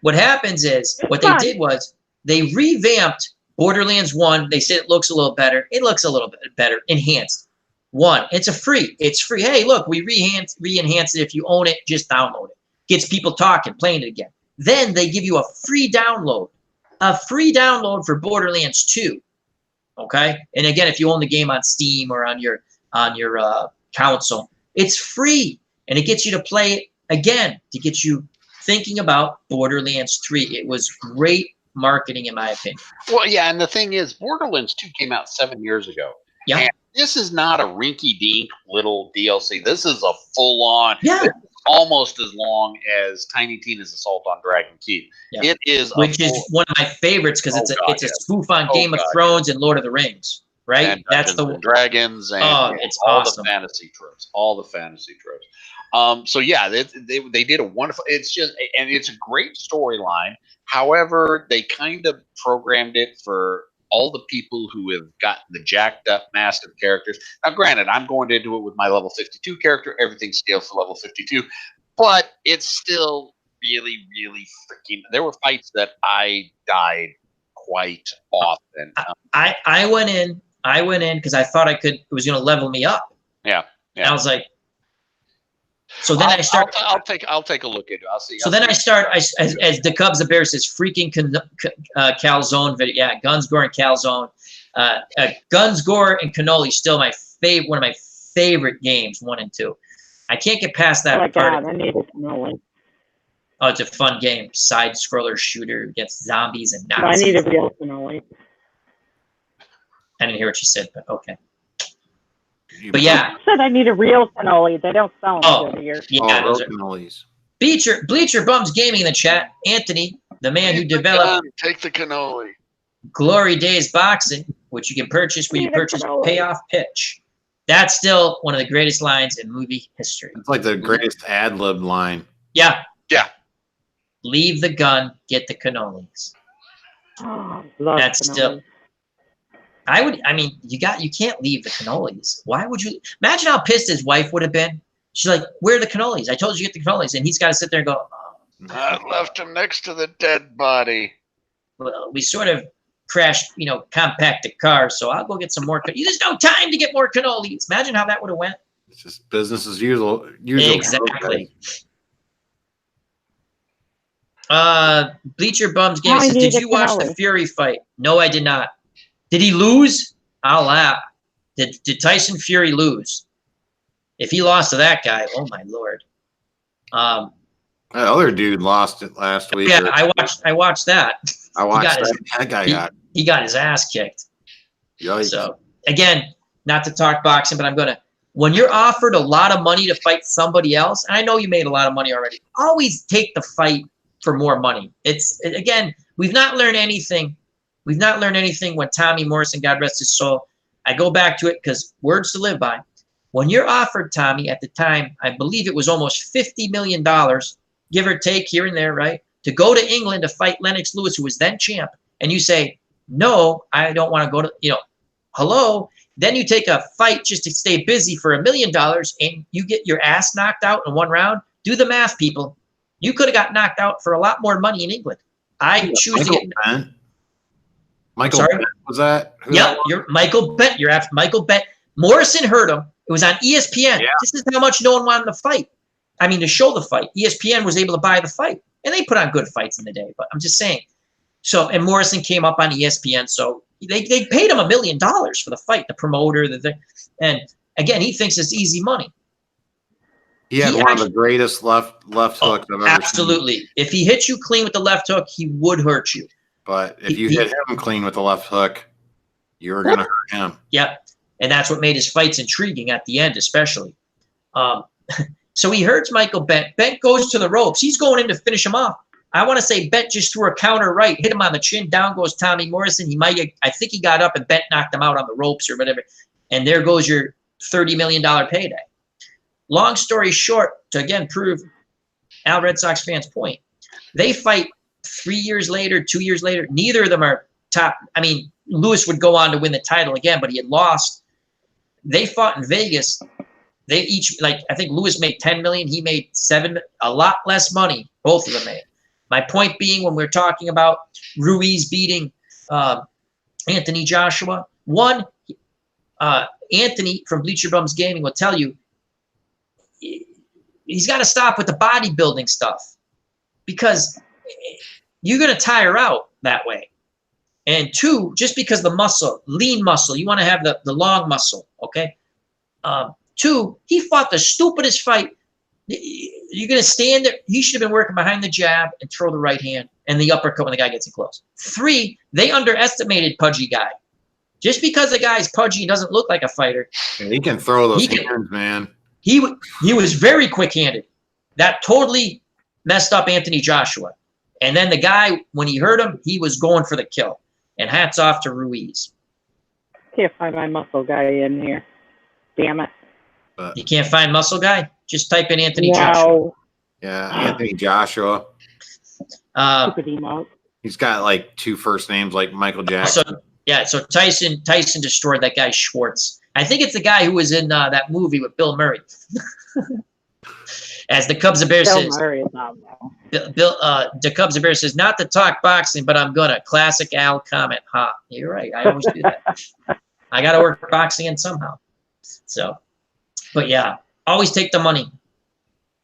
What happens is, what they did was they revamped Borderlands 1. They said it looks a little better. It looks a little bit better, enhanced. 1, it's free. Hey, look, we re-enhance it. If you own it, just download it. gets people talking, playing it again. Then they give you a free download for Borderlands 2. Okay, and again, if you own the game on Steam or on your console, it's free, and it gets you to play it again to get you thinking about Borderlands 3. It was great marketing, in my opinion. Well, yeah, and the thing is, Borderlands 2 came out 7 years ago. Yeah. And this is not a rinky-dink little DLC. This is a full-on, Yeah. almost as long as Tiny Tina's Assault on Dragon Keep. Yeah. It is, which is one of my favorites because it's a spoof on Game of Thrones and Lord of the Rings, right? And That's the and Dragons and it's all awesome. the fantasy tropes, So yeah, they did a wonderful. It's just, and it's a great storyline. However, they kind of programmed it for all the people who have gotten the jacked up massive characters. Now, granted, I'm going into it with my level 52 character. Everything's scaled for level 52, but it's still really, really freaking. There were fights that I died quite often. I went in because I thought it was going to level me up. Yeah. And I was like, so then I'll take a look at it. I'll see. So then I start as the Cubs the Bear says freaking calzone video. Yeah, Guns, Gore, and Calzone. Guns, Gore, and Cannoli still one of my favorite games, 1 and 2. I can't get past that part. I need a cannoli. Oh, it's a fun game. Side scroller shooter against zombies and Nazis. I need a real cannoli. I didn't hear what you said, but okay. But yeah, I said I need a real cannoli. They don't sell them good here. Yeah, those are cannolis. Bleacher Bums Gaming in the chat. Anthony, the man who developed Take the cannoli. Glory Days Boxing, which you can purchase when you purchase Payoff Pitch. That's still one of the greatest lines in movie history. It's like the greatest ad lib line. Yeah. Yeah. Leave the gun, get the cannolis. Oh, That's still. You can't leave the cannolis. Why would you? Imagine how pissed his wife would have been. She's like, where are the cannolis? I told you to get the cannolis. And he's got to sit there and go, I left him next to the dead body. Well, we sort of crashed, compacted cars, so I'll go get some more. There's no time to get more cannolis. Imagine how that would have went. It's just business as usual. Exactly. Bleacher Bums Game says, did you watch the Fury fight? No, I did not. Did he lose? I'll laugh. Did Tyson Fury lose? If he lost to that guy, oh my Lord. That other dude lost it last week. Yeah, I watched that. That guy he got his ass kicked. Yikes. So again, not to talk boxing, but when you're offered a lot of money to fight somebody else, and I know you made a lot of money already, always take the fight for more money. Again, we've not learned anything. We've not learned anything when Tommy Morrison, God rest his soul. I go back to it because words to live by. When you're offered, Tommy, at the time, I believe it was almost $50 million, give or take here and there, right, to go to England to fight Lennox Lewis, who was then champ, and you say, no, I don't want to go to, hello. Then you take a fight just to stay busy for $1 million, and you get your ass knocked out in one round. Do the math, people. You could have got knocked out for a lot more money in England. I choose to get. Michael Bent, was that? You're Michael Bent. You're after Michael Bent. Morrison heard him. It was on ESPN. Yeah. This is how much no one wanted to fight. To show the fight. ESPN was able to buy the fight. And they put on good fights in the day. But I'm just saying. So, and Morrison came up on ESPN. So they paid him $1 million for the fight. The promoter. And again, he thinks it's easy money. He had one of the greatest left hooks I've ever seen. Absolutely. If he hit you clean with the left hook, he would hurt you. But if you hit him clean with the left hook, you're going to hurt him. Yep. And that's what made his fights intriguing at the end, especially. So he hurts Michael Bent. Bent goes to the ropes. He's going in to finish him off. I want to say Bent just threw a counter right, hit him on the chin. Down goes Tommy Morrison. I think he got up and Bent knocked him out on the ropes or whatever. And there goes your $30 million payday. Long story short, to again prove Al Red Sox fans' point, they fight 3 years later, 2 years later. Neither of them are top. Lewis would go on to win the title again, but he had lost. They fought in Vegas. They each, I think Lewis made $10 million. He made $7, a lot less money. Both of them made. My point being, when we're talking about Ruiz beating Anthony Joshua, Anthony from Bleacher Bums Gaming will tell you he's got to stop with the bodybuilding stuff because you're going to tire out that way. And 2, just because the muscle, lean muscle, you want to have the long muscle, okay? 2, he fought the stupidest fight. You're going to stand there. He should have been working behind the jab and throw the right hand and the uppercut when the guy gets in close. 3, they underestimated Pudgy Guy. Just because the guy's pudgy and doesn't look like a fighter. And he can throw those hands, man. He was very quick-handed. That totally messed up Anthony Joshua. And then the guy, when he hurt him, he was going for the kill. And hats off to Ruiz. Can't find my muscle guy in here. Damn it. You can't find muscle guy? Just type in Anthony Joshua. Yeah, Anthony Joshua. Stupid emote. He's got like 2 first names like Michael Jackson. So Tyson destroyed that guy Schwartz. I think it's the guy who was in that movie with Bill Murray. As the Cubs and Bears says, the Cubs and Bears says, not to talk boxing, but I'm gonna. Classic Al comment. Ha, you're right. I always do that. I got to work boxing in somehow. So, but yeah, always take the money.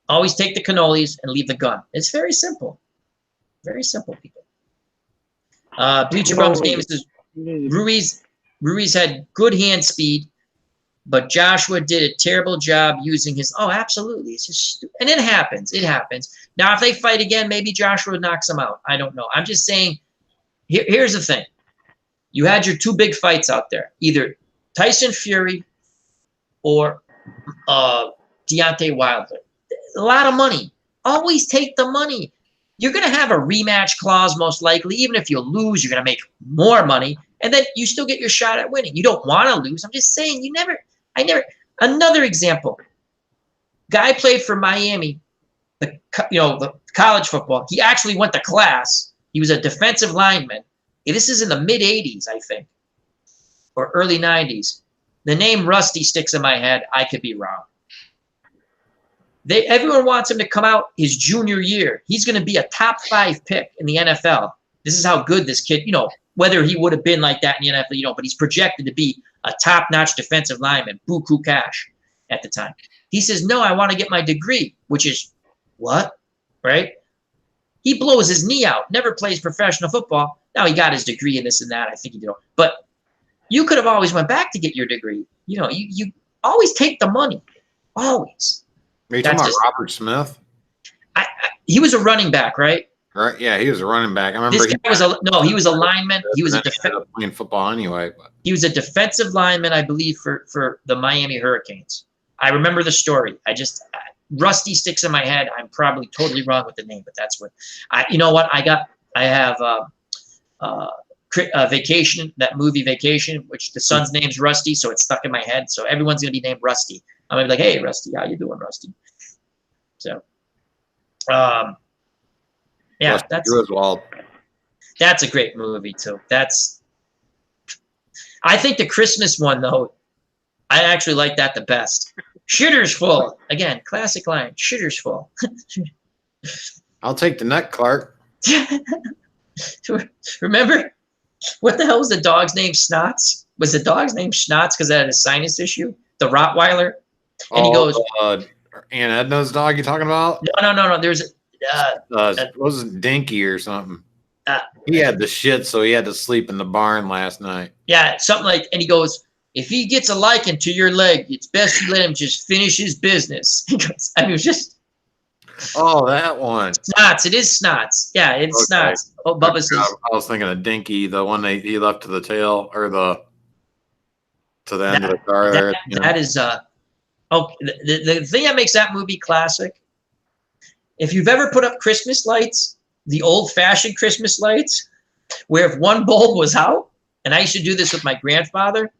Always take the cannolis and leave the gun. It's very simple. Very simple, people. Bleacher Bum's game is Ruiz had good hand speed, but Joshua did a terrible job using his. Oh, absolutely. It's just and it happens. It happens. Now, if they fight again, maybe Joshua knocks him out. I don't know. I'm just saying. Here's the thing. You had your 2 big fights out there, either Tyson Fury or Deontay Wilder. A lot of money. Always take the money. You're going to have a rematch clause most likely. Even if you lose, you're going to make more money. And then you still get your shot at winning. You don't want to lose. I'm just saying another example. Guy played for Miami, the college football. He actually went to class. He was a defensive lineman. This is in the mid-'80s, I think, or early 90s. The name Rusty sticks in my head. I could be wrong. Everyone wants him to come out his junior year. He's going to be a top 5 pick in the NFL. This is how good this kid, whether he would have been like that in the NFL, but he's projected to be a top-notch defensive lineman, buku cash at the time. He says, no, I want to get my degree, which is what, right? He blows his knee out, never plays professional football. Now he got his degree in this and that. I think he did. But you could have always went back to get your degree. You always take the money. Always. Are you talking about Robert Smith? He was a running back, right? Right. Yeah, he was a running back. I remember this guy he was a lineman. He was playing football anyway. But. He was a defensive lineman, I believe, for the Miami Hurricanes. I remember the story. Rusty sticks in my head. I'm probably totally wrong with the name, but that's what you know what I have Vacation, that movie Vacation, which the son's name's Rusty, so it's stuck in my head. So everyone's gonna be named Rusty. I'm gonna be like, hey, Rusty, how you doing, Rusty? So, yeah, that's a great movie too. I think the Christmas one though, I actually like that the best. Shitter's full. Again, classic line. Shitter's full. I'll take the nut, Clark. Remember? What the hell was the dog's name? Snots? Was the dog's name Snots because it had a sinus issue? The Rottweiler? And he goes... Aunt Edna's dog you talking about? No. There's wasn't Dinky or something. He had the shit, so he had to sleep in the barn last night. Yeah, something like... And he goes, if he gets a lichen to your leg, it's best you let him just finish his business. He goes, it was just... Oh, that one. Snots. It is Snots. Yeah, it's okay. Snots. Oh, Bubba says. I was thinking of Dinky, the one he left to the tail or to the end of the car. That is the thing that makes that movie classic. If you've ever put up Christmas lights, the old-fashioned Christmas lights, where if one bulb was out, and I used to do this with my grandfather.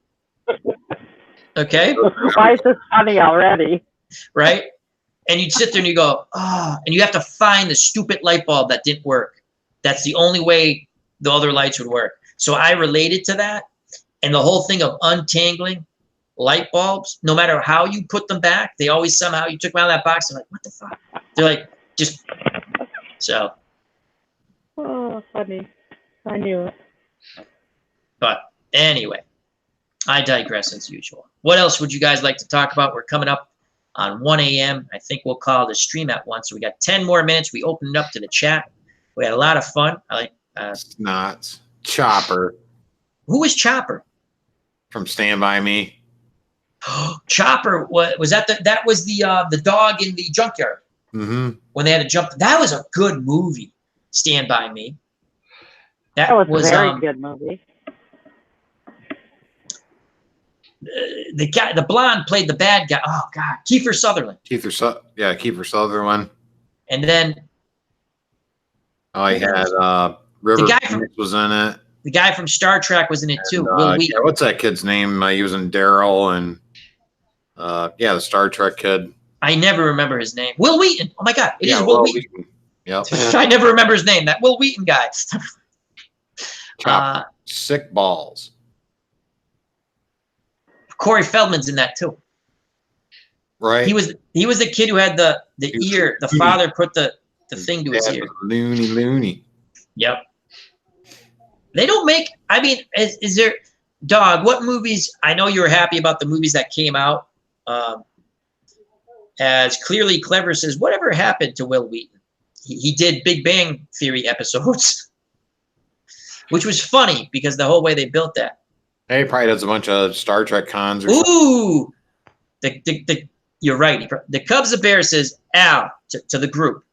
Okay. Why is this funny already? Right. And you'd sit there and you go, and you have to find the stupid light bulb that didn't work. That's the only way the other lights would work. So I related to that. And the whole thing of untangling light bulbs, no matter how you put them back, they always somehow, you took them out of that box, they're like, what the fuck? They're like, just, so. Oh, funny. I knew it. But anyway, I digress as usual. What else would you guys like to talk about? We're coming up on 1 a.m. I think we'll call the stream at 1. So we got 10 more minutes. We opened it up to the chat. We had a lot of fun. Snots. Chopper Who was Chopper? from Stand By Me. Chopper was that was the dog in the junkyard Mm-hmm. when they had to jump. That was a good movie. Stand By Me. That was a very good movie. The guy, the blonde, played the bad guy. Oh God, Kiefer Sutherland. Kiefer Sutherland. And then He had River guy Phoenix was in it. the guy from Star Trek was in it too. And, Will Wheaton. what's that kid's name? He was in Daryl and the Star Trek kid. I never remember his name. Will Wheaton. Oh my God, it is Will Wheaton. Yep. I never remember his name. That Will Wheaton guy. Sick balls. Corey Feldman's in that too. Right. He was the kid who had the ear. The father put the thing to his ear. Loony. Yep. They don't make. I mean, is there, dog? What movies? I know you were happy about the movies that came out. As Clearly Clever says, whatever happened to Will Wheaton? He did Big Bang Theory episodes, which was funny because the whole way they built that. He probably does a bunch of Star Trek cons. Ooh, you're right. The Cubs the Bears says, Al, to the group.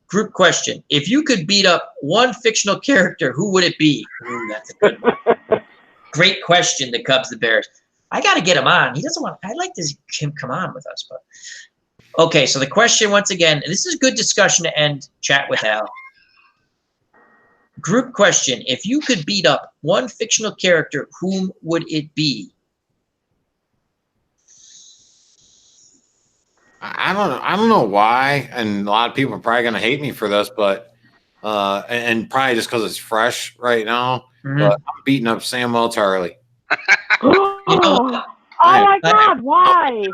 Group question. If you could beat up one fictional character, who would it be? Ooh, that's a good one. Great question, the Cubs the Bears. I got to get him on. He doesn't want, I'd like to see him come on with us. But okay, so the question once again, and this is a good discussion to end chat with Al. Group question. If you could beat up one fictional character, whom would it be? I don't know why, and a lot of people are probably going to hate me for this, but and probably just because it's fresh right now. Mm-hmm. But I'm beating up Samuel Tarley. Oh my God! Why?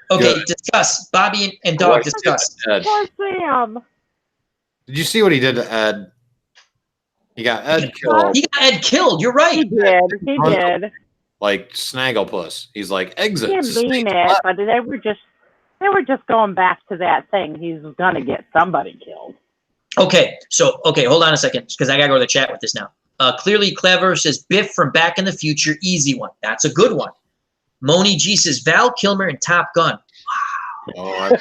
Okay, Good. discuss. Bobby and Dog discuss. Poor Sam. Did you see what he did to Ed? He got Ed killed. He got Ed killed. You're right. He did. Like Snagglepuss. He's like, exit. He didn't mean it, but they were just going back to that thing. He's gonna get somebody killed. Okay, hold on a second, because I gotta go to the chat with this now. Clearly Clever says Biff from Back in the Future, easy one. That's a good one. Moni G says Val Kilmer in Top Gun. Oh,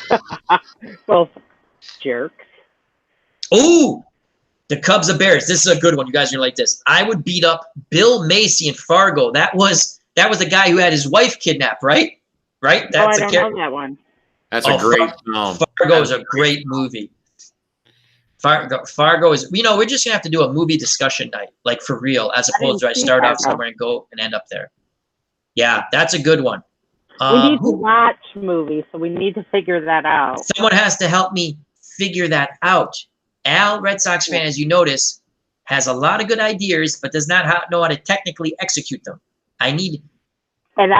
Both jerks. Ooh, the Cubs the Bears. This is a good one. You guys are gonna like this. I would beat up Bill Macy in Fargo. That was the guy who had his wife kidnapped, right? Right? That's I don't know that one. That's a great film. Fargo is a great movie. Fargo is, we're just gonna have to do a movie discussion night, like for real, as opposed to I start out somewhere and go and end up there. Yeah, that's a good one. We need to watch movies, so we need to figure that out. Someone has to help me figure that out. Al, Red Sox fan, as you notice, has a lot of good ideas, but does not know how to technically execute them. I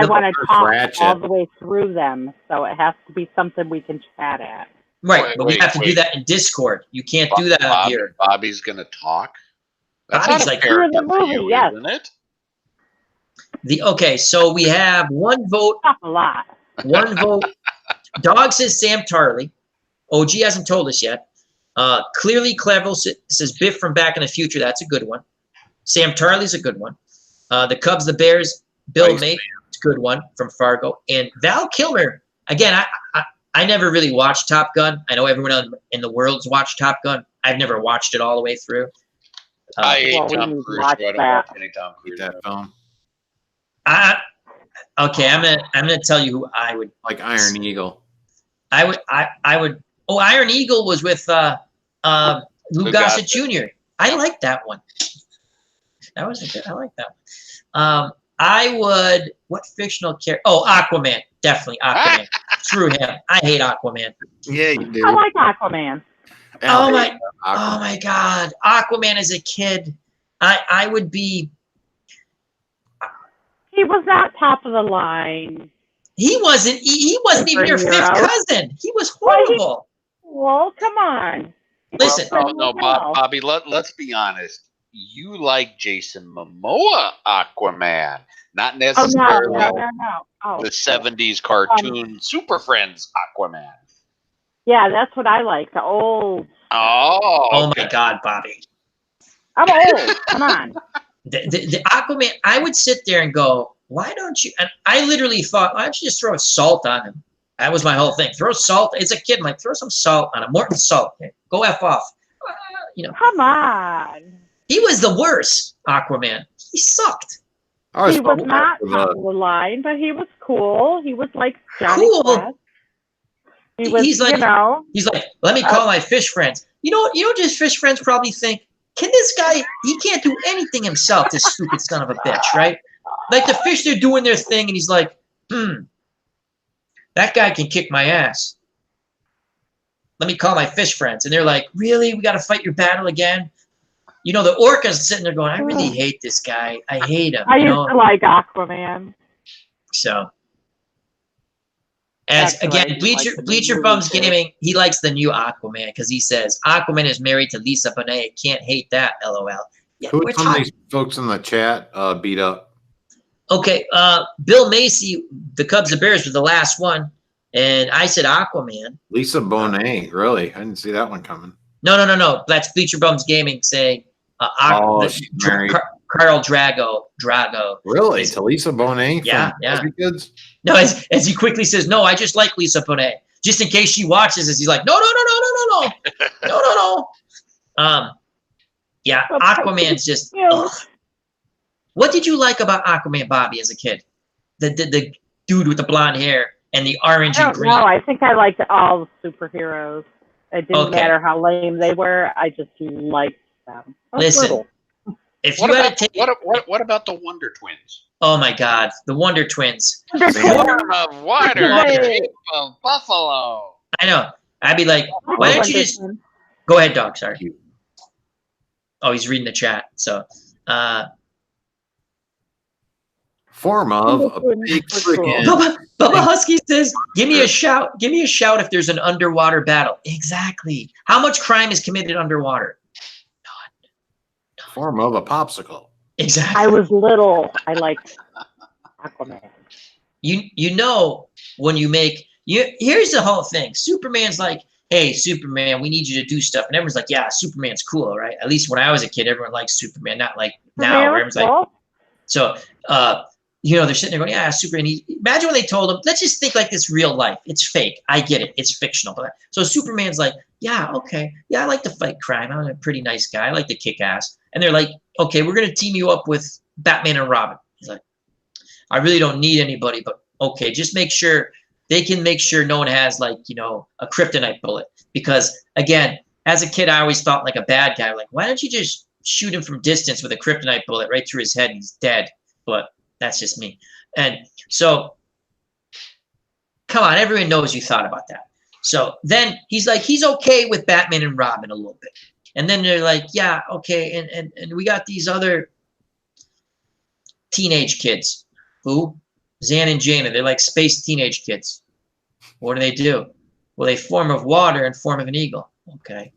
want to talk all the way through them, so it has to be something we can chat at. Right, but we have to do that in Discord. You can't do that out here. Bobby's going to talk? That's Bobby's not like, in the movie, yes. Isn't it? Okay, so we have one vote. A lot. One vote. Dog says Sam Tarley. OG hasn't told us yet. Clearly Clever says Biff from Back in the Future. That's a good one. Sam Tarley's a good one. The Cubs, the Bears, Bill May, a good one from Fargo. And Val Kilmer, again, I never really watched Top Gun. I know everyone in the world's watched Top Gun. I've never watched it all the way through. I hate Tom Cruise, so I don't watch any Tom Cruise. That film. Okay, I'm gonna tell you who I would like. Iron Eagle. I would. Oh, Iron Eagle was with Lou Gossett Jr. I like that one. That was a good. I like that one. I would. What fictional character? Oh, Aquaman. Definitely Aquaman. Screw him. I hate Aquaman. Yeah, you do. I like Aquaman. Oh my God. Aquaman as a kid. I would be. He was not top of the line. He wasn't even your fifth cousin. He was horrible. Well, come on. Listen. No, Bobby, let's be honest. you like Jason Momoa Aquaman, not Oh, necessarily no. Oh, the 70s cartoon Super Friends Aquaman. yeah, that's what I like. The old. Oh, Oh okay. my God, Bobby. I'm old. Come on. The Aquaman, I would sit there and go, why don't you? And I literally thought, why don't you just throw salt on him? That was my whole thing. Throw salt. As a kid, I'm like, throw some salt on him. Morton Salt. Go F off. Come on. He was the worst Aquaman. He sucked. I always He was felt not bad for top of the line, but he was cool. He was like Johnny Cool. Quest. He was, He's like, he's like, let me call my fish friends. You know just fish friends probably think, can this guy, he can't do anything himself, this stupid son of a bitch, right? Like the fish, they're doing their thing, and he's like, that guy can kick my ass. Let me call my fish friends. And they're like, really? We got to fight your battle again? You know, the orca's sitting there going, I really hate this guy. I hate him. I used to like Aquaman. So, as That's why I again, didn't like the new Bleacher movie Bums too. Gaming, he likes the new Aquaman because he says Aquaman is married to Lisa Bonet. Can't hate that. LOL. Yeah, Who we're some of talking. these folks in the chat beat up? Okay, Bill Macy, the Cubs and Bears was the last one, and I said Aquaman. Lisa Bonet, really? I didn't see that one coming. No. That's Bleacher Bums Gaming saying She's married. Carl Drago. Really? To Lisa Bonet? Yeah, from yeah. Cosby Kids? No, as he quickly says, no, I just like Lisa Bonet. Just in case she watches this, he's like, no. Yeah, Aquaman's just. Ugh. What did you like about Aquaman, Bobby, as a kid? The dude with the blonde hair and the orange and green. No, I think I liked all the superheroes. It didn't Okay. matter how lame they were. I just liked them. I was Listen, little. if you What had about, to take, what about the Wonder Twins? oh my God, the Wonder Twins. Form of water, Right. shape of buffalo. I know. I'd be like, why don't you just go ahead, dog? Sorry. Oh, he's reading the chat. So, Form of a big freaking. Bubba Husky says, give me a shout. Give me a shout if there's an underwater battle. Exactly. How much crime is committed underwater? Form of a popsicle. Exactly. I was little. I liked Aquaman. You know when you make here's the whole thing. Superman's like, hey, Superman, we need you to do stuff, and everyone's like, yeah, Superman's cool, right? At least when I was a kid, everyone liked Superman, not like now. Where everyone's like, so they're sitting there going, yeah, Superman. Imagine when they told him, let's just think like this real life. It's fake. I get it. It's fictional. But so Superman's like, yeah, okay, yeah, I like to fight crime. I'm a pretty nice guy. I like to kick ass. And they're like, okay, we're gonna team you up with Batman and Robin. He's like, I really don't need anybody, but okay, just make sure they can make sure no one has like, a kryptonite bullet. Because again, as a kid, I always thought like a bad guy, like, why don't you just shoot him from distance with a kryptonite bullet right through his head and he's dead? But that's just me. And so, come on, everyone knows you thought about that. So then he's like, he's okay with Batman and Robin a little bit. And then they're like, yeah, okay, and we got these other teenage kids. Who? Zan and Jaina. They're like space teenage kids. What do? Well, they form of water and form of an eagle. Okay.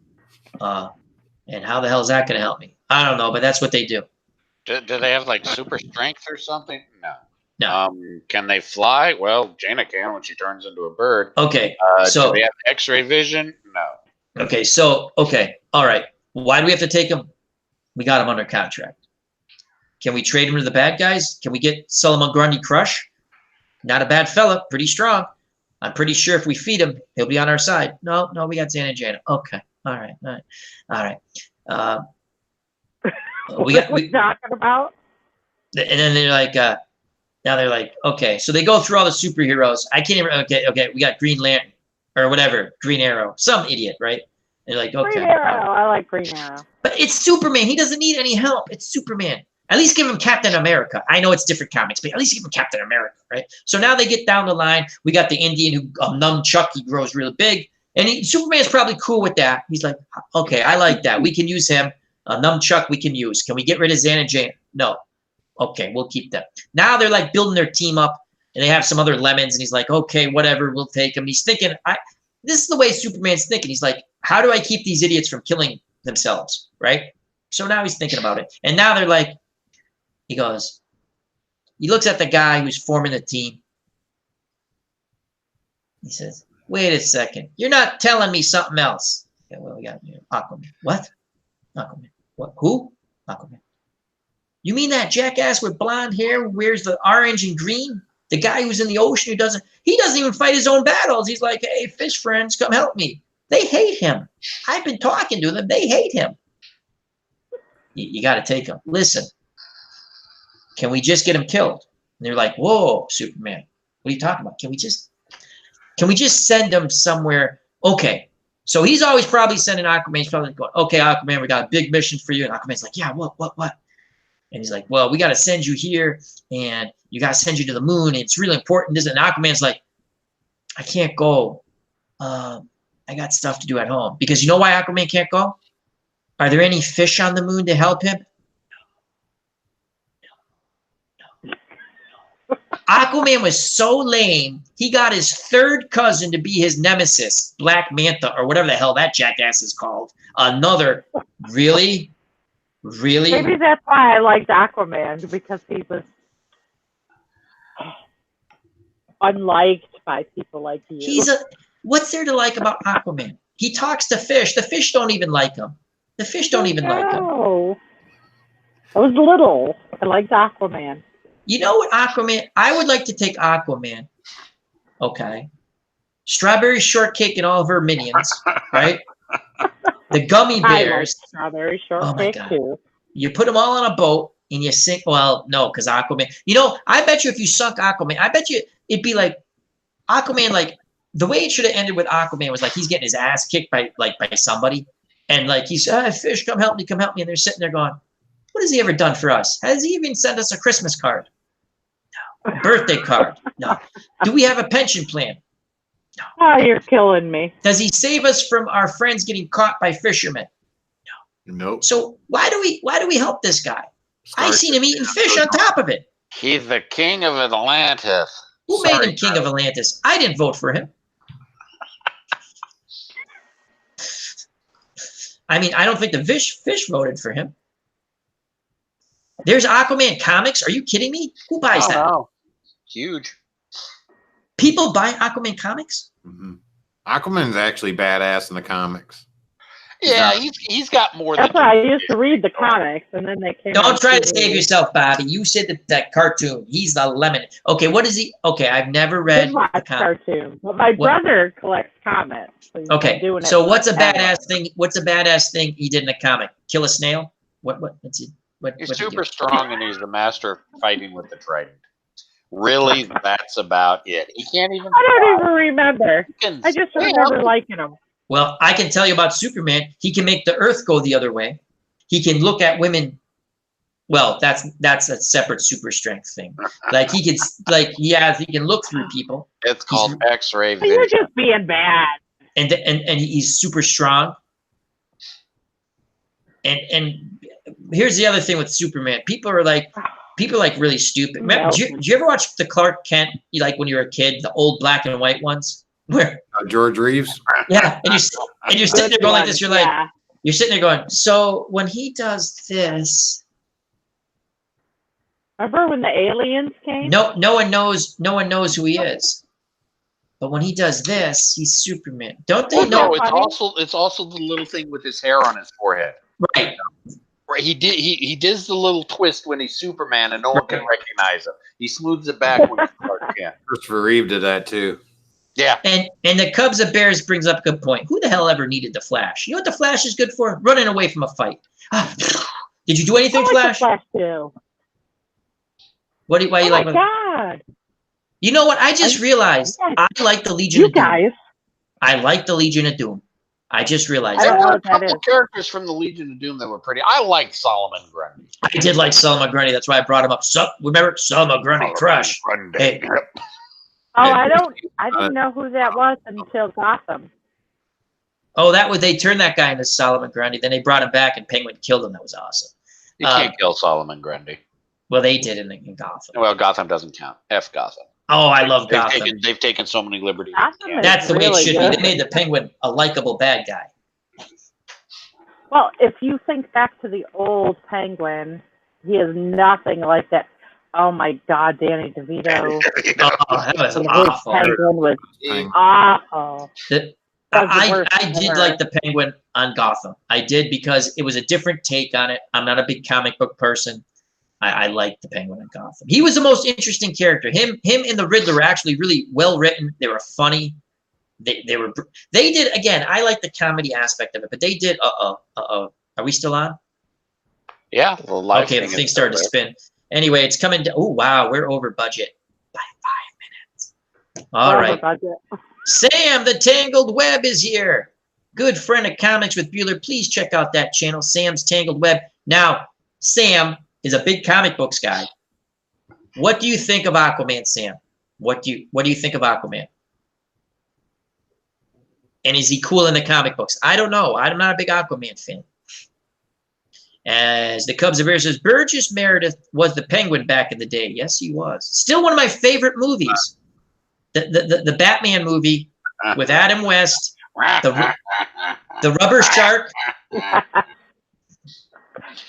And how the hell is that going to help me? I don't know, but that's what they do. Do they have like super strength or something? No. Can they fly? Well, Jaina can when she turns into a bird. Okay. Do they have X-ray vision? No. Okay. All right. Why do we have to take him? We got him under contract. Can we trade him to the bad guys? Can we get Solomon Grundy Crush? Not a bad fella. Pretty strong. I'm pretty sure if we feed him, he'll be on our side. No, we got Zan and Jaina. Okay. All right. What are we talking about? And then they're like, now they're like, okay. So they go through all the superheroes. I can't even. Okay. We got Green Lantern or whatever, Green Arrow, some idiot, right? And they're like, okay. Green Arrow. I like Green Arrow. But it's Superman. He doesn't need any help. It's Superman. At least give him Captain America. I know it's different comics, but at least give him Captain America, right? So now they get down the line. We got the Indian who nunchuck. He grows really big, and Superman's probably cool with that. He's like, okay, I like that. We can use him. Nunchuck we can use. Can we get rid of Zan and Jaina? No. Okay, we'll keep them. Now they're like building their team up, and they have some other lemons, and he's like, okay, whatever, we'll take him. And he's thinking, this is the way Superman's thinking. He's like, how do I keep these idiots from killing themselves, right? So now he's thinking about it. And now they're like, he looks at the guy who's forming the team. He says, wait a second. You're not telling me something else. Okay, well, we got Aquaman. What? Aquaman. What? Who? Aquaman. You mean that jackass with blonde hair who wears the orange and green? The guy who's in the ocean who doesn't even fight his own battles. He's like, hey, fish friends, come help me. They hate him. I've been talking to them. They hate him. You got to take him. Listen, can we just get him killed? And they're like, whoa, Superman, what are you talking about? Can we just send him somewhere? Okay. So he's always probably sending Aquaman. He's probably going, okay, Aquaman, we got a big mission for you. And Aquaman's like, yeah, what? And he's like, well, we got to send you here, and you got to send you to the moon. And it's really important, isn't it? And Aquaman's like, I can't go. I got stuff to do at home. Because you know why Aquaman can't go? Are there any fish on the moon to help him? No. Aquaman was so lame, he got his third cousin to be his nemesis, Black Manta, or whatever the hell that jackass is called. Another, really? Maybe that's why I liked Aquaman, because he was unliked by people like you. What's there to like about Aquaman? He talks to fish. The fish don't even like him. The fish don't even like him. No. I was little. I liked Aquaman. You know what, Aquaman? I would like to take Aquaman. Okay. Strawberry Shortcake and all of her minions, right? The gummy bears. I like Strawberry Shortcake too. You put them all on a boat and you sink. Well, no, because Aquaman. You know, I bet you if you sunk Aquaman, I bet you it'd be like Aquaman. Like the way it should have ended with Aquaman was like he's getting his ass kicked by somebody, and like he's fish, come help me, and they're sitting there going, what has he ever done for us? Has he even sent us a Christmas card? No. A birthday card? No. Do we have a pension plan? No. Oh, you're killing me. Does he save us from our friends getting caught by fishermen? No. Nope. So why do we help this guy? I seen him eating fish on top of it. He's the king of Atlantis. Who made him king of Atlantis? I didn't vote for him. I mean, I don't think the fish voted for him. There's Aquaman comics. Are you kidding me? Who buys that? No. Huge. People buy Aquaman comics? Mm-hmm. Aquaman's actually badass in the comics. Yeah, he's got more That's than. why I used to read the comics, and then they came. Don't try to save yourself, Bobby. You said that cartoon. He's the lemon. Okay, what is he? Okay, I've never read the cartoon, but my brother collects comics. So okay, so what's a badass thing? What's a badass thing he did in a comic? Kill a snail? What? What's he? He's super strong, and he's the master of fighting with the trident. Really, that's about it. He can't even. I don't even remember. I just remember liking him. Well, I can tell you about Superman. He can make the earth go the other way. He can look at women. Well, that's a separate super strength thing. Like he can, he can look through people. It's called X-ray vision. You're just being bad. And he's super strong. And here's the other thing with Superman. People are like really stupid. Remember, did you ever watch the Clark Kent, like when you were a kid, the old black and white ones? Where George Reeves? Yeah, and you're sitting there going like this. You're sitting there going, so when he does this, remember when the aliens came? no one knows who he is. But when he does this, he's Superman. Don't they know? No, it's also the little thing with his hair on his forehead. Right. Right. He does the little twist when he's Superman, and no one can recognize him. He smooths it back when he's Clark Kent. Christopher Reeve did that too. Yeah. And the Cubs of Bears brings up a good point. Who the hell ever needed the Flash? You know what the Flash is good for? Running away from a fight. Did you do anything, Flash? Flash too. Why you like? Oh my God! You know what? I just realized I like the Legion of Doom. Guys. I like the Legion of Doom. I just realized I don't know There were what a that couple characters from the Legion of Doom that were pretty. I liked Solomon Grundy. I did like Solomon Grundy. That's why I brought him up. Remember Solomon Grundy? Crush. Hey. Oh, I didn't know who that was until Gotham. Oh, they turned that guy into Solomon Grundy. Then they brought him back, and Penguin killed him. That was awesome. You can't kill Solomon Grundy. Well, they did in Gotham. Well, Gotham doesn't count. F Gotham. Oh, I love Gotham. They've taken so many liberties. That's the way it should be. They made the Penguin a likable bad guy. Well, if you think back to the old Penguin, he is nothing like that. Oh my God, Danny DeVito. Oh, that was His awful. Penguin was Thing. awful. I did like the Penguin on Gotham. I did because it was a different take on it. I'm not a big comic book person. I liked the Penguin on Gotham. He was the most interesting character. Him and the Riddler were actually really well written. They were funny. They did again. I like the comedy aspect of it, but they did. Are we still on? Yeah. The live Okay, the thing started to spin. Anyway, it's coming. Oh wow, we're over budget by 5 minutes. All right. Sam, the Tangled Web is here. Good friend of Comics with Bueller. Please check out that channel, Sam's Tangled Web. Now, Sam is a big comic books guy. What do you think of Aquaman, Sam? What do you think of Aquaman? And is he cool in the comic books? I don't know. I'm not a big Aquaman fan. As the Cubs of Air says, Burgess Meredith was the Penguin back in the day. Yes, he was. Still one of my favorite movies. The Batman movie with Adam West, the rubber shark.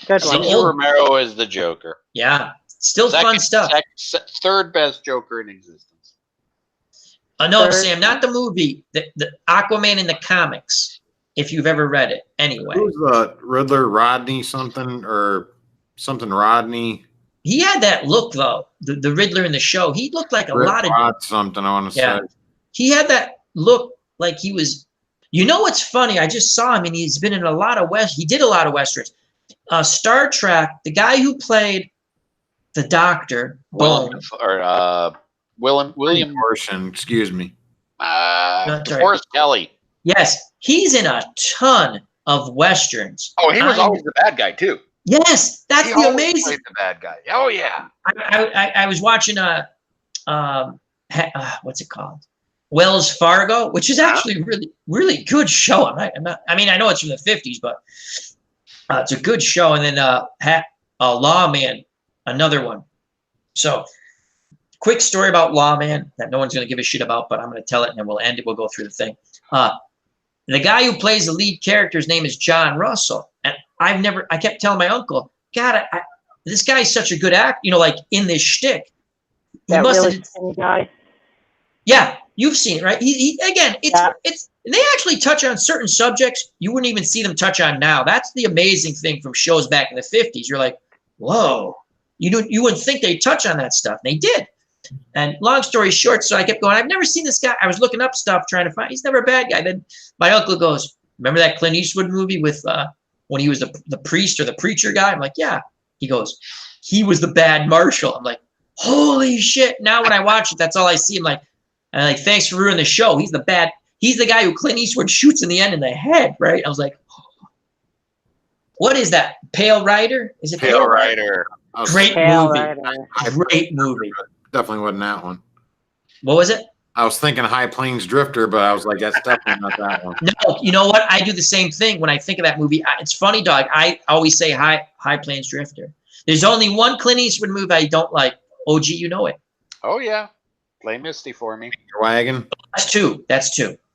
Good So one. Cesar Romero is the Joker. Yeah, still fun stuff. Third best Joker in existence. No, Third. Sam, not the movie. The Aquaman in the comics, if you've ever read it. Anyway. Who's the Riddler? Rodney something or something Rodney? He had that look, though. The Riddler in the show. He looked like a lot of... Rod something, I want to Yeah. say. He had that look like he was... You know what's funny? I just saw him, and he's been in a lot of He did a lot of Westerns. Star Trek, the guy who played the Doctor, Bone. William Portion, excuse me. DeForest Kelly. Yes, he's in a ton of Westerns. Oh, he was always the bad guy too. Yes, that's He the always amazing... played the bad guy. Oh yeah. I was watching what's it called? Wells Fargo, which is actually really, really good show. I mean, I know it's from the 50s, but it's a good show. And then Lawman, another one. So quick story about Lawman that no one's going to give a shit about, but I'm going to tell it and then we'll end it. We'll go through the thing. The guy who plays the lead character's name is John Russell. And I kept telling my uncle, God, this guy's such a good actor, like in this shtick. That really skinny guy. Yeah, you've seen it, right? It's they actually touch on certain subjects you wouldn't even see them touch on now. That's the amazing thing from shows back in the 50s. You're like, whoa, you wouldn't think they'd touch on that stuff. And they did. And long story short, so I kept going, I've never seen this guy. I was looking up stuff trying to find, he's never a bad guy. Then my uncle goes, remember that Clint Eastwood movie with when he was the priest or the preacher guy? I'm like, yeah. He goes, he was the bad marshal. I'm like, holy shit. Now when I watch it, that's all I see. I'm like, thanks for ruining the show. He's the guy who Clint Eastwood shoots in the end in the head, right? I was like, oh. What is that? Pale Rider? Is it Pale Rider? Great movie. Great movie. Definitely wasn't that one. What was it? I was thinking High Plains Drifter, but I was like, that's definitely not that one. No, you know what? I do the same thing when I think of that movie. It's funny, dog. I always say High Plains Drifter. There's only one Clint Eastwood movie I don't like. OG, you know it. Oh yeah, play Misty for me. Your wagon. That's two.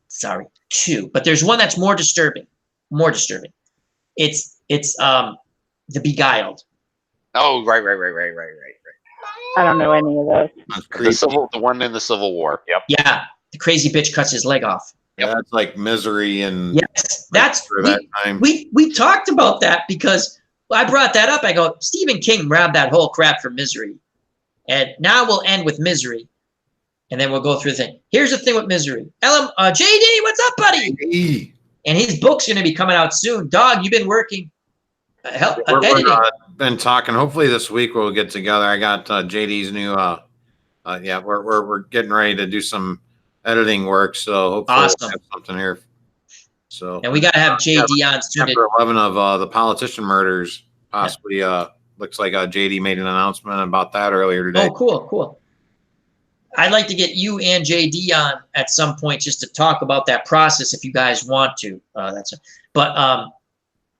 Sorry, two. But there's one that's more disturbing. It's The Beguiled. Oh right. I don't know any of those. The one in the Civil War. Yep. Yeah, the crazy bitch cuts his leg off. Yeah, that's like Misery and yes, that's that time. We talked about that because I brought that up. I go, Stephen King grabbed that whole crap from Misery, and now we'll end with Misery, and then we'll go through the thing. Here's the thing with Misery. JD, what's up, buddy? JD. And his book's going to be coming out soon. Dog, you've been working. Editing. Been talking. Hopefully this week we'll get together. I got JD's new. We're getting ready to do some editing work. So hopefully we'll have something here. So and we got to have JD on soon. Chapter 11 of the Politician Murders. Possibly looks like JD made an announcement about that earlier today. Oh, cool. I'd like to get you and JD on at some point just to talk about that process if you guys want to.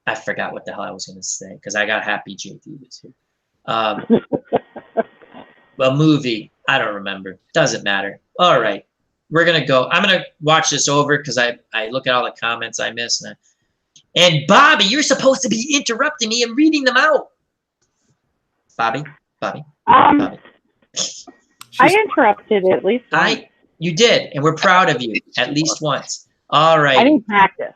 I forgot what the hell I was going to say because I got happy JD was here. A movie. I don't remember. Doesn't matter. All right. We're going to go. I'm going to watch this over because I look at all the comments I miss. And And Bobby, you're supposed to be interrupting me and reading them out. Bobby. I interrupted at least once. You did, and we're proud of you at least once. All right. I need practice.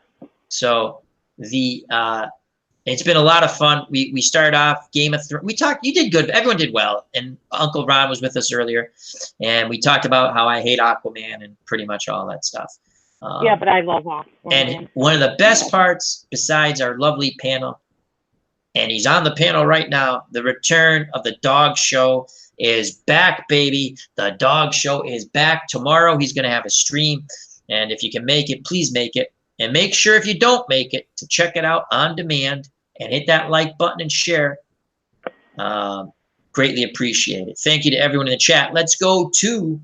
So it's been a lot of fun. We started off Game of Thrones. You did good. Everyone did well. And Uncle Ron was with us earlier. And we talked about how I hate Aquaman and pretty much all that stuff. Yeah, but I love Aquaman. And one of the best parts, besides our lovely panel, and he's on the panel right now, the return of the dog show is back, baby. The dog show is back. Tomorrow he's going to have a stream. And if you can make it, please make it. And make sure if you don't make it to check it out on demand and hit that like button and share. Greatly appreciate it. Thank you to everyone in the chat. Let's go to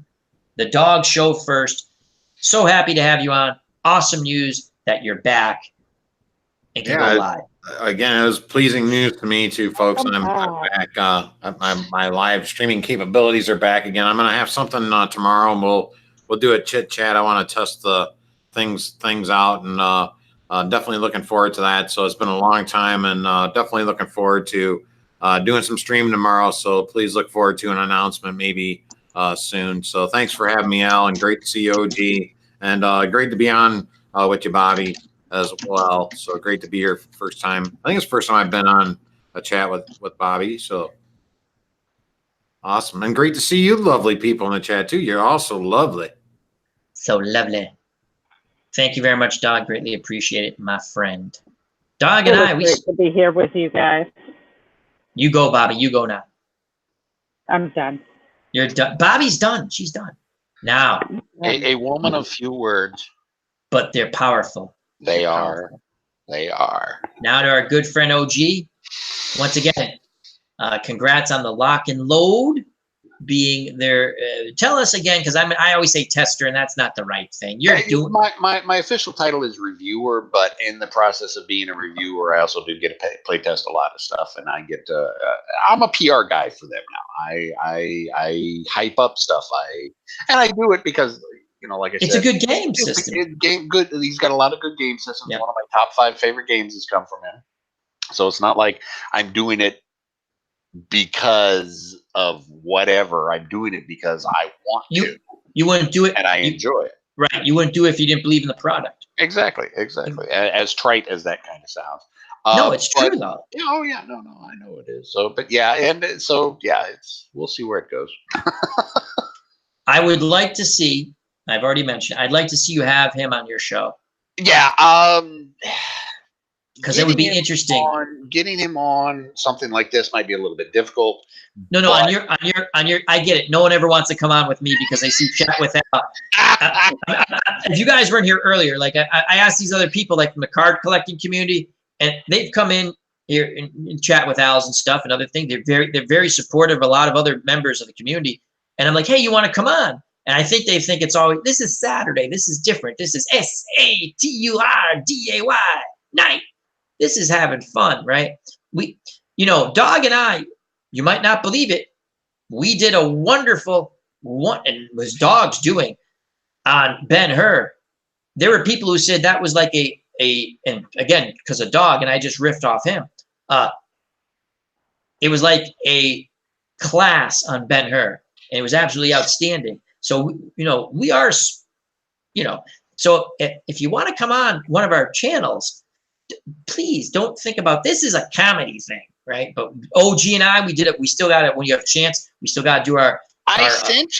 the dog show first. So happy to have you on. Awesome news that you're back and can go live. Again, it was pleasing news to me too, folks. I'm back. My live streaming capabilities are back again. I'm going to have something tomorrow, and we'll do a chit chat. I want to test the things out, and definitely looking forward to that. So it's been a long time, and definitely looking forward to doing some stream tomorrow. So please look forward to an announcement maybe soon. So thanks for having me, Al, and great to see you, OG, and great to be on with you, Bobby, as well. So great to be here for the first time. I think it's the first time I've been on a chat with Bobby. So awesome. And great to see you lovely people in the chat too. You're also lovely. So lovely. Thank you very much, Dog. Greatly appreciate it, my friend. Dog and I, great to be here with you guys. You go, Bobby. You go now. I'm done. You're done. Bobby's done. She's done. Now. A woman of few words. But they're powerful. They are. They are. Now to our good friend OG. Once again, congrats on the lock and load being there. Tell us again, because I always say tester, and that's not the right thing. My official title is reviewer, but in the process of being a reviewer, I also do get to play test a lot of stuff, and I get to. I'm a PR guy for them now. I hype up stuff. I do it because. Like I said, it's a good game system. Good. He's got a lot of good game systems. Yep. One of my top 5 favorite games has come from him. So it's not like I'm doing it because of whatever. I'm doing it because I want to. You wouldn't do it, and I enjoy it. Right. You wouldn't do it if you didn't believe in the product. Exactly. As trite as that kind of sounds. No, it's true though. Oh yeah, no, I know it is. So, but yeah, we'll see where it goes. I would like to see. I've already mentioned. I'd like to see you have him on your show. Yeah, because it would be interesting. Getting him on something like this might be a little bit difficult. No, on your. I get it. No one ever wants to come on with me because they see chat with Al. If you guys weren't here earlier, like I asked these other people, like from the card collecting community, and they've come in here and chat with Al's and stuff and other things. They're very supportive of a lot of other members of the community, and I'm like, hey, you want to come on? And I think they think it's always, this is Saturday. This is different. This is SATURDAY night. This is having fun, right? Dog and I, you might not believe it. We did a wonderful one, and it was Dog's doing on Ben-Hur. There were people who said that was like and again, because of Dog, and I just riffed off him. It was like a class on Ben-Hur, and it was absolutely outstanding. So, we are, so if you want to come on one of our channels, please don't think about this is a comedy thing, right? But OG and I, we did it. We still got it when you have a chance. We still got to do our. I sent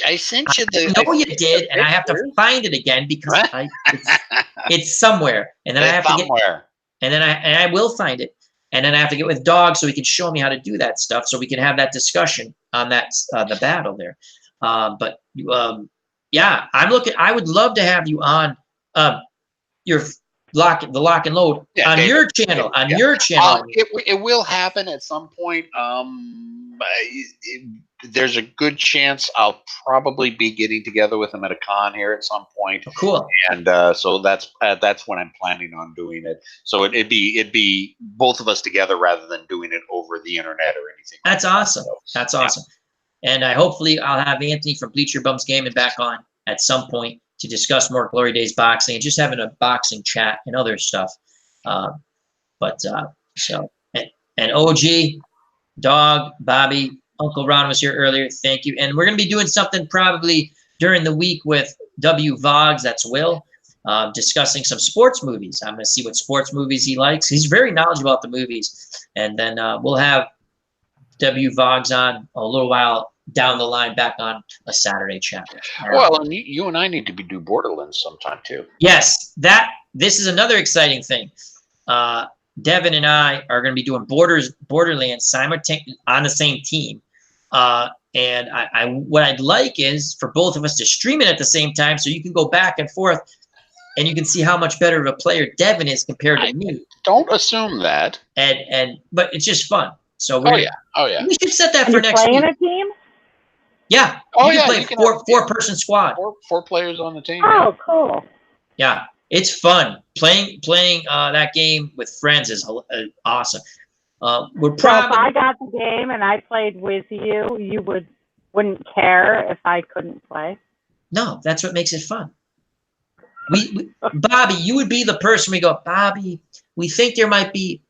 you the. I know you did, and I have to find it again because it's somewhere, and then I have to get. And then I will find it, and then I have to get with Dog so he can show me how to do that stuff, so we can have that discussion on that the battle there. Yeah, I would love to have you on your the lock and load on your channel. Your channel, it will happen at some point. There's a good chance I'll probably be getting together with him at a con here at some point. Oh, cool. And so that's when I'm planning on doing it. So it'd be both of us together rather than doing it over the internet or anything. That's awesome. That's awesome. And hopefully I'll have Anthony from Bleacher Bums Gaming back on at some point to discuss more Glory Days boxing and just having a boxing chat and other stuff. But so and OG, Dog, Bobby, Uncle Ron was here earlier. Thank you. And we're going to be doing something probably during the week with W. Voggs, that's Will, discussing some sports movies. I'm going to see what sports movies he likes. He's very knowledgeable about the movies. And then we'll have W. Voggs on a little while down the line back on a Saturday chat. Well, and you and I need to do Borderlands sometime too. Yes, this is another exciting thing. Devin and I are going to be doing Borderlands simultaneously on the same team. And what I'd like is for both of us to stream it at the same time, so you can go back and forth, and you can see how much better of a player Devin is compared to me. Don't assume that. But it's just fun. So Oh yeah. We should set that Are for you next playing week. a team? Yeah. Oh you yeah. can play four-person squad. Four players on the team. Oh, cool. Yeah, it's fun. Playing that game with friends is awesome. We're So if probably I got the game and I played with you, you wouldn't care if I couldn't play? no. That's what makes it fun. We Bobby, you would be the person we go, Bobby, we think there might be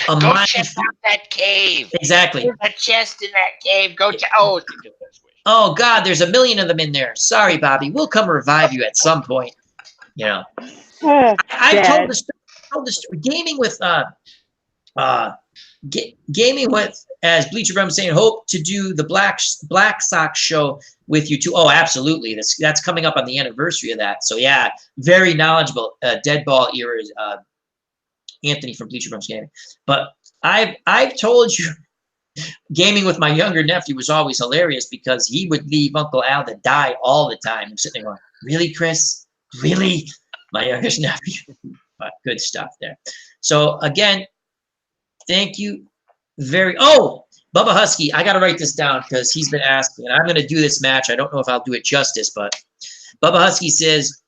a Go mine. check out that cave. Exactly. There's a chest in that cave. Go check. Oh God, there's 1 million of them in there. Sorry, Bobby. We'll come revive you at some point. You know. I told the story. Gaming with, as Bleacher Brum saying, hope to do the Black Sox show with you too. Oh, absolutely. That's coming up on the anniversary of that. So yeah, very knowledgeable. Dead ball era. Anthony from Bleacher Brum's Gaming. But I've told you, gaming with my younger nephew was always hilarious because he would leave Uncle Al to die all the time. I'm sitting there going, really, Chris? Really? My youngest nephew. But good stuff there. So again, thank you Bubba Husky, I got to write this down because he's been asking, and I'm going to do this match. I don't know if I'll do it justice, but Bubba Husky says,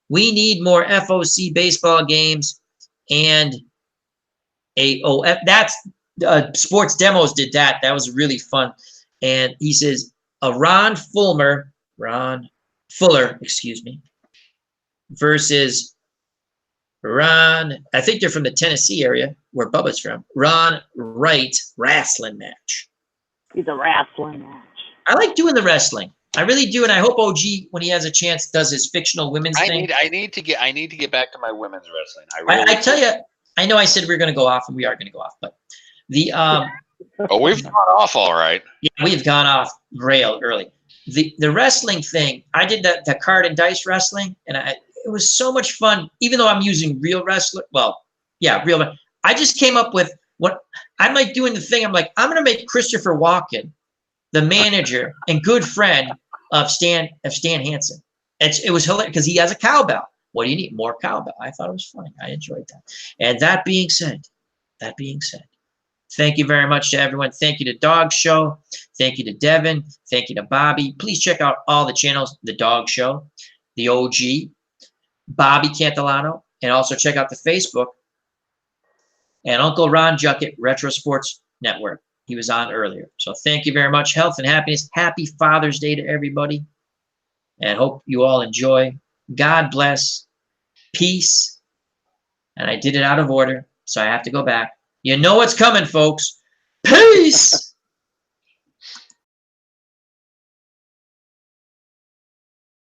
we need more FOC baseball games and that's Sports Demos did that. That was really fun. And he says, Ron Fuller, versus Ron, I think they're from the Tennessee area where Bubba's from. Ron Wright wrestling match. He's a wrestling match. I like doing the wrestling. I really do, and I hope OG, when he has a chance, does his fictional women's thing. I need to get back to my women's wrestling. I tell you, I know I said we were going to go off, and we are going to go off, but the we've gone off all right. Yeah, we've gone off rail early. The wrestling thing, I did the card and dice wrestling, and it was so much fun. Even though I'm using real wrestler, real. I just came up with what I'm like doing the thing. I'm like, I'm going to make Christopher Walken the manager and good friend of Stan Hansen. It was hilarious because he has a cowbell. What do you need? More cowbell. I thought it was funny. I enjoyed that. And that being said, thank you very much to everyone. Thank you to Dog Show. Thank you to Devin. Thank you to Bobby. Please check out all the channels, the Dog Show, the OG, Bobby Cantillano, and also check out the Facebook and Uncle Ron Juckett Retro Sports Network. He was on earlier. So thank you very much. Health and happiness. Happy Father's Day to everybody. And hope you all enjoy. God bless. Peace. And I did it out of order, so I have to go back. You know what's coming, folks. Peace.